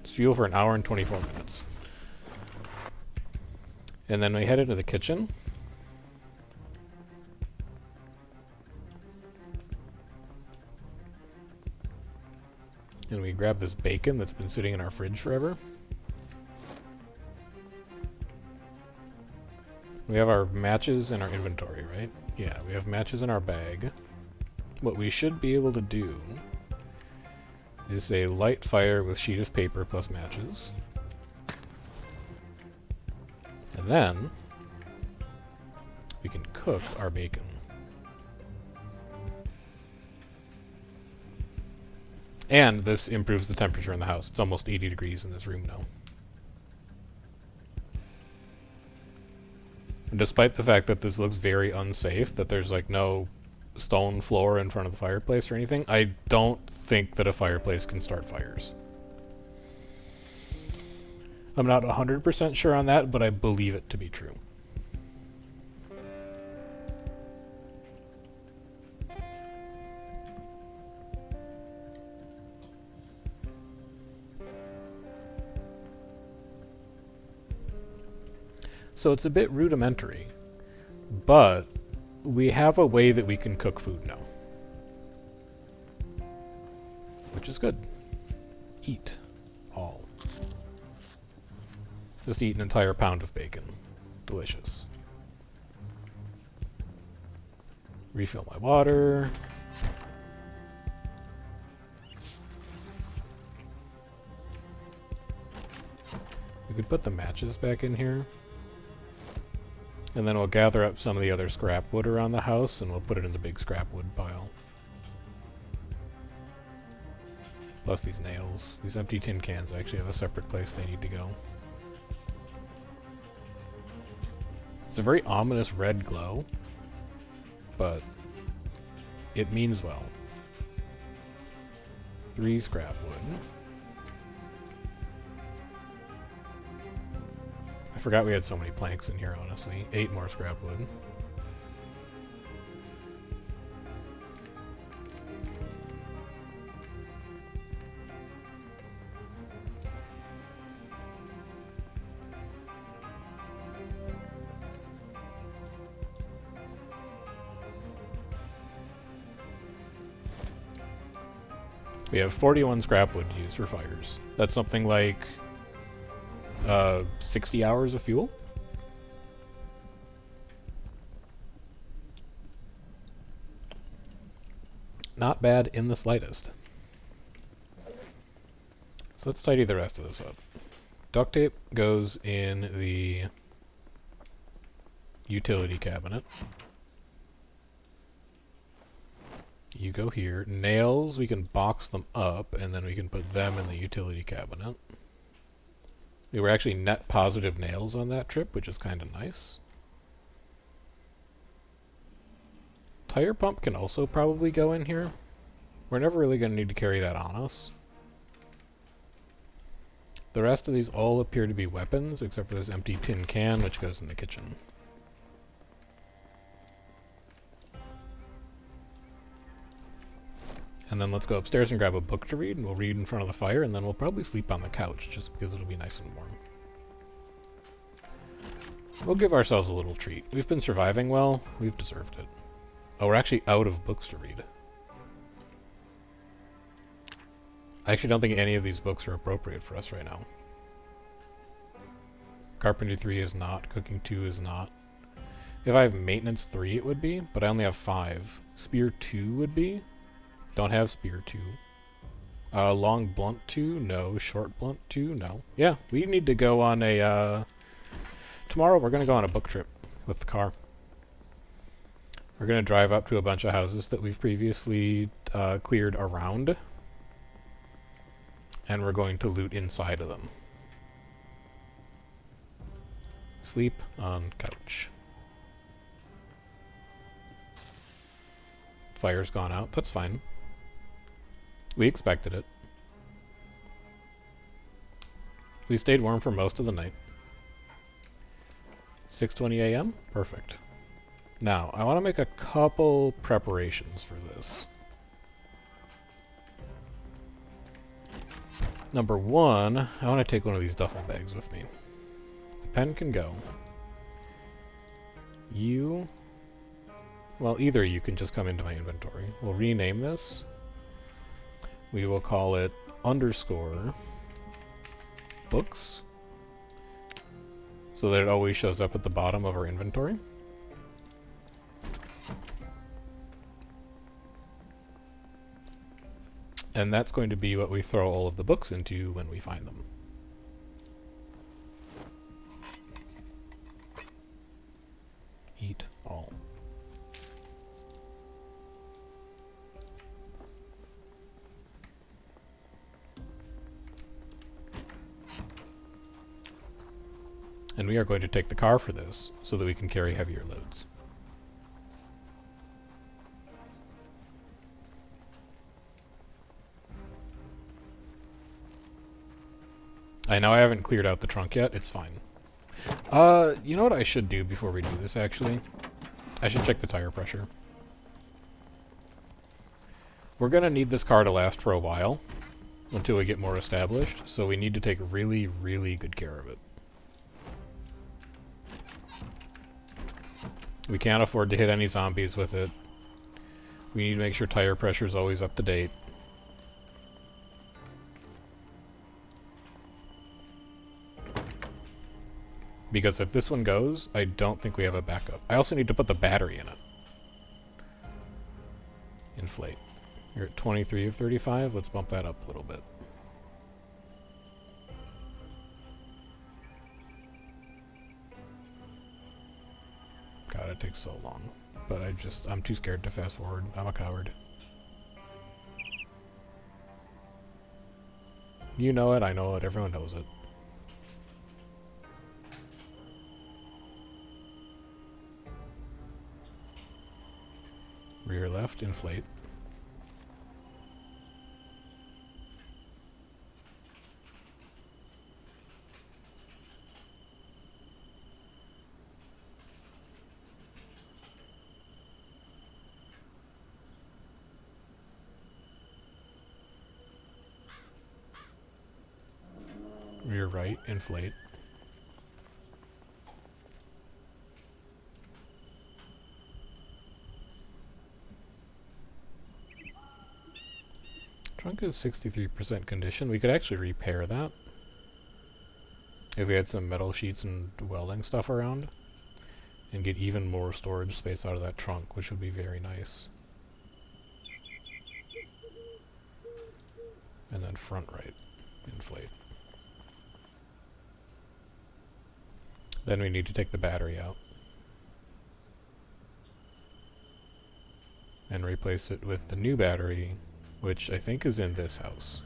It's fuel for an hour and 24 minutes. And then we head into the kitchen. And we grab this bacon that's been sitting in our fridge forever. We have our matches in our inventory, right? Yeah, we have matches in our bag. What we should be able to do is a light fire with sheet of paper plus matches. And then we can cook our bacon. And this improves the temperature in the house. It's almost 80 degrees in this room now. And despite the fact that this looks very unsafe, that there's like no stone floor in front of the fireplace or anything, I don't think that a fireplace can start fires. I'm not 100% sure on that, but I believe it to be true. So it's a bit rudimentary, but we have a way that we can cook food now. Which is good. Eat all. Just eat an entire pound of bacon. Delicious. Refill my water. We could put the matches back in here. And then we'll gather up some of the other scrap wood around the house and we'll put it in the big scrap wood pile. Plus these nails. These empty tin cans actually have a separate place they need to go. It's a very ominous red glow, but it means well. 3 scrap wood. I forgot we had so many planks in here, honestly. 8 more scrap wood. We have 41 scrap wood to use for fires. That's something like 60 hours of fuel? Not bad in the slightest. So let's tidy the rest of this up. Duct tape goes in the utility cabinet. You go here. Nails, we can box them up, and then we can put them in the utility cabinet. We were actually net positive nails on that trip, which is kind of nice. Tire pump can also probably go in here. We're never really going to need to carry that on us. The rest of these all appear to be weapons, except for this empty tin can, which goes in the kitchen. And then let's go upstairs and grab a book to read, and we'll read in front of the fire, and then we'll probably sleep on the couch, just because it'll be nice and warm. We'll give ourselves a little treat. We've been surviving well. We've deserved it. Oh, we're actually out of books to read. I actually don't think any of these books are appropriate for us right now. Carpentry 3 is not. Cooking 2 is not. If I have Maintenance 3, it would be, but I only have 5. Spear 2 would be. Don't have Spear 2. Long Blunt 2? No. Short Blunt 2? No. Yeah, we need to go on a, tomorrow we're going to go on a book trip with the car. We're going to drive up to a bunch of houses that we've previously cleared around. And we're going to loot inside of them. Sleep on couch. Fire's gone out. That's fine. We expected it. We stayed warm for most of the night. 6:20 a.m.? Perfect. Now, I want to make a couple preparations for this. Number 1, I want to take one of these duffel bags with me. The pen can go. You... Well, either you can just come into my inventory. We'll rename this. We will call it _ books, so that it always shows up at the bottom of our inventory. And that's going to be what we throw all of the books into when we find them. Eat all. And we are going to take the car for this, so that we can carry heavier loads. I know I haven't cleared out the trunk yet, it's fine. You know what I should do before we do this, actually? I should check the tire pressure. We're gonna need this car to last for a while, until we get more established, so we need to take really, really good care of it. We can't afford to hit any zombies with it. We need to make sure tire pressure is always up to date. Because if this one goes, I don't think we have a backup. I also need to put the battery in it. Inflate. You're at 23 of 35. Let's bump that up a little bit. God, it takes so long. But I'm too scared to fast forward. I'm a coward. You know it, I know it, everyone knows it. Rear left, inflate. Rear right, inflate. Trunk is 63% condition. We could actually repair that. If we had some metal sheets and welding stuff around. And get even more storage space out of that trunk, which would be very nice. And then front right, inflate. Then we need to take the battery out. And replace it with the new battery, which I think is in this house.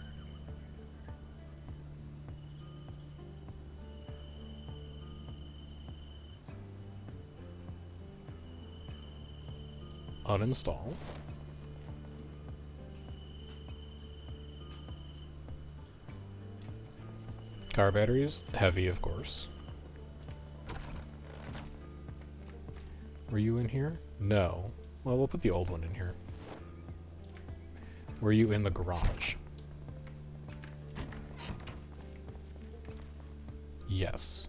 Uninstall. Car batteries, heavy of course. Were you in here? No. Well, we'll put the old one in here. Were you in the garage? Yes.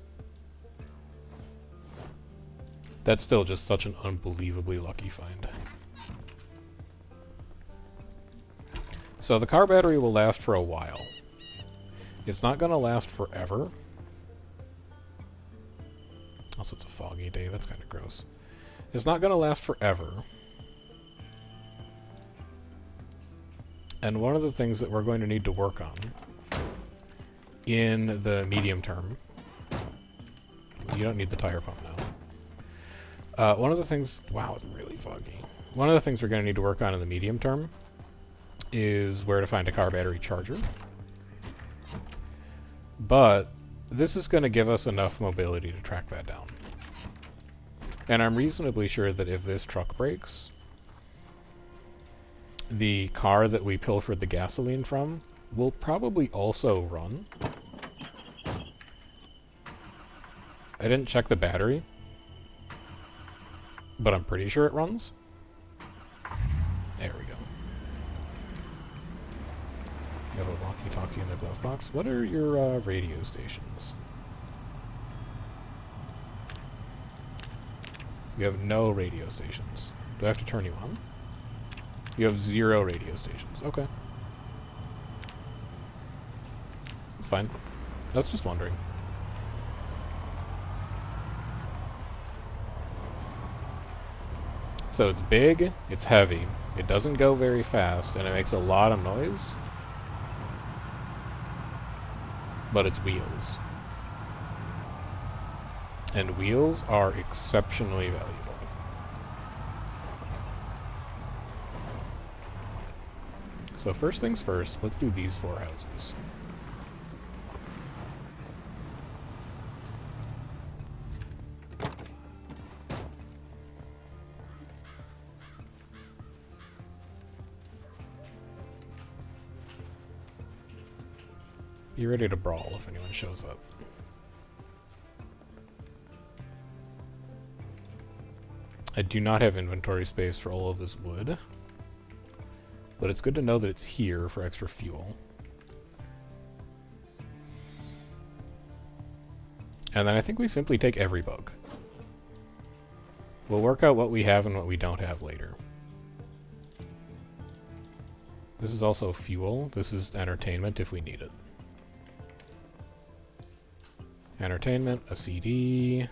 That's still just such an unbelievably lucky find. So the car battery will last for a while. It's not going to last forever. Also, it's a foggy day. That's kind of gross. It's not going to last forever. And one of the things that we're going to need to work on in the medium term... You don't need the tire pump now. One of the things... Wow, it's really foggy. One of the things we're going to need to work on in the medium term is where to find a car battery charger. But this is going to give us enough mobility to track that down. And I'm reasonably sure that if this truck breaks, the car that we pilfered the gasoline from will probably also run. I didn't check the battery, but I'm pretty sure it runs. There we go. You have a walkie-talkie in the glove box. What are your radio stations? You have no radio stations. Do I have to turn you on? You have 0 radio stations. Okay. It's fine. I was just wondering. So it's big, it's heavy, it doesn't go very fast, and it makes a lot of noise. But it's wheels. And wheels are exceptionally valuable. So first things first, let's do these 4 houses. Be ready to brawl if anyone shows up. I do not have inventory space for all of this wood, but it's good to know that it's here for extra fuel. And then I think we simply take every bug. We'll work out what we have and what we don't have later. This is also fuel. This is entertainment if we need it. Entertainment, a CD.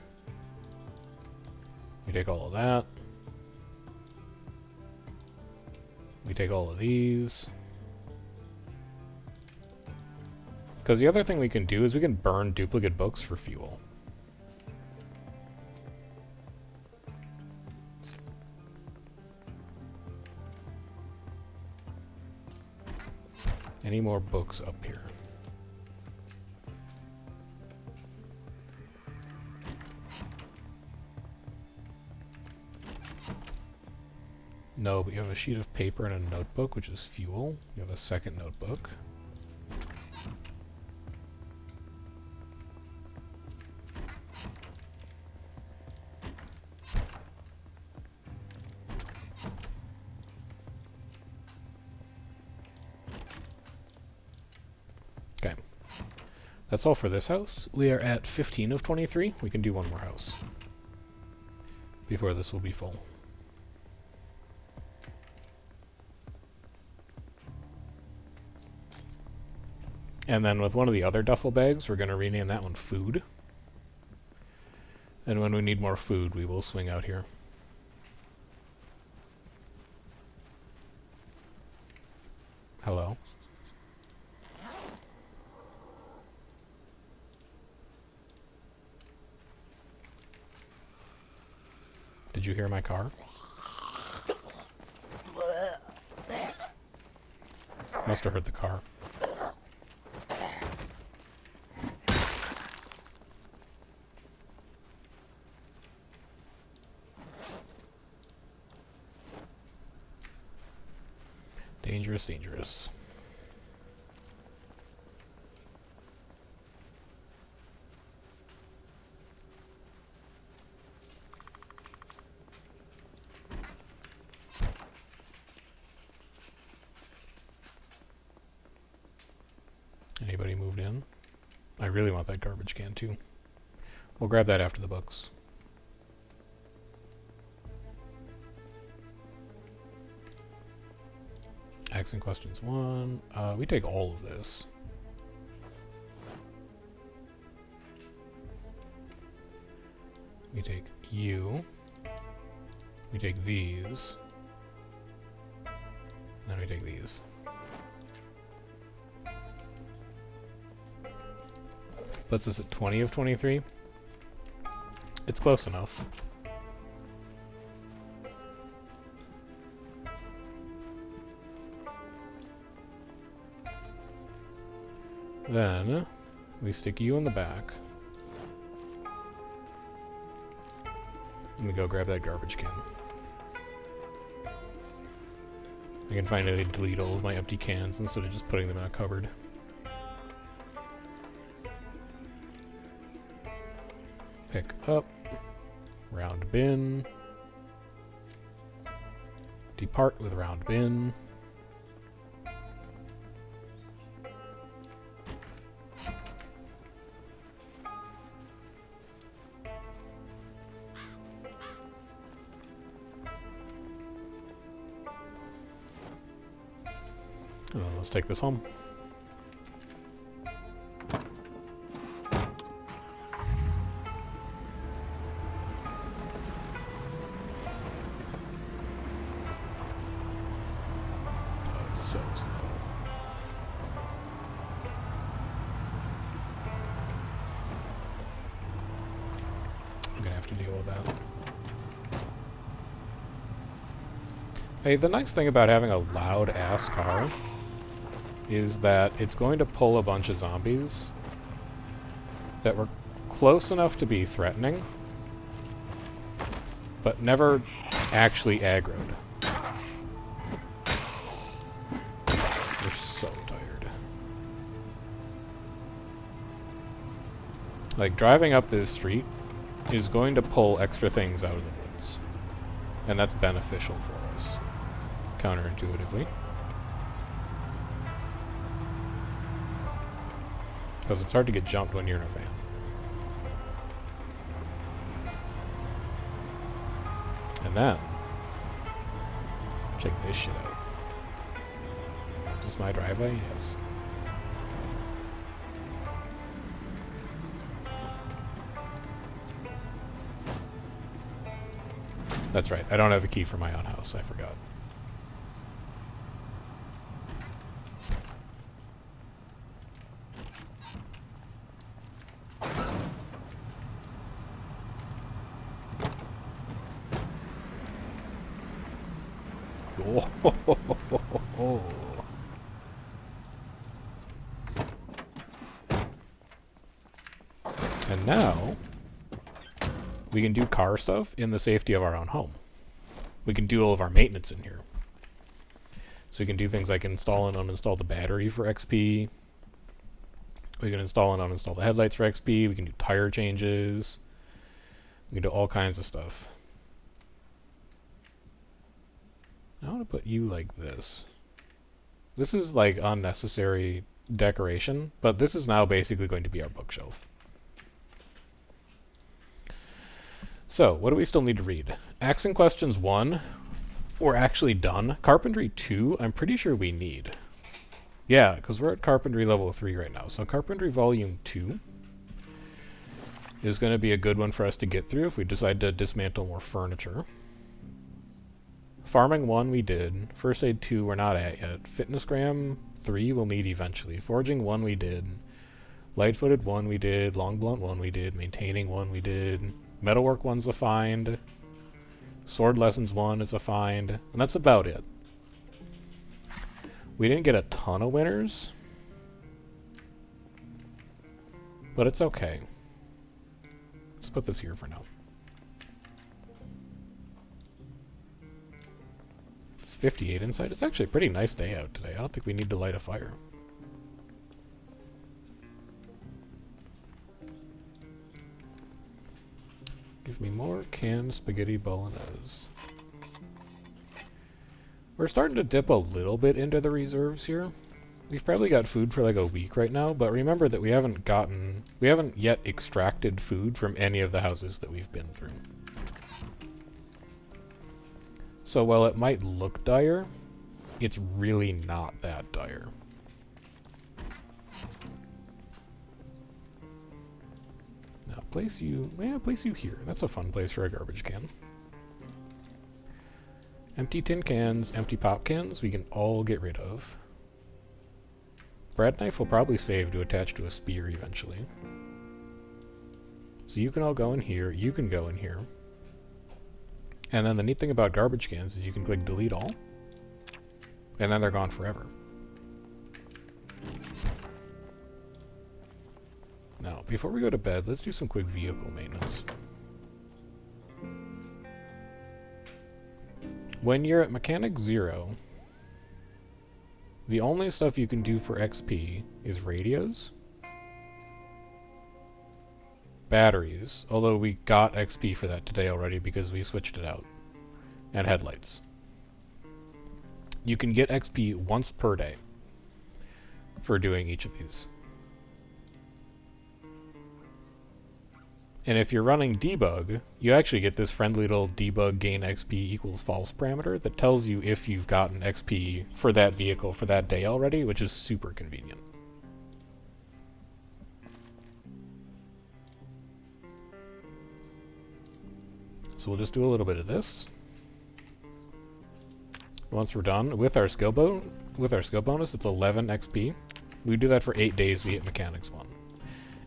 We take all of that. We take all of these. Because the other thing we can do is we can burn duplicate books for fuel. Any more books up here? No, but you have a sheet of paper and a notebook, which is fuel. You have a second notebook. Okay. That's all for this house. We are at 15 of 23. We can do one more house before this will be full. And then with one of the other duffel bags, we're going to rename that one Food. And when we need more food, we will swing out here. Hello? Did you hear my car? Must have heard the car. Dangerous, dangerous. Anybody moved in? I really want that garbage can too. We'll grab that after the books. Asking questions 1. We take all of this. We take you. We take these. And then we take these. Puts us at 20 of 23. It's close enough. Then we stick you in the back. And we go grab that garbage can. I can finally delete all of my empty cans instead of just putting them in a cupboard. Pick up. Round bin. Depart with round bin. Let's take this home. It's so slow. I'm gonna have to deal with that. Hey, the nice thing about having a loud-ass car is that it's going to pull a bunch of zombies that were close enough to be threatening, but never actually aggroed. We're so tired. Like, driving up this street is going to pull extra things out of the woods, and that's beneficial for us, counterintuitively. Because it's hard to get jumped when you're in a van. And then, check this shit out. Is this my driveway? Yes. That's right, I don't have a key for my own house, I forgot. Oh. And now, we can do car stuff in the safety of our own home. We can do all of our maintenance in here. So we can do things like install and uninstall the battery for XP. We can install and uninstall the headlights for XP. We can do tire changes. We can do all kinds of stuff. I want to put you like this. This is like unnecessary decoration, but this is now basically going to be our bookshelf. So, what do we still need to read? Accent Questions 1, we're actually done. Carpentry 2, I'm pretty sure we need. Yeah, because we're at Carpentry level 3 right now. So Carpentry Volume 2 is going to be a good one for us to get through if we decide to dismantle more furniture. Farming 1 we did. First Aid 2 we're not at yet. Fitnessgram 3 we'll need eventually. Forging 1 we did. Light-footed 1 we did. Long blunt 1 we did. Maintaining 1 we did. Metalwork 1's a find. Sword Lessons 1 is a find. And that's about it. We didn't get a ton of winners. But it's okay. Let's put this here for now. It's 58 inside. It's actually a pretty nice day out today. I don't think we need to light a fire. Give me more canned spaghetti bolognese. We're starting to dip a little bit into the reserves here. We've probably got food for like a week right now, but remember that we haven't yet extracted food from any of the houses that we've been through. So while it might look dire, it's really not that dire. Now place you here. That's a fun place for a garbage can. Empty tin cans, empty pop cans, we can all get rid of. Bread knife will probably save to attach to a spear eventually. So you can all go in here, you can go in here. And then the neat thing about garbage cans is you can click delete all, and then they're gone forever. Now, before we go to bed, let's do some quick vehicle maintenance. When you're at Mechanic 0, the only stuff you can do for XP is radios, batteries, although we got XP for that today already because we switched it out, and headlights. You can get XP once per day for doing each of these. And if you're running debug, you actually get this friendly little debug gain XP equals false parameter that tells you if you've gotten XP for that vehicle for that day already, which is super convenient. So we'll just do a little bit of this. Once we're done with our skill bonus, it's 11 XP. We do that for 8 days, we hit Mechanics 1.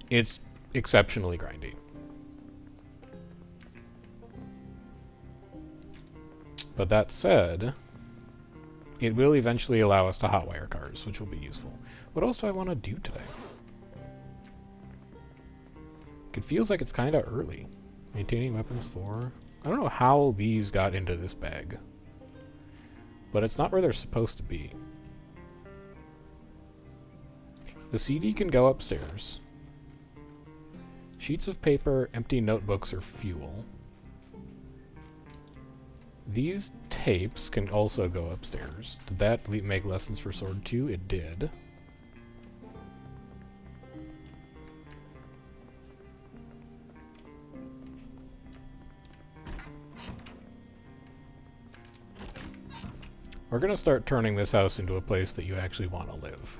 It's exceptionally grindy. But that said, it will eventually allow us to hotwire cars, which will be useful. What else do I want to do today? It feels like it's kind of early. Maintaining weapons 4. I don't know how these got into this bag. But it's not where they're supposed to be. The CD can go upstairs. Sheets of paper, empty notebooks, or fuel. These tapes can also go upstairs. Did that make lessons for Sword 2? It did. We're going to start turning this house into a place that you actually want to live.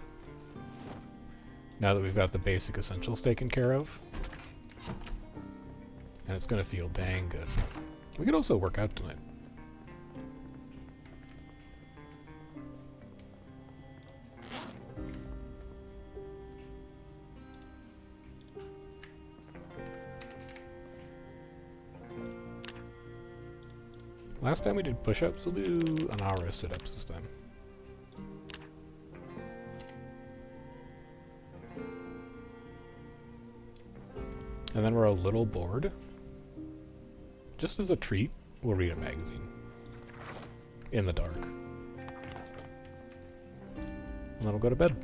Now that we've got the basic essentials taken care of. And it's going to feel dang good. We could also work out tonight. Last time we did push-ups, we'll do an hour of sit-ups this time. And then we're a little bored. Just as a treat, we'll read a magazine. In the dark. And then we'll go to bed.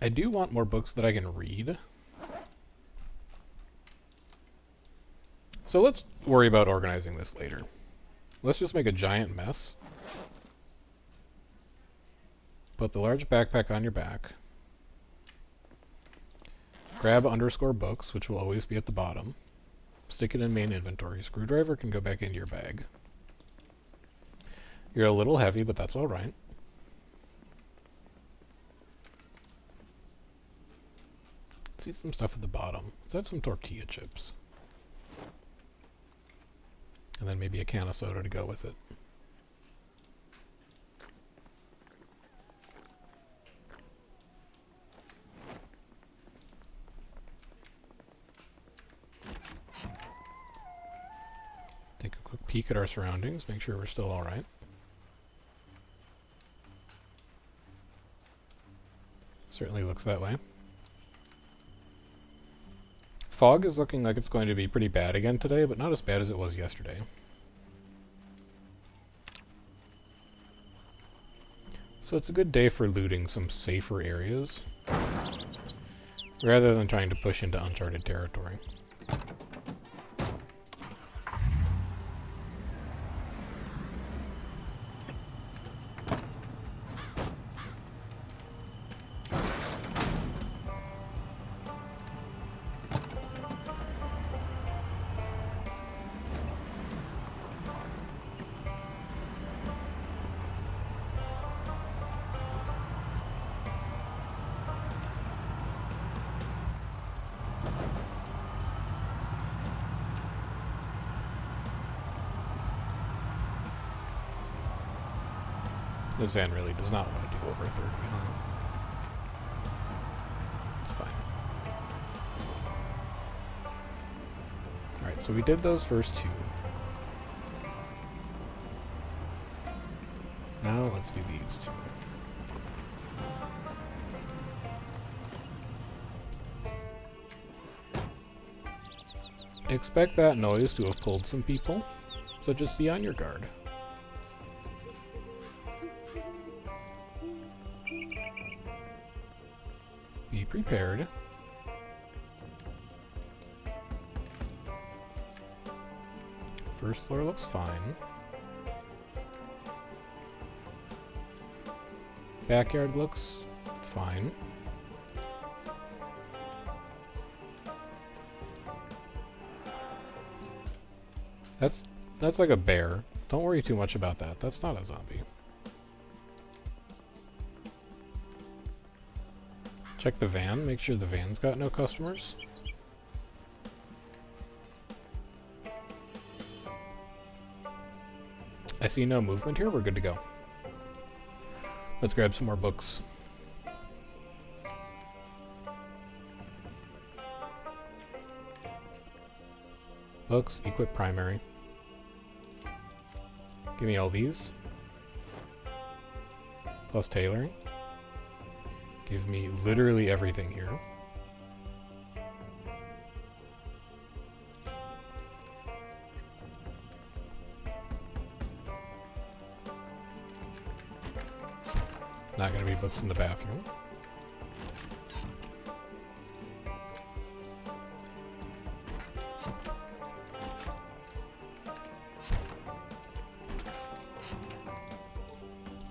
I do want more books that I can read. So let's worry about organizing this later. Let's just make a giant mess. Put the large backpack on your back. Grab _books, which will always be at the bottom. Stick it in main inventory. Screwdriver can go back into your bag. You're a little heavy, but that's alright. Let's eat some stuff at the bottom. Let's have some tortilla chips. And then maybe a can of soda to go with it. Take a quick peek at our surroundings, make sure we're still alright. Certainly looks that way. Fog is looking like it's going to be pretty bad again today, but not as bad as it was yesterday. So it's a good day for looting some safer areas, rather than trying to push into uncharted territory. This van really does not want to do over 30, huh? It's fine. Alright, so we did those first two. Now let's do these two. Expect that noise to have pulled some people, so just be on your guard. Be prepared. First floor looks fine. Backyard looks fine. That's like a bear. Don't worry too much about that. That's not a zombie. Check the van, make sure the van's got no customers. I see no movement here, we're good to go. Let's grab some more books. Books, equip primary. Give me all these. Plus tailoring. Give me literally everything here. Not gonna be books in the bathroom.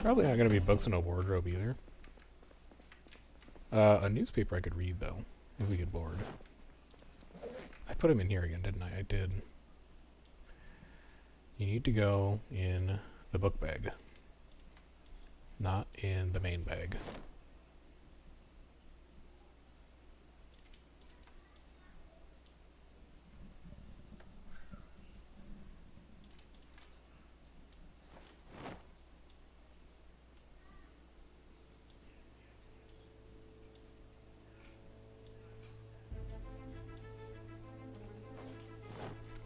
Probably not going to be books in a wardrobe either. A newspaper I could read, though, if we get bored. I put them in here again, didn't I? I did. You need to go in the book bag, not in the main bag.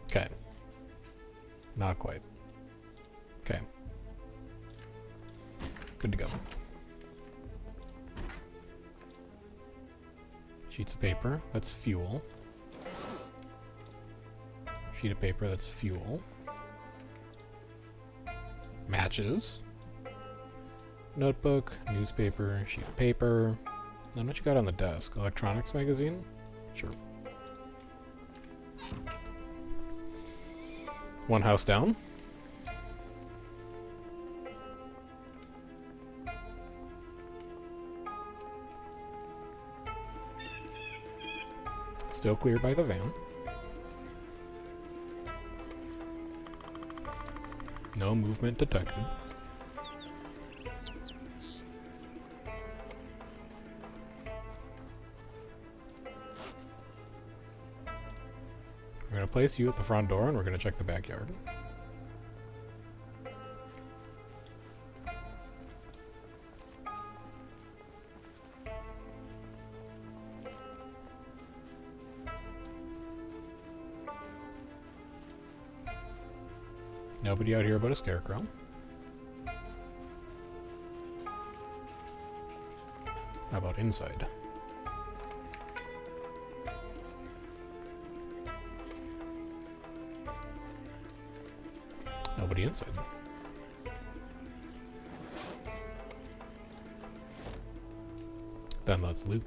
Okay. Not quite. Okay. Good to go. Sheets of paper, that's fuel. Sheet of paper, that's fuel. Matches. Notebook, newspaper, sheet of paper. Then what you got on the desk? Electronics magazine? Sure. One house down. Still clear by the van. No movement detected. We're going to place you at the front door and we're going to check the backyard. Nobody out here but a scarecrow. How about inside? Nobody inside. Then let's loot.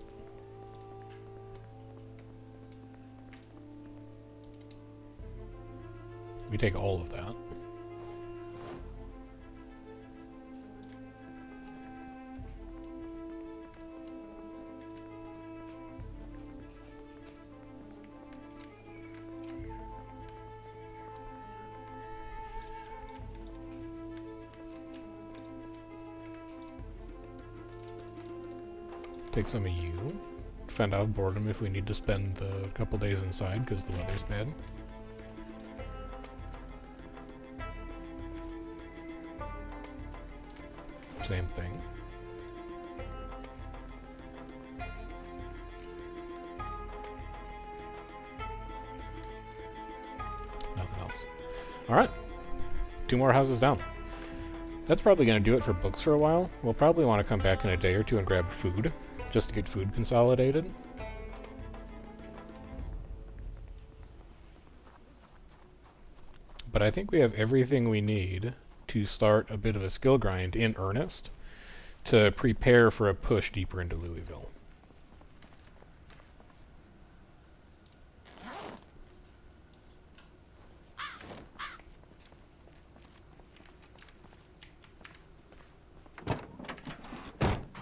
We take all of that. Take some of you. Fend off boredom if we need to spend the couple days inside because the weather's bad. Same thing. Nothing else. Alright. 2 more houses down. That's probably going to do it for books for a while. We'll probably want to come back in a day or two and grab food, just to get food consolidated. But I think we have everything we need to start a bit of a skill grind in earnest to prepare for a push deeper into Louisville.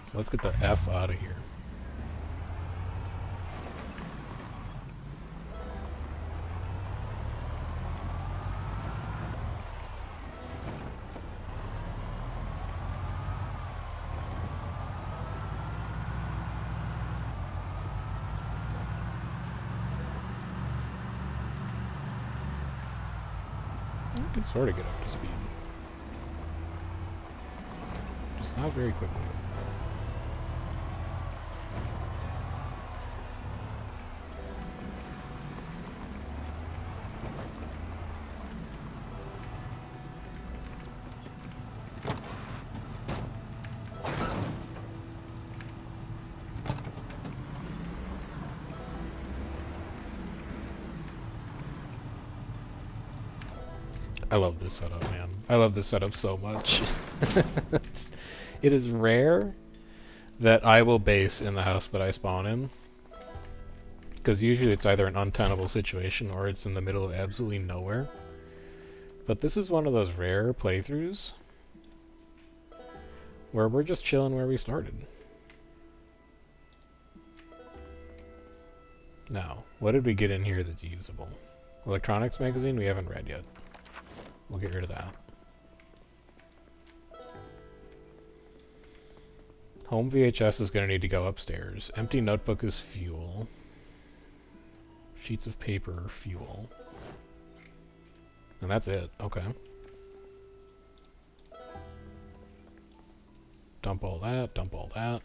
So let's get the F out of here. We can sort of get up to speed. Just not very quickly. I love this setup, man. I love this setup so much. It is rare that I will base in the house that I spawn in. Because usually it's either an untenable situation or it's in the middle of absolutely nowhere. But this is one of those rare playthroughs where we're just chilling where we started. Now, what did we get in here that's usable? Electronics magazine we haven't read yet. We'll get rid of that. Home VHS is going to need to go upstairs. Empty notebook is fuel. Sheets of paper are fuel. And that's it. Okay. Dump all that, dump all that.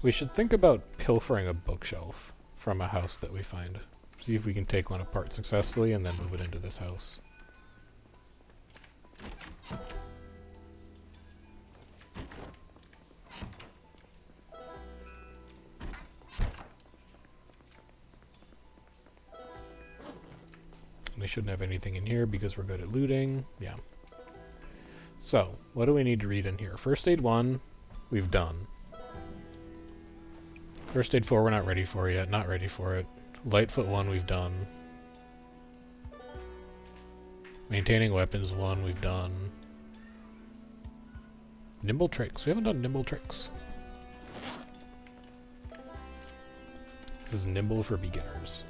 We should think about pilfering a bookshelf from a house that we find. See if we can take one apart successfully and then move it into this house. We shouldn't have anything in here because we're good at looting. Yeah. So, what do we need to read in here? First aid 1, we've done. First aid 4, we're not ready for yet. Not ready for it. Lightfoot 1, we've done. Maintaining weapons 1, we've done. Nimble tricks. We haven't done nimble tricks. This is nimble for beginners.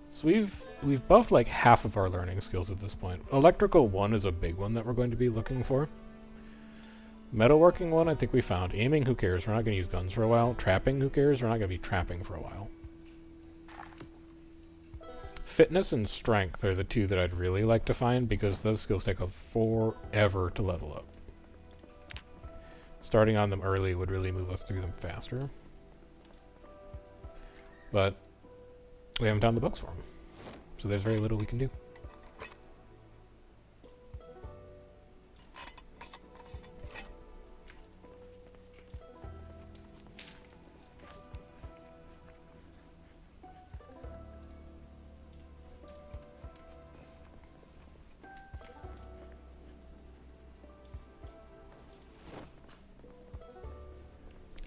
So we've buffed like half of our learning skills at this point. Electrical 1 is a big one that we're going to be looking for. Metalworking 1 I think we found. Aiming, who cares? We're not going to use guns for a while. Trapping, who cares? We're not going to be trapping for a while. Fitness and strength are the two that I'd really like to find because those skills take forever to level up. Starting on them early would really move us through them faster. But we haven't found the books for them, so there's very little we can do.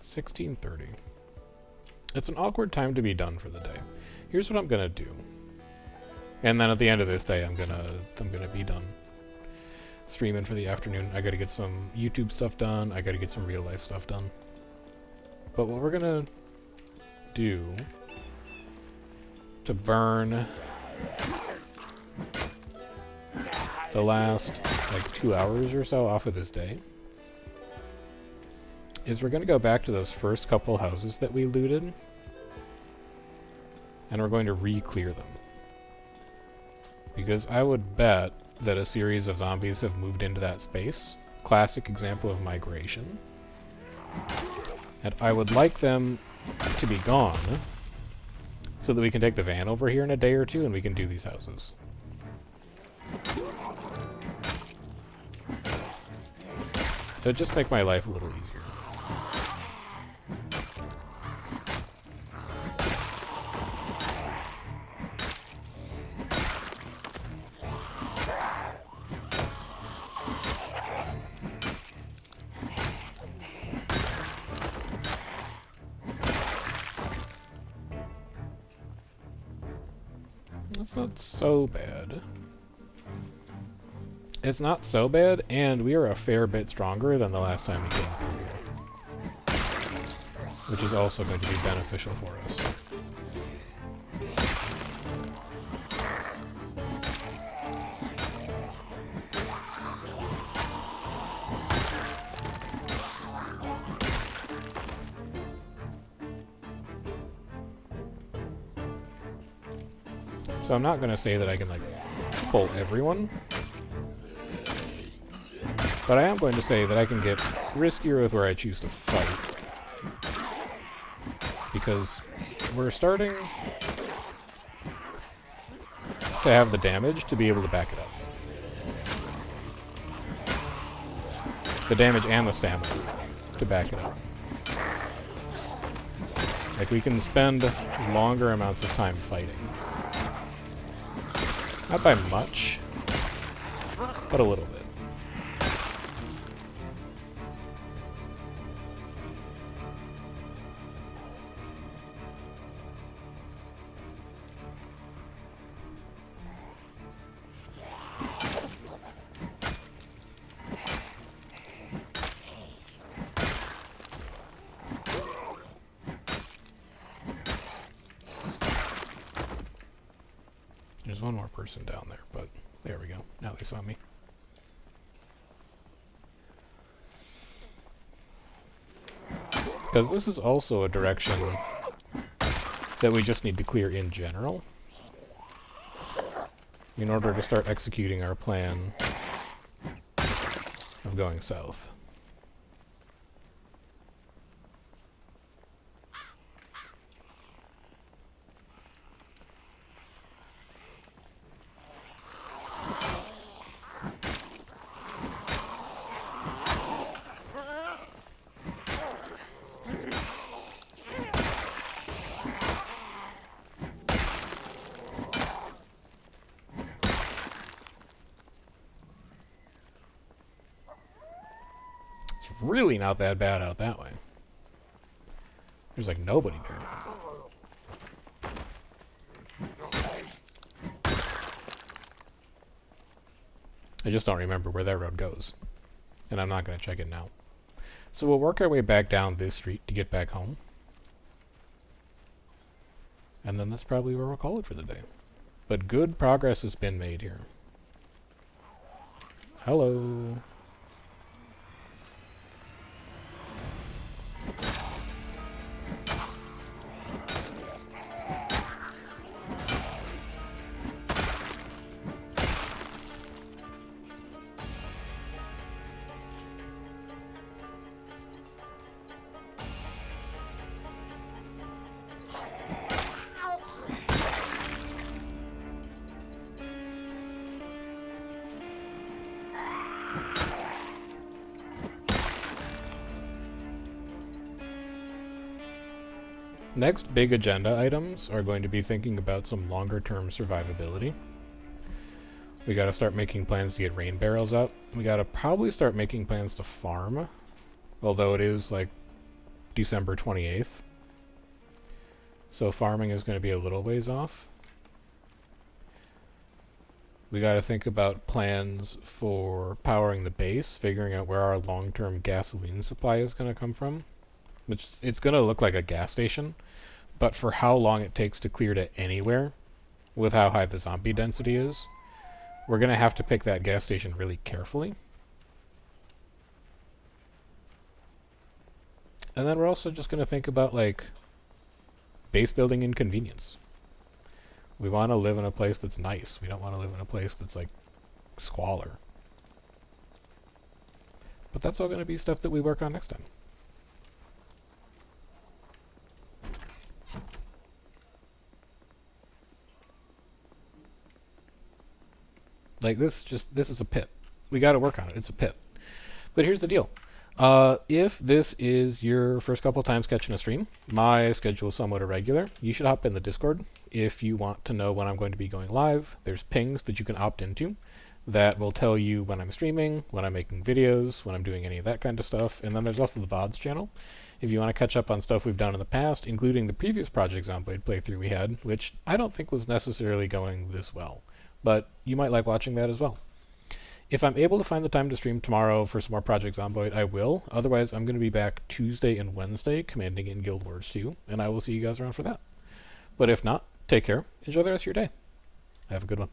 $16:30. It's an awkward time to be done for the day. Here's what I'm gonna do. And then at the end of this day, I'm gonna be done streaming for the afternoon. I gotta get some YouTube stuff done. I gotta get some real life stuff done. But what we're gonna do to burn the last like 2 hours or so off of this day is we're gonna go back to those first couple houses that we looted. And we're going to re-clear them. Because I would bet that a series of zombies have moved into that space. Classic example of migration. And I would like them to be gone so that we can take the van over here in a day or two and we can do these houses. That would just make my life a little easier. That's not so bad. It's not so bad, and we are a fair bit stronger than the last time we came through here. Which is also going to be beneficial for us. So I'm not going to say that I can, like, pull everyone. But I am going to say that I can get riskier with where I choose to fight. Because we're starting to have the damage to be able to back it up. The damage and the stamina to back it up. Like, we can spend longer amounts of time fighting. Not by much, but a little bit. There's one more person down there, but there we go. Now they saw me. Because this is also a direction that we just need to clear in general in order to start executing our plan of going south. Really not that bad out that way. There's like nobody there. I just don't remember where that road goes. And I'm not going to check it now. So we'll work our way back down this street to get back home. And then that's probably where we'll call it for the day. But good progress has been made here. Hello. Next big agenda items are going to be thinking about some longer term survivability. We gotta start making plans to get rain barrels up. We gotta probably start making plans to farm, although it is like December 28th. So farming is going to be a little ways off. We gotta think about plans for powering the base, figuring out where our long-term gasoline supply is going to come from. Which it's going to look like a gas station, but for how long it takes to clear to anywhere, with how high the zombie density is, we're going to have to pick that gas station really carefully. And then we're also just going to think about, like, base building inconvenience. We want to live in a place that's nice. We don't want to live in a place that's, like, squalor. But that's all going to be stuff that we work on next time. Like, this is a pit. We gotta work on it. It's a pit. But here's the deal. If this is your first couple times catching a stream, my schedule is somewhat irregular. You should hop in the Discord if you want to know when I'm going to be going live. There's pings that you can opt into that will tell you when I'm streaming, when I'm making videos, when I'm doing any of that kind of stuff. And then there's also the VODs channel. If you want to catch up on stuff we've done in the past, including the previous Project Zomboid playthrough we had, which I don't think was necessarily going this well. But you might like watching that as well. If I'm able to find the time to stream tomorrow for some more Project Zomboid, I will. Otherwise, I'm going to be back Tuesday and Wednesday commanding in Guild Wars 2, and I will see you guys around for that. But if not, take care. Enjoy the rest of your day. Have a good one.